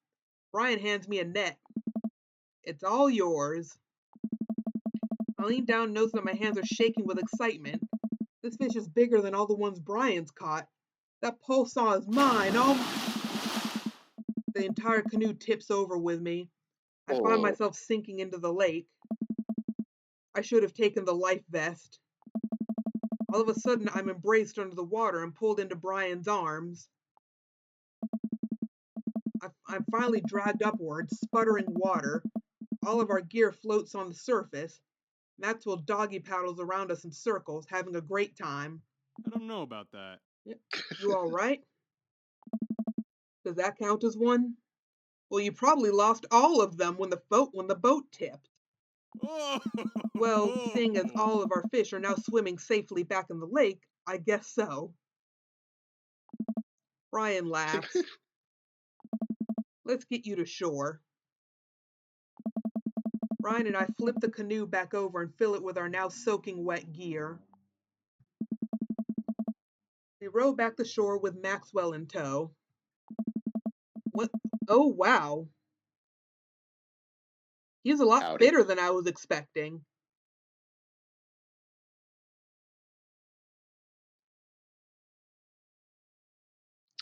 Brian hands me a net. It's all yours. I lean down and notice that my hands are shaking with excitement. This fish is bigger than all the ones Brian's caught. That pole saw is mine. Oh! The entire canoe tips over with me. I find myself sinking into the lake. I should have taken the life vest. All of a sudden, I'm embraced under the water and pulled into Brian's arms. I'm finally dragged upwards, sputtering water. All of our gear floats on the surface. Maxwell doggy paddles around us in circles, having a great time. I don't know about that. You all right? Does that count as one? Well, you probably lost all of them when the boat tipped. Oh! Well, seeing as all of our fish are now swimming safely back in the lake, I guess so. Brian laughs. Let's get you to shore. Brian and I flip the canoe back over and fill it with our now soaking wet gear. We row back to shore with Maxwell in tow. What? Oh, wow. He's a lot Howdy. fitter than I was expecting.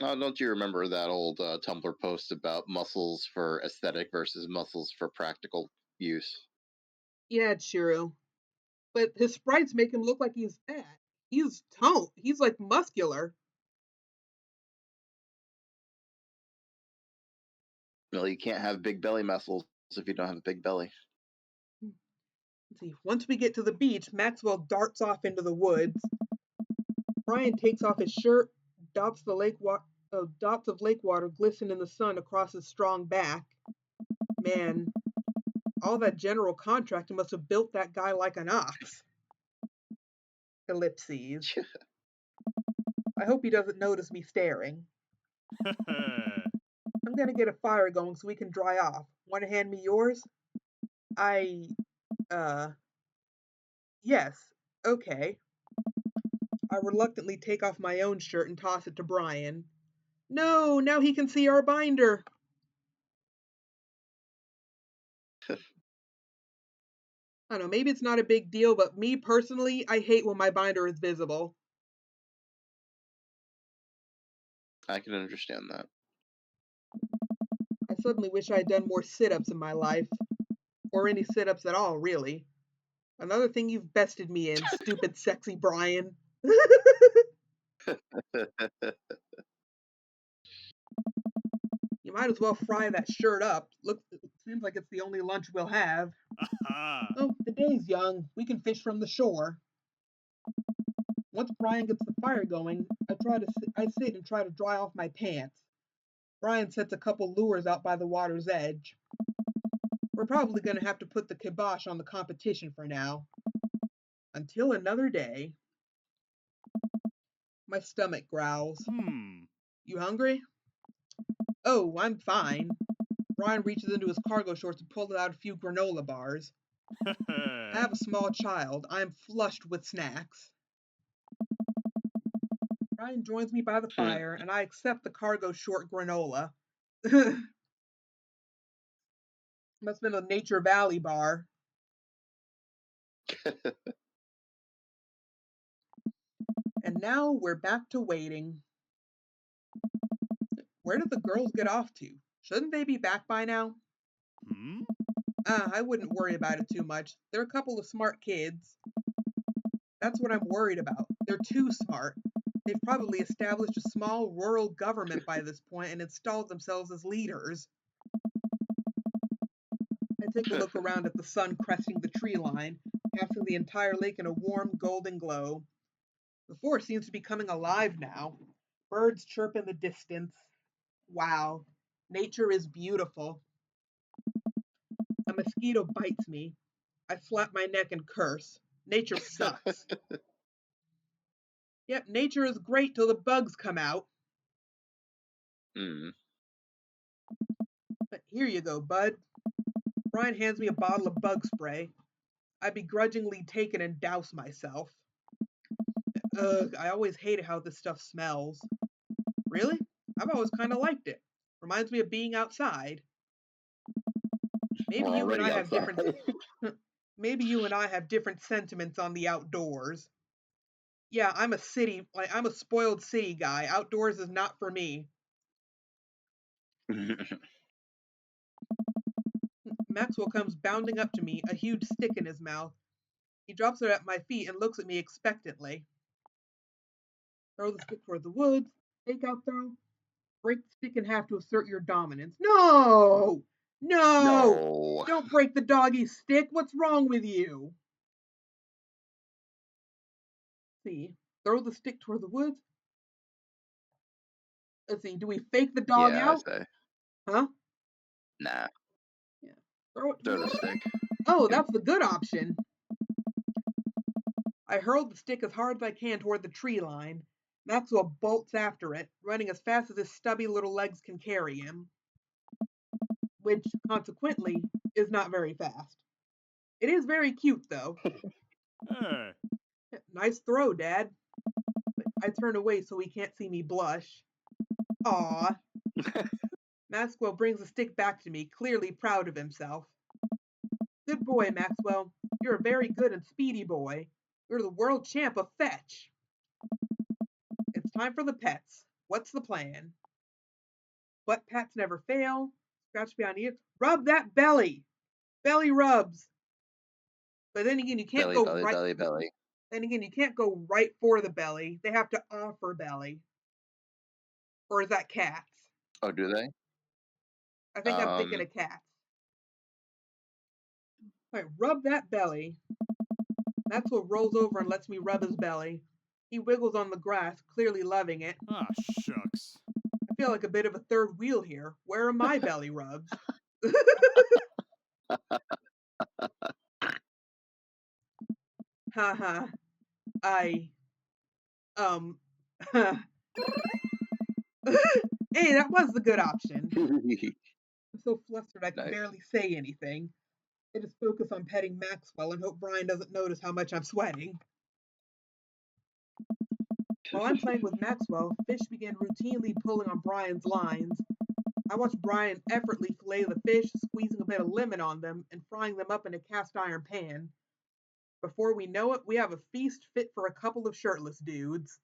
Don't you remember that old Tumblr post about muscles for aesthetic versus muscles for practical use? Yeah, it's true. But his sprites make him look like he's fat. He's toned. He's like muscular. Well, you can't have big belly muscles if you don't have a big belly. Let's see. Once we get to the beach, Maxwell darts off into the woods. Brian takes off his shirt. Dots of lake water glisten in the sun across his strong back. Man, all that general contracting must have built that guy like an ox. Ellipses. I hope he doesn't notice me staring. I'm gonna get a fire going so we can dry off. Want to hand me yours? Yes. Okay. I reluctantly take off my own shirt and toss it to Brian. No, now he can see our binder. I don't know, maybe it's not a big deal, but me personally, I hate when my binder is visible. I can understand that. I suddenly wish I had done more sit-ups in my life. Or any sit-ups at all, really. Another thing you've bested me in, stupid sexy Brian. You might as well fry that shirt up. Look, it seems like it's the only lunch we'll have. Aha. Oh, the day's young. We can fish from the shore. Once Brian gets the fire going, I sit and try to dry off my pants. Brian sets a couple lures out by the water's edge. We're probably going to have to put the kibosh on the competition for now. Until another day. My stomach growls. You hungry? Oh, I'm fine. Brian reaches into his cargo shorts and pulls out a few granola bars. I have a small child. I am flushed with snacks. Brian joins me by the fire, and I accept the cargo short granola. Must have been a Nature Valley bar. And now we're back to waiting. Where did the girls get off to? Shouldn't they be back by now? I wouldn't worry about it too much. They're a couple of smart kids. That's what I'm worried about. They're too smart. They've probably established a small rural government by this point and installed themselves as leaders. I take a look around at the sun cresting the tree line, casting the entire lake in a warm golden glow. The forest seems to be coming alive now. Birds chirp in the distance. Wow, nature is beautiful. A mosquito bites me. I slap my neck and curse. Nature sucks. Yep, nature is great till the bugs come out. But here you go, bud. Brian hands me a bottle of bug spray. I begrudgingly take it and douse myself. Ugh, I always hated how this stuff smells. Really? I've always kind of liked it. Reminds me of being outside. Maybe We're you and already I have outside. different maybe you and I have different sentiments on the outdoors. Yeah, I'm a spoiled city guy. Outdoors is not for me. Maxwell comes bounding up to me, a huge stick in his mouth. He drops it at my feet and looks at me expectantly. Throw the stick toward the woods. Takeout throw. Break the stick in half to assert your dominance. No! No! No. Don't break the doggy's stick. What's wrong with you? See, throw the stick toward the woods. Let's see, do we fake the dog Yeah, I out? say. Huh? Nah. Yeah. Throw it. Throw the stick. Oh, Yep. that's the good option. I hurled the stick as hard as I can toward the tree line. Maxwell bolts after it, running as fast as his stubby little legs can carry him, which, consequently, is not very fast. It is very cute, though. Hey. Nice throw, Dad. I turn away so he can't see me blush. Aw. Maxwell brings the stick back to me, clearly proud of himself. Good boy, Maxwell. You're a very good and speedy boy. You're the world champ of fetch. It's time for the pets. What's the plan? Butt pats never fail. Scratch behind the ears. Rub that belly. Belly rubs. But then again, you can't Belly, go belly, right. belly, belly. Then again, you can't go right for the belly. They have to offer belly. Or is that cats? Oh, do they? I think I'm thinking of cats. All right, rub that belly. Maxwell rolls over and lets me rub his belly. He wiggles on the grass, clearly loving it. Ah, shucks. I feel like a bit of a third wheel here. Where are my belly rubs? Haha. I hey, that was the good option. I'm so flustered I can Nice. barely say anything. I just focus on petting Maxwell and hope Brian doesn't notice how much I'm sweating. While I'm playing with Maxwell, Fish began routinely pulling on Brian's lines. I watched Brian effortlessly fillet the fish, squeezing a bit of lemon on them and frying them up in a cast iron pan. Before we know it, we have a feast fit for a couple of shirtless dudes.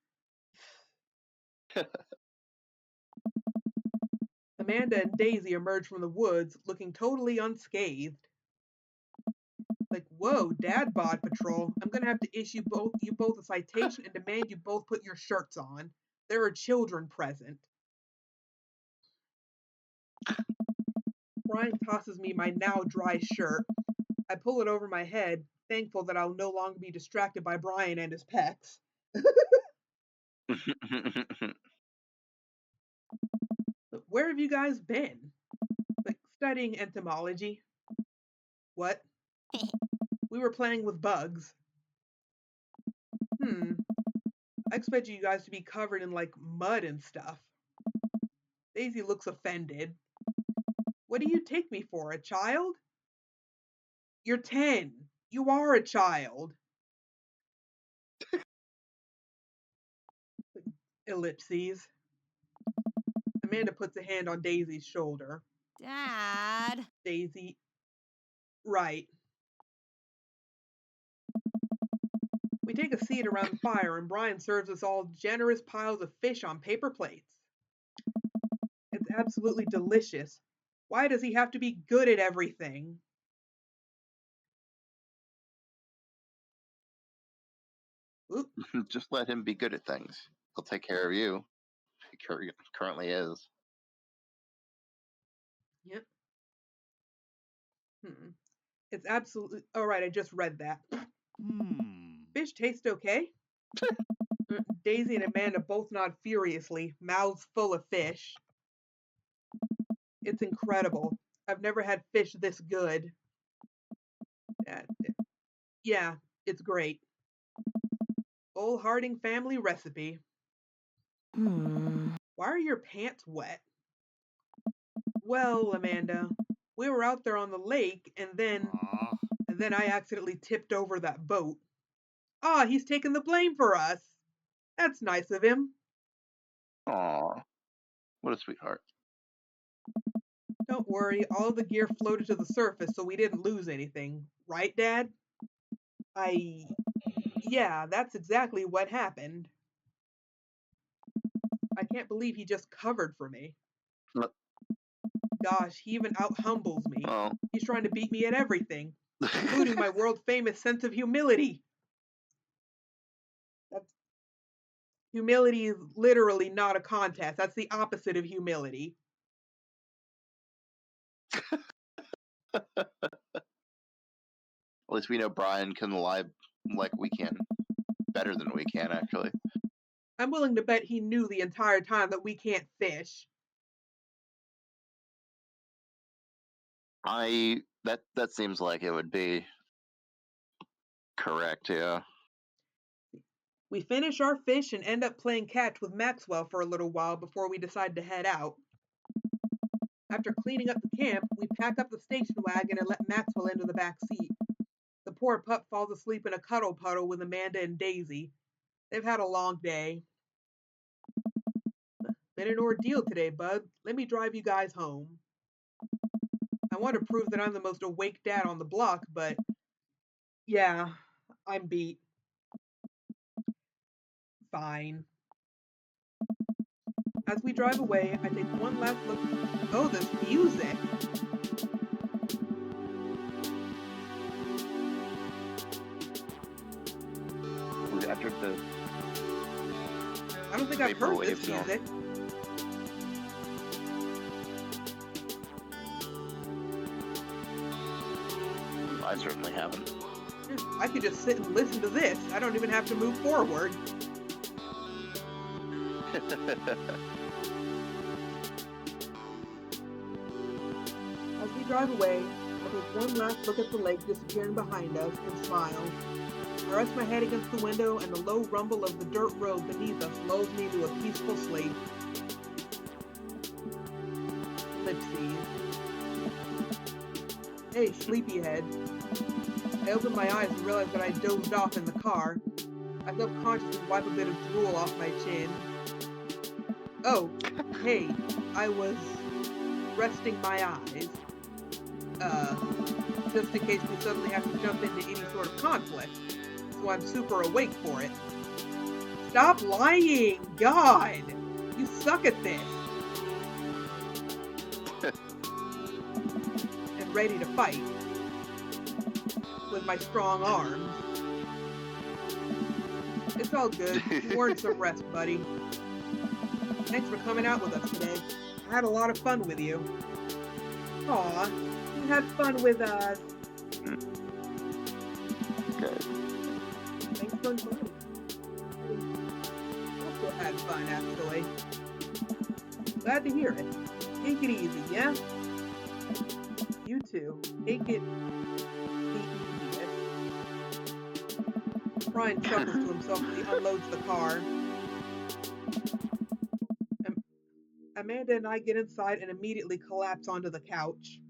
Amanda and Daisy emerge from the woods, looking totally unscathed. Like, whoa, Dad bod patrol. I'm gonna have to issue you both a citation and demand you both put your shirts on. There are children present. Brian tosses me my now dry shirt. I pull it over my head, thankful that I'll no longer be distracted by Brian and his pecs. Where have you guys been? Like, studying entomology. What? We were playing with bugs. I expect you guys to be covered in, like, mud and stuff. Daisy looks offended. What do you take me for, a child? You're 10. You are a child. Ellipses. Amanda puts a hand on Daisy's shoulder. Dad. Daisy. Right. We take a seat around the fire and Brian serves us all generous piles of fish on paper plates. It's absolutely delicious. Why does he have to be good at everything? Oop. Just let him be good at things. He'll take care of you. He currently is. Yep. It's absolutely... All right, I just read that. Fish taste okay? Daisy and Amanda both nod furiously, mouths full of fish. It's incredible. I've never had fish this good. Yeah, it's great. Old Harding family recipe. Why are your pants wet? Well, Amanda, we were out there on the lake and then I accidentally tipped over that boat. Ah, he's taking the blame for us. That's nice of him. Aw, what a sweetheart. Don't worry, all the gear floated to the surface, so we didn't lose anything. Right, Dad? Yeah, that's exactly what happened. I can't believe he just covered for me. Gosh, he even out-humbles me. Oh. He's trying to beat me at everything, including my world-famous sense of humility. Humility is literally not a contest. That's the opposite of humility. At least we know Brian can lie like we can. Better than we can, actually. I'm willing to bet he knew the entire time that we can't fish. That seems like it would be correct, yeah. We finish our fish and end up playing catch with Maxwell for a little while before we decide to head out. After cleaning up the camp, we pack up the station wagon and let Maxwell into the back seat. The poor pup falls asleep in a cuddle puddle with Amanda and Daisy. They've had a long day. Been an ordeal today, bud. Let me drive you guys home. I want to prove that I'm the most awake dad on the block, but yeah, I'm beat. Fine. As we drive away, I take one last look. Oh, this music! We entered the... I don't think I've heard this music. I certainly haven't. I could just sit and listen to this. I don't even have to move forward. As we drive away, I take one last look at the lake disappearing behind us and smile. I rest my head against the window and the low rumble of the dirt road beneath us lulls me to a peaceful sleep. Ellipses. Hey, sleepyhead. I open my eyes and realize that I dozed off in the car. I subconsciously wipe a bit of drool off my chin. Oh, hey, I was resting my eyes. Just in case we suddenly have to jump into any sort of conflict. So I'm super awake for it. Stop lying! God! You suck at this! And ready to fight. With my strong arms. It's all good. You earned some rest, buddy. Thanks for coming out with us today. I had a lot of fun with you. Aw, you had fun with us. Good. Thanks for inviting. I also had fun, actually. Glad to hear it. Take it easy, yeah? You too. Take it the easiest. Brian chuckles to himself as he unloads the car. Amanda and I get inside and immediately collapse onto the couch.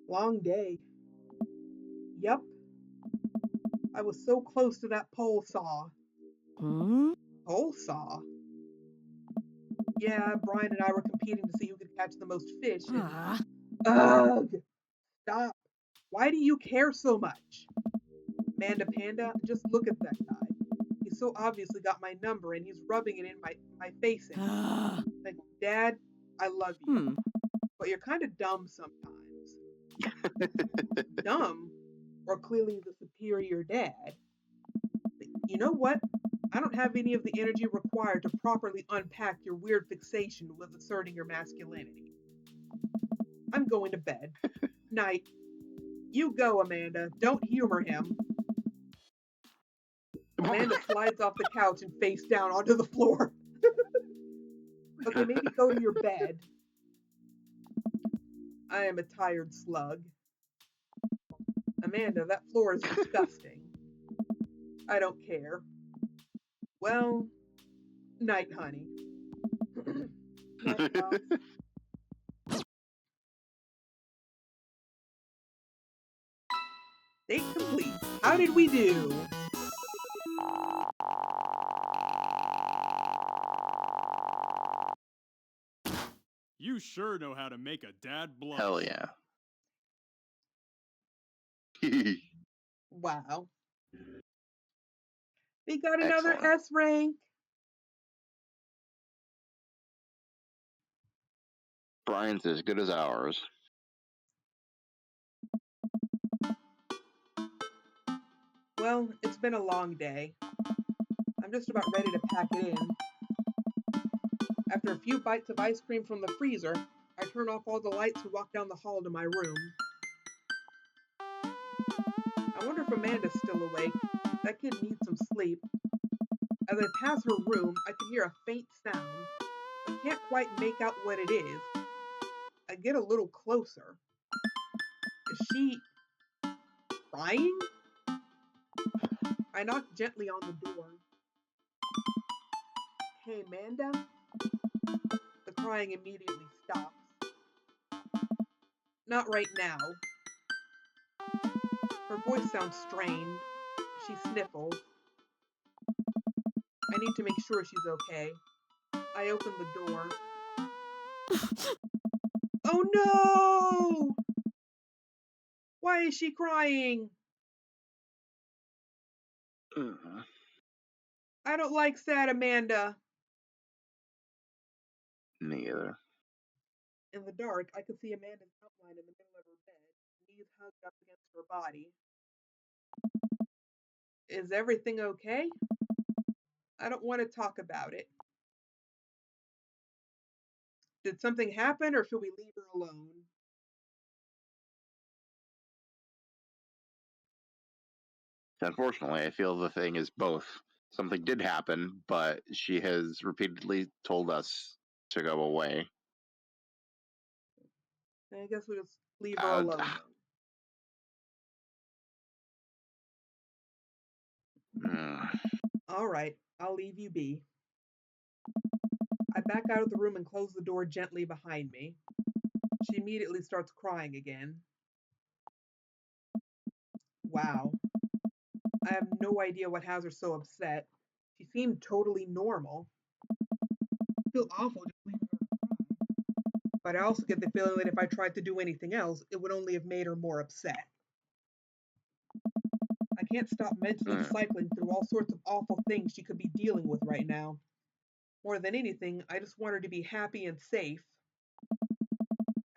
Long day. Yup. I was so close to that pole saw. Pole saw? Yeah, Brian and I were competing to see who could catch the most fish. And... Ugh! Stop. Why do you care so much? Amanda Panda, just look at that guy. He's so obviously got my number and he's rubbing it in my face. Like, Dad, I love you. But you're kind of dumb sometimes. Dumb? Or clearly the superior dad. But you know what? I don't have any of the energy required to properly unpack your weird fixation with asserting your masculinity. I'm going to bed. Night. You go, Amanda. Don't humor him. Amanda slides off the couch and face down onto the floor. Okay, maybe go to your bed. I am a tired slug. Amanda, that floor is disgusting. I don't care. Well, night, honey. Night, love. Date complete. How did we do? You sure know how to make a dad blush. Hell yeah. Wow. We got another Excellent. S rank. Brian's as good as ours. Well, it's been a long day. I'm just about ready to pack it in. After a few bites of ice cream from the freezer, I turn off all the lights and walk down the hall to my room. I wonder if Amanda's still awake. That kid needs some sleep. As I pass her room, I can hear a faint sound. I can't quite make out what it is. I get a little closer. Is she crying? I knock gently on the door. Hey, Amanda? The crying immediately stops. Not right now. Her voice sounds strained. She sniffles. I need to make sure she's okay. I open the door. Oh no! Why is she crying? I don't like sad Amanda. Me either. In the dark, I could see Amanda's outline in the middle of her bed, knees hugged up against her body. Is everything okay? I don't want to talk about it. Did something happen or should we leave her alone? Unfortunately, I feel the thing is both. Something did happen, but she has repeatedly told us to go away. I guess we'll just leave her alone then. All right, I'll leave you be. I back out of the room and close the door gently behind me. She immediately starts crying again. Wow. I have no idea what has her so upset. She seemed totally normal. I feel awful just leaving her to cry. But I also get the feeling that if I tried to do anything else, it would only have made her more upset. I can't stop mentally cycling through all sorts of awful things she could be dealing with right now. More than anything, I just want her to be happy and safe.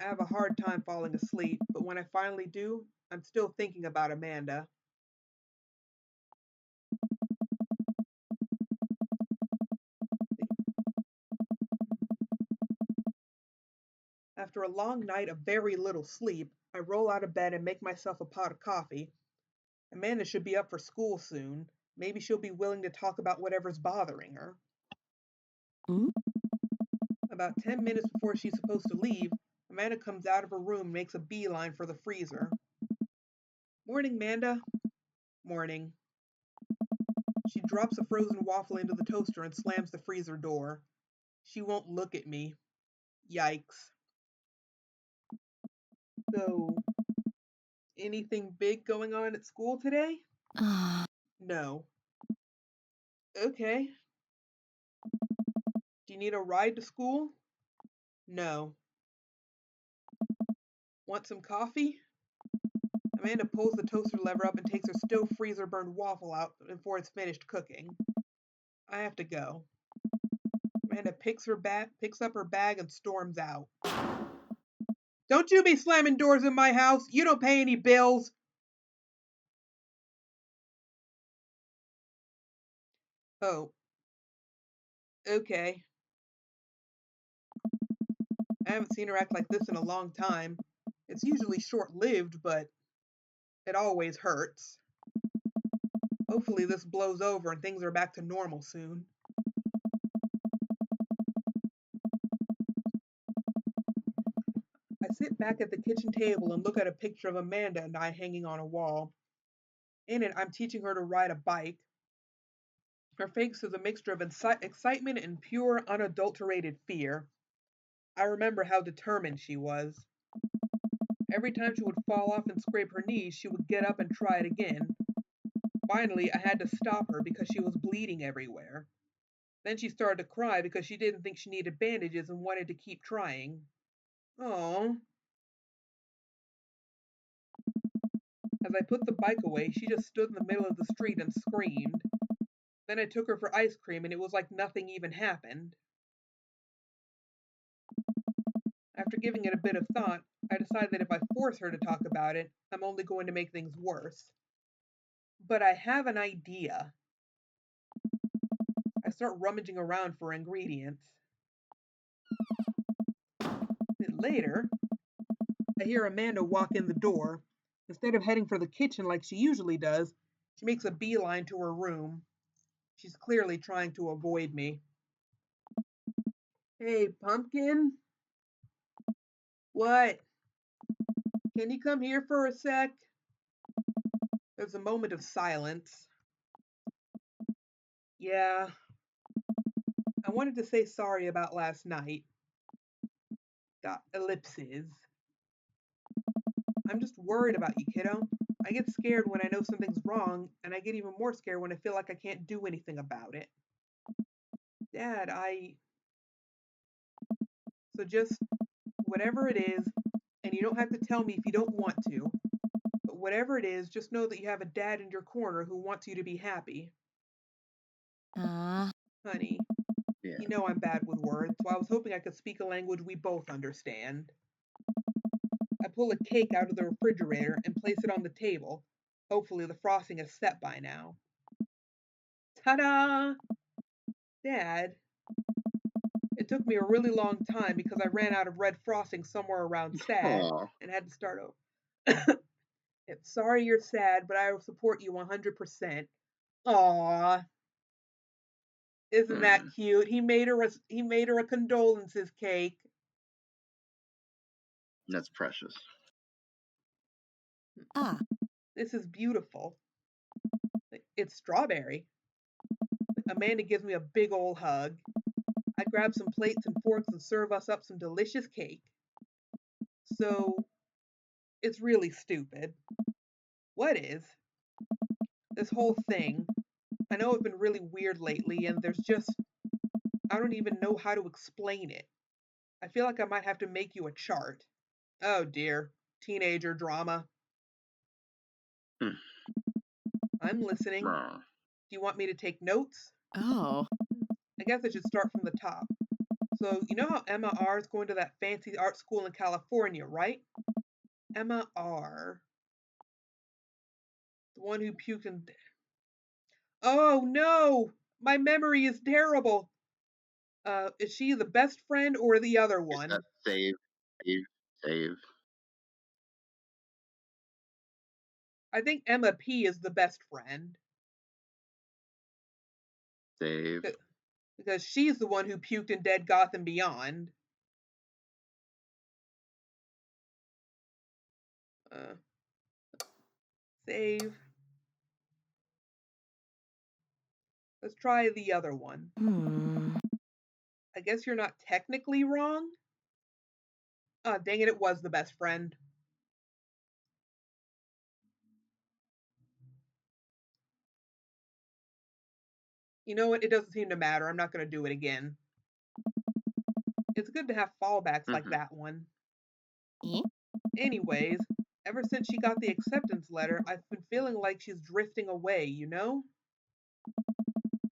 I have a hard time falling asleep, but when I finally do, I'm still thinking about Amanda. After a long night of very little sleep, I roll out of bed and make myself a pot of coffee. Amanda should be up for school soon. Maybe she'll be willing to talk about whatever's bothering her. About 10 minutes before she's supposed to leave, Amanda comes out of her room and makes a beeline for the freezer. Morning, Amanda. Morning. She drops a frozen waffle into the toaster and slams the freezer door. She won't look at me. Yikes. So, anything big going on at school today? No. Okay. Do you need a ride to school? No. Want some coffee? Amanda pulls the toaster lever up and takes her still freezer burned waffle out before it's finished cooking. I have to go. Amanda picks up her bag and storms out. Don't you be slamming doors in my house. You don't pay any bills. Oh. Okay. I haven't seen her act like this in a long time. It's usually short-lived, but it always hurts. Hopefully this blows over and things are back to normal soon. I sit back at the kitchen table and look at a picture of Amanda and I hanging on a wall. In it, I'm teaching her to ride a bike. Her face is a mixture of excitement and pure, unadulterated fear. I remember how determined she was. Every time she would fall off and scrape her knees, she would get up and try it again. Finally, I had to stop her because she was bleeding everywhere. Then she started to cry because she didn't think she needed bandages and wanted to keep trying. Oh. As I put the bike away, she just stood in the middle of the street and screamed. Then I took her for ice cream and it was like nothing even happened. After giving it a bit of thought, I decided that if I force her to talk about it, I'm only going to make things worse. But I have an idea. I start rummaging around for ingredients. Then later, I hear Amanda walk in the door. Instead of heading for the kitchen like she usually does, she makes a beeline to her room. She's clearly trying to avoid me. Hey, Pumpkin? What? Can you come here for a sec? There's a moment of silence. Yeah. I wanted to say sorry about last night. Ellipses. I'm just worried about you, kiddo. I get scared when I know something's wrong, and I get even more scared when I feel like I can't do anything about it. Dad, So just whatever it is, and you don't have to tell me if you don't want to, but whatever it is, just know that you have a dad in your corner who wants you to be happy. Honey, Yeah. you know I'm bad with words, so I was hoping I could speak a language we both understand. I pull a cake out of the refrigerator and place it on the table. Hopefully the frosting is set by now. Ta-da! Dad, it took me a really long time because I ran out of red frosting somewhere around sad and had to start over. Sorry you're sad, but I will support you 100%. Aww. Isn't that cute? He made her a condolences cake. That's precious. This is beautiful. It's strawberry. Amanda gives me a big old hug. I grab some plates and forks and serve us up some delicious cake. So, it's really stupid. What is? this whole thing. I know it's been really weird lately, and I don't even know how to explain it. I feel like I might have to make you a chart. Oh dear, teenager drama. Hmm. I'm listening. Do Brr. you want me to take notes? Oh. I guess I should start from the top. So, you know how Emma R is going to that fancy art school in California, right? Emma R. The one who puked and. Oh no! My memory is terrible. Is she the best friend or the other Is that one? save, save, save, I think Emma P is the best friend save? because she's the one who puked in Dead Gotham Beyond. Uh, Save. Let's try the other one. I guess you're not technically wrong. Ah, dang it, it was the best friend. You know what? It doesn't seem to matter. I'm not going to do it again. It's good to have fallbacks like Mm-hmm. that one. Eh? Anyways, ever since she got the acceptance letter, I've been feeling like she's drifting away, you know?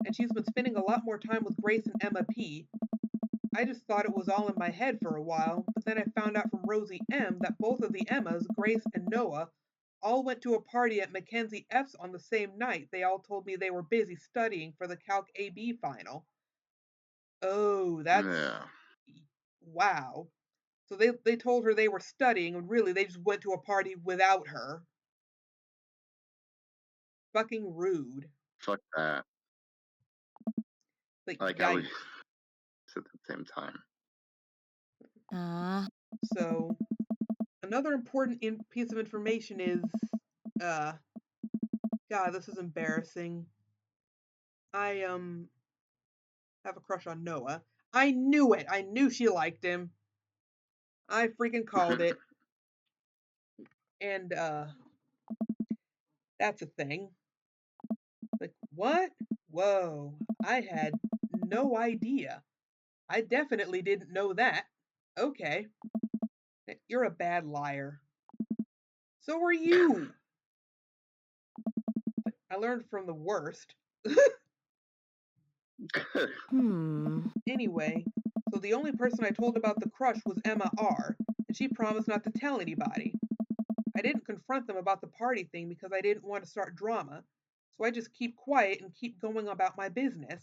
And she's been spending a lot more time with Grace and Emma P. I just thought it was all in my head for a while, but then I found out from Rosie M that both of the Emmas, Grace and Noah, all went to a party at Mackenzie F's on the same night. They all told me they were busy studying for the Calc AB final. Oh, that's Yeah. wow. So they told her they were studying, and really they just went to a party without her. Fucking rude. Fuck that. Like, I like how we yikes. at the same time. So, another important piece of information is, uh, God, this is embarrassing. I, have a crush on Noah. I knew it. I knew she liked him. I freaking called it. And, that's a thing. Like, what? Whoa. I had no idea. I definitely didn't know that. Okay. You're a bad liar. So are you. I learned from the worst. Anyway, so the only person I told about the crush was Emma R, and she promised not to tell anybody. I didn't confront them about the party thing because I didn't want to start drama, so I just keep quiet and keep going about my business.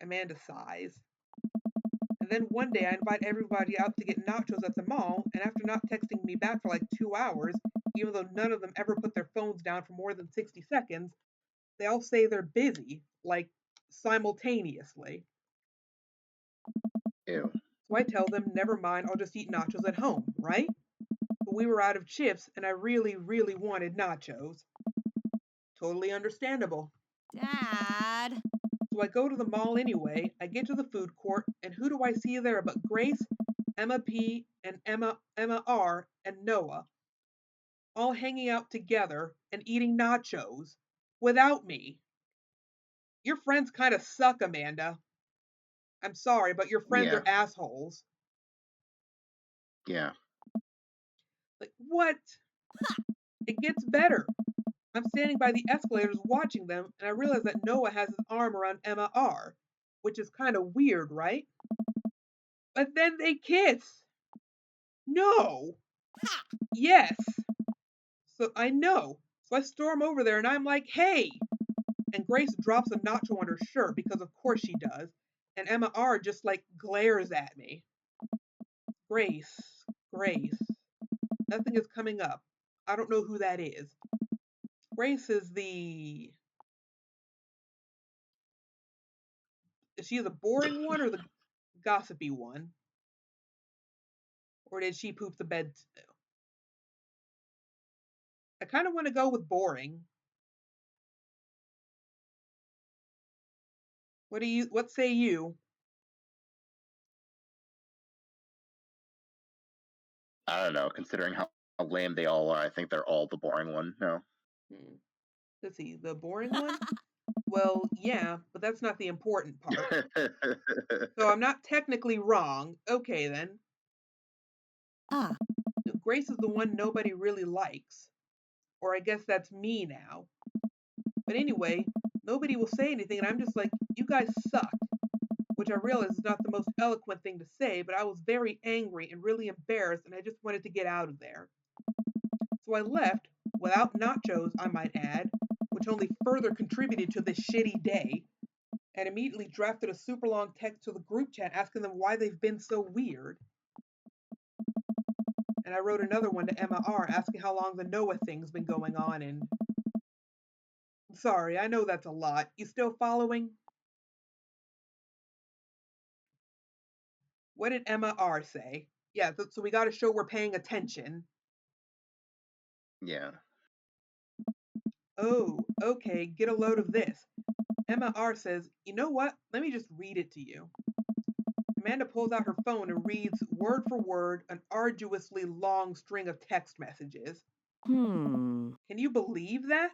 Amanda sighs. And then one day I invite everybody out to get nachos at the mall, and after not texting me back for like 2 hours, even though none of them ever put their phones down for more than 60 seconds, they all say they're busy, like simultaneously. Ew. So I tell them, never mind, I'll just eat nachos at home, right? But we were out of chips, and I really, really wanted nachos. Totally understandable. Dad. So I go to the mall anyway. I get to the food court, and who do I see there but Grace, Emma P, and Emma R, and Noah, all hanging out together and eating nachos without me. Your friends kind of suck, Amanda. I'm sorry, but your friends Yeah. are assholes. Yeah. Like, what? It gets better. I'm standing by the escalators watching them, and I realize that Noah has his arm around Emma R, which is kind of weird, right? But then they kiss. No. Yes. So I know. So I storm over there and I'm like, hey. And Grace drops a nacho on her shirt because of course she does. And Emma R just like glares at me. Grace, Grace. Nothing is coming up. I don't know who that is. Grace is the. Is she the boring one or the gossipy one? Or did she poop the bed too? I kind of want to go with boring. What say you? I don't know. Considering how lame they all are, I think they're all the boring one. No. Hmm. Let's see, the boring one? Well, yeah, but that's not the important part. So I'm not technically wrong. Okay, then. Ah. Grace is the one nobody really likes. Or I guess that's me now. But anyway, nobody will say anything, and I'm just like, you guys suck. Which I realize is not the most eloquent thing to say, but I was very angry and really embarrassed, and I just wanted to get out of there. So I left, without nachos, I might add, which only further contributed to this shitty day, and immediately drafted a super long text to the group chat asking them why they've been so weird. And I wrote another one to Emma R asking how long the Noah thing's been going on, and sorry, I know that's a lot. You still following? What did Emma R say? Yeah, so we gotta show we're paying attention. Yeah. Oh, okay, get a load of this. Emma R says, you know what? Let me just read it to you. Amanda pulls out her phone and reads word for word an arduously long string of text messages. Can you believe that?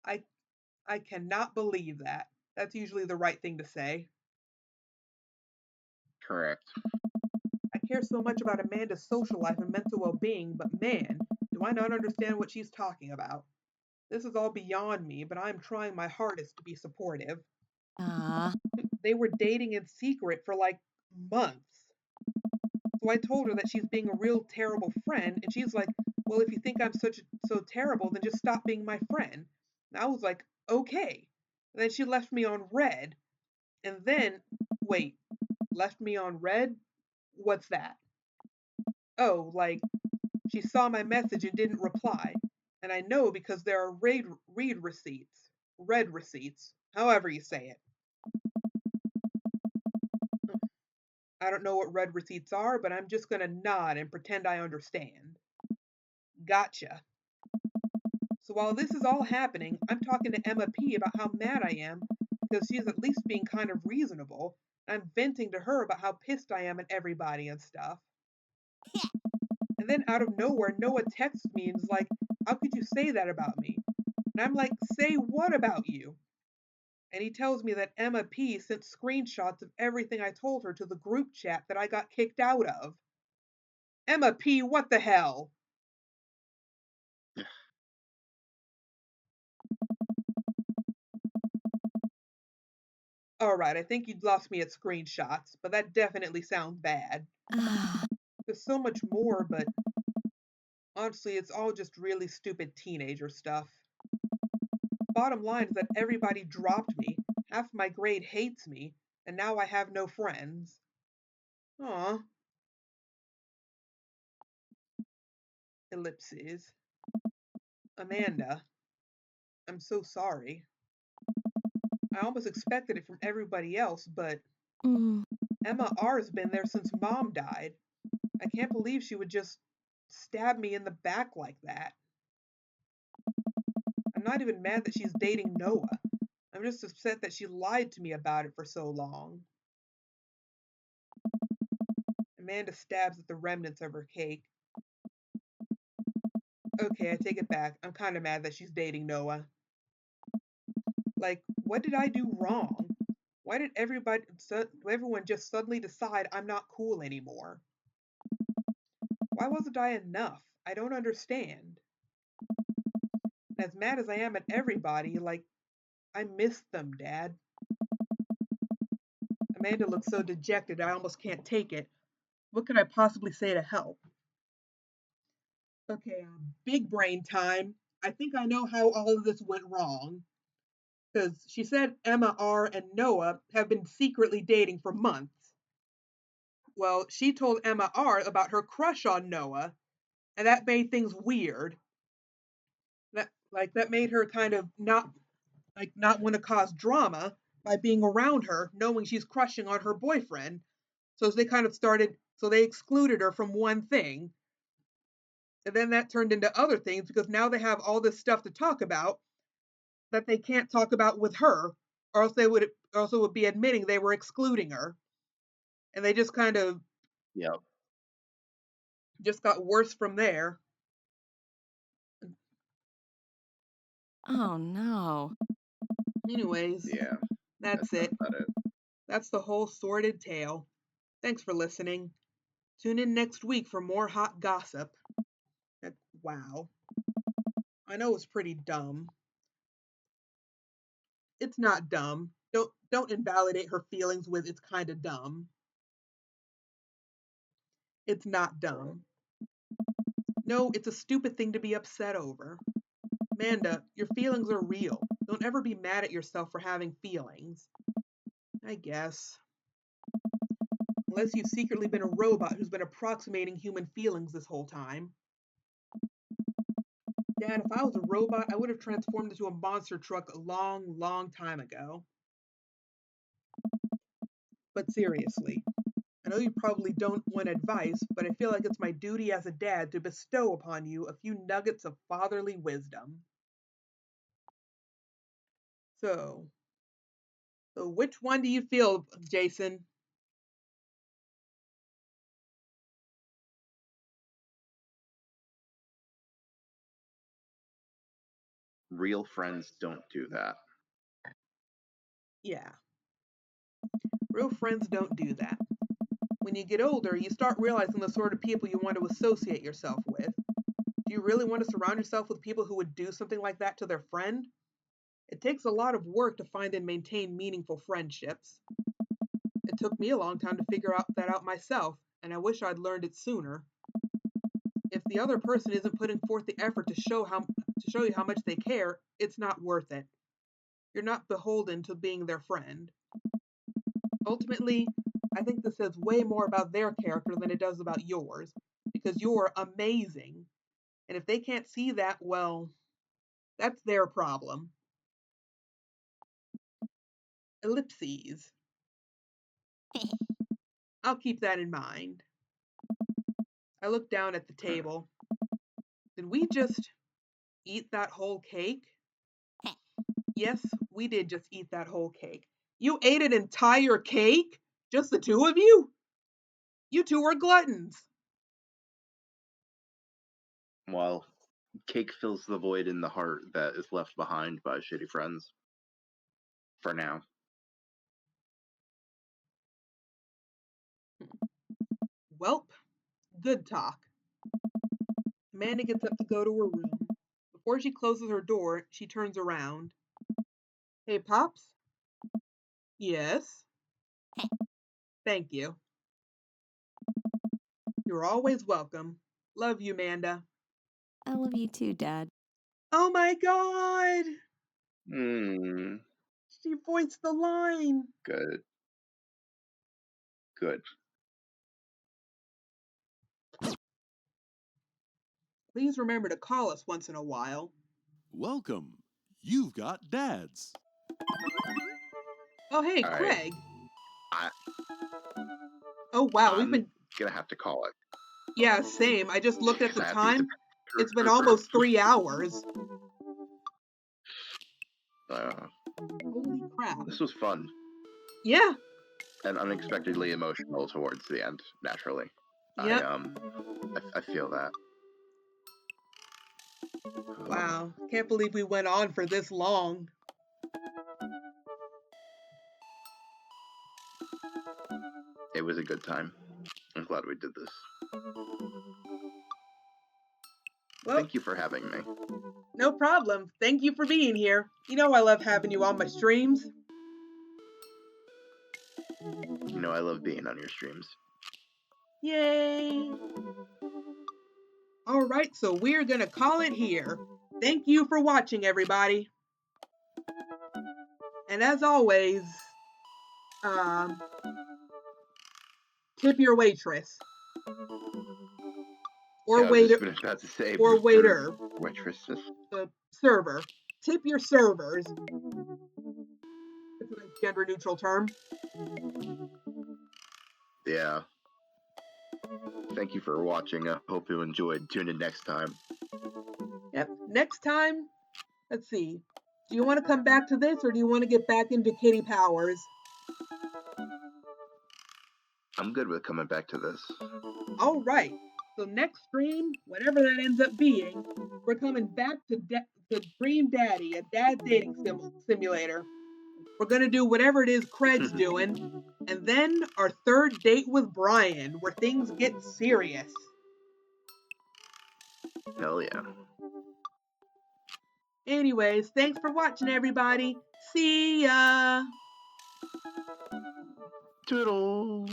I cannot believe that. That's usually the right thing to say. Correct. I care so much about Amanda's social life and mental well-being, but man, do I not understand what she's talking about. This is all beyond me, but I'm trying my hardest to be supportive. They were dating in secret for like months. So I told her that she's being a real terrible friend, and she's like, well, if you think I'm so terrible, then just stop being my friend. And I was like, okay. And then she left me on red. And then, wait, left me on red? What's that? Oh, like, she saw my message and didn't reply. And I know because there are read receipts, red receipts, however you say it. I don't know what red receipts are, but I'm just going to nod and pretend I understand. Gotcha. So while this is all happening, I'm talking to Emma P about how mad I am because she's at least being kind of reasonable. I'm venting to her about how pissed I am at everybody and stuff. And then out of nowhere, Noah texts me and is like, how could you say that about me? And I'm like, say what about you? And he tells me that Emma P sent screenshots of everything I told her to the group chat that I got kicked out of. Emma P, what the hell? All right, I think you'd lost me at screenshots, but that definitely sounds bad. There's so much more, but honestly, it's all just really stupid teenager stuff. Bottom line is that everybody dropped me, half my grade hates me, and now I have no friends. Aw. Ellipses. Amanda, I'm so sorry. I almost expected it from everybody else, but Emma R's been there since Mom died. I can't believe she would just stab me in the back like that. I'm not even mad that she's dating Noah. I'm just upset that she lied to me about it for so long. Amanda stabs at the remnants of her cake. Okay, I take it back. I'm kind of mad that she's dating Noah. Like, what did I do wrong? Why did everyone just suddenly decide I'm not cool anymore? Why wasn't I enough? I don't understand. As mad as I am at everybody, like, I miss them, Dad. Amanda looks so dejected I almost can't take it. What could I possibly say to help? Okay, big brain time. I think I know how all of this went wrong. Because she said Emma R and Noah have been secretly dating for months. Well, she told Emma R about her crush on Noah, and that made things weird. That made her kind of not want to cause drama by being around her, knowing she's crushing on her boyfriend. So they excluded her from one thing. And then that turned into other things because now they have all this stuff to talk about that they can't talk about with her, or else they would also would be admitting they were excluding her. And they just kind of just got worse from there. Oh no. Anyways, Yeah, that's it. about it. That's the whole sordid tale. Thanks for listening. Tune in next week for more hot gossip. Wow. I know it's pretty dumb. It's not dumb. Don't invalidate her feelings with it's kind of dumb. It's not dumb. No, it's a stupid thing to be upset over. Amanda, your feelings are real. Don't ever be mad at yourself for having feelings. I guess. Unless you've secretly been a robot who's been approximating human feelings this whole time. Dad, if I was a robot, I would have transformed into a monster truck a long, long time ago. But seriously, I know you probably don't want advice, but I feel like it's my duty as a dad to bestow upon you a few nuggets of fatherly wisdom. So which one do you feel, Jacyn? Real friends don't do that. Yeah, real friends don't do that. When you get older, you start realizing the sort of people you want to associate yourself with. Do you really want to surround yourself with people who would do something like that to their friend? It takes a lot of work to find and maintain meaningful friendships. It took me a long time to figure that out myself, and I wish I'd learned it sooner. If the other person isn't putting forth the effort to show you how much they care, it's not worth it. You're not beholden to being their friend. Ultimately, I think this says way more about their character than it does about yours, because you're amazing. And if they can't see that, well, that's their problem. Ellipses. I'll keep that in mind. I look down at the table. Did we just eat that whole cake? Yes, we did just eat that whole cake. You ate an entire cake? Just the two of you? You two are gluttons. Well, cake fills the void in the heart that is left behind by shitty friends. For now. Welp, good talk. Amanda gets up to go to her room. Before she closes her door, she turns around. Hey, Pops? Yes? Thank you. You're always welcome. Love you, Amanda. I love you too, Dad. Oh my god! She voiced the line. Good. Good. Please remember to call us once in a while. Welcome. You've got dads. Oh, hey, All right. Craig. I- Oh, wow, we've I'm been... gonna have to call it. Yeah, same. I just looked at the I have to use time. It's been almost 3 hours. Holy crap. This was fun Yeah, and unexpectedly emotional towards the end. Naturally, yep. I feel that. Wow, can't believe we went on for this long. It was a good time. I'm glad we did this. Well, Thank you for having me. no problem. Thank you for being here. You know I love having you on my streams. You know I love being on your streams. Yay! All right, so we're gonna call it here. Thank you for watching, everybody. And as always, tip your waitress. Or Yeah, waiter. I was just about to say, Or waiter. Waitresses. Server. Tip your servers. It's a nice gender neutral term. Yeah. Thank you for watching. I hope you enjoyed. Tune in next time. Yep. Next time, let's see. Do you want to come back to this or do you want to get back into Kitty Powers? I'm good with coming back to this. All right. So next stream, whatever that ends up being, we're coming back to Dream Daddy, a dad dating simulator. We're going to do whatever it is Craig's doing. And then our third date with Brian, where things get serious. Hell yeah. Anyways, thanks for watching, everybody. See ya! Toodles.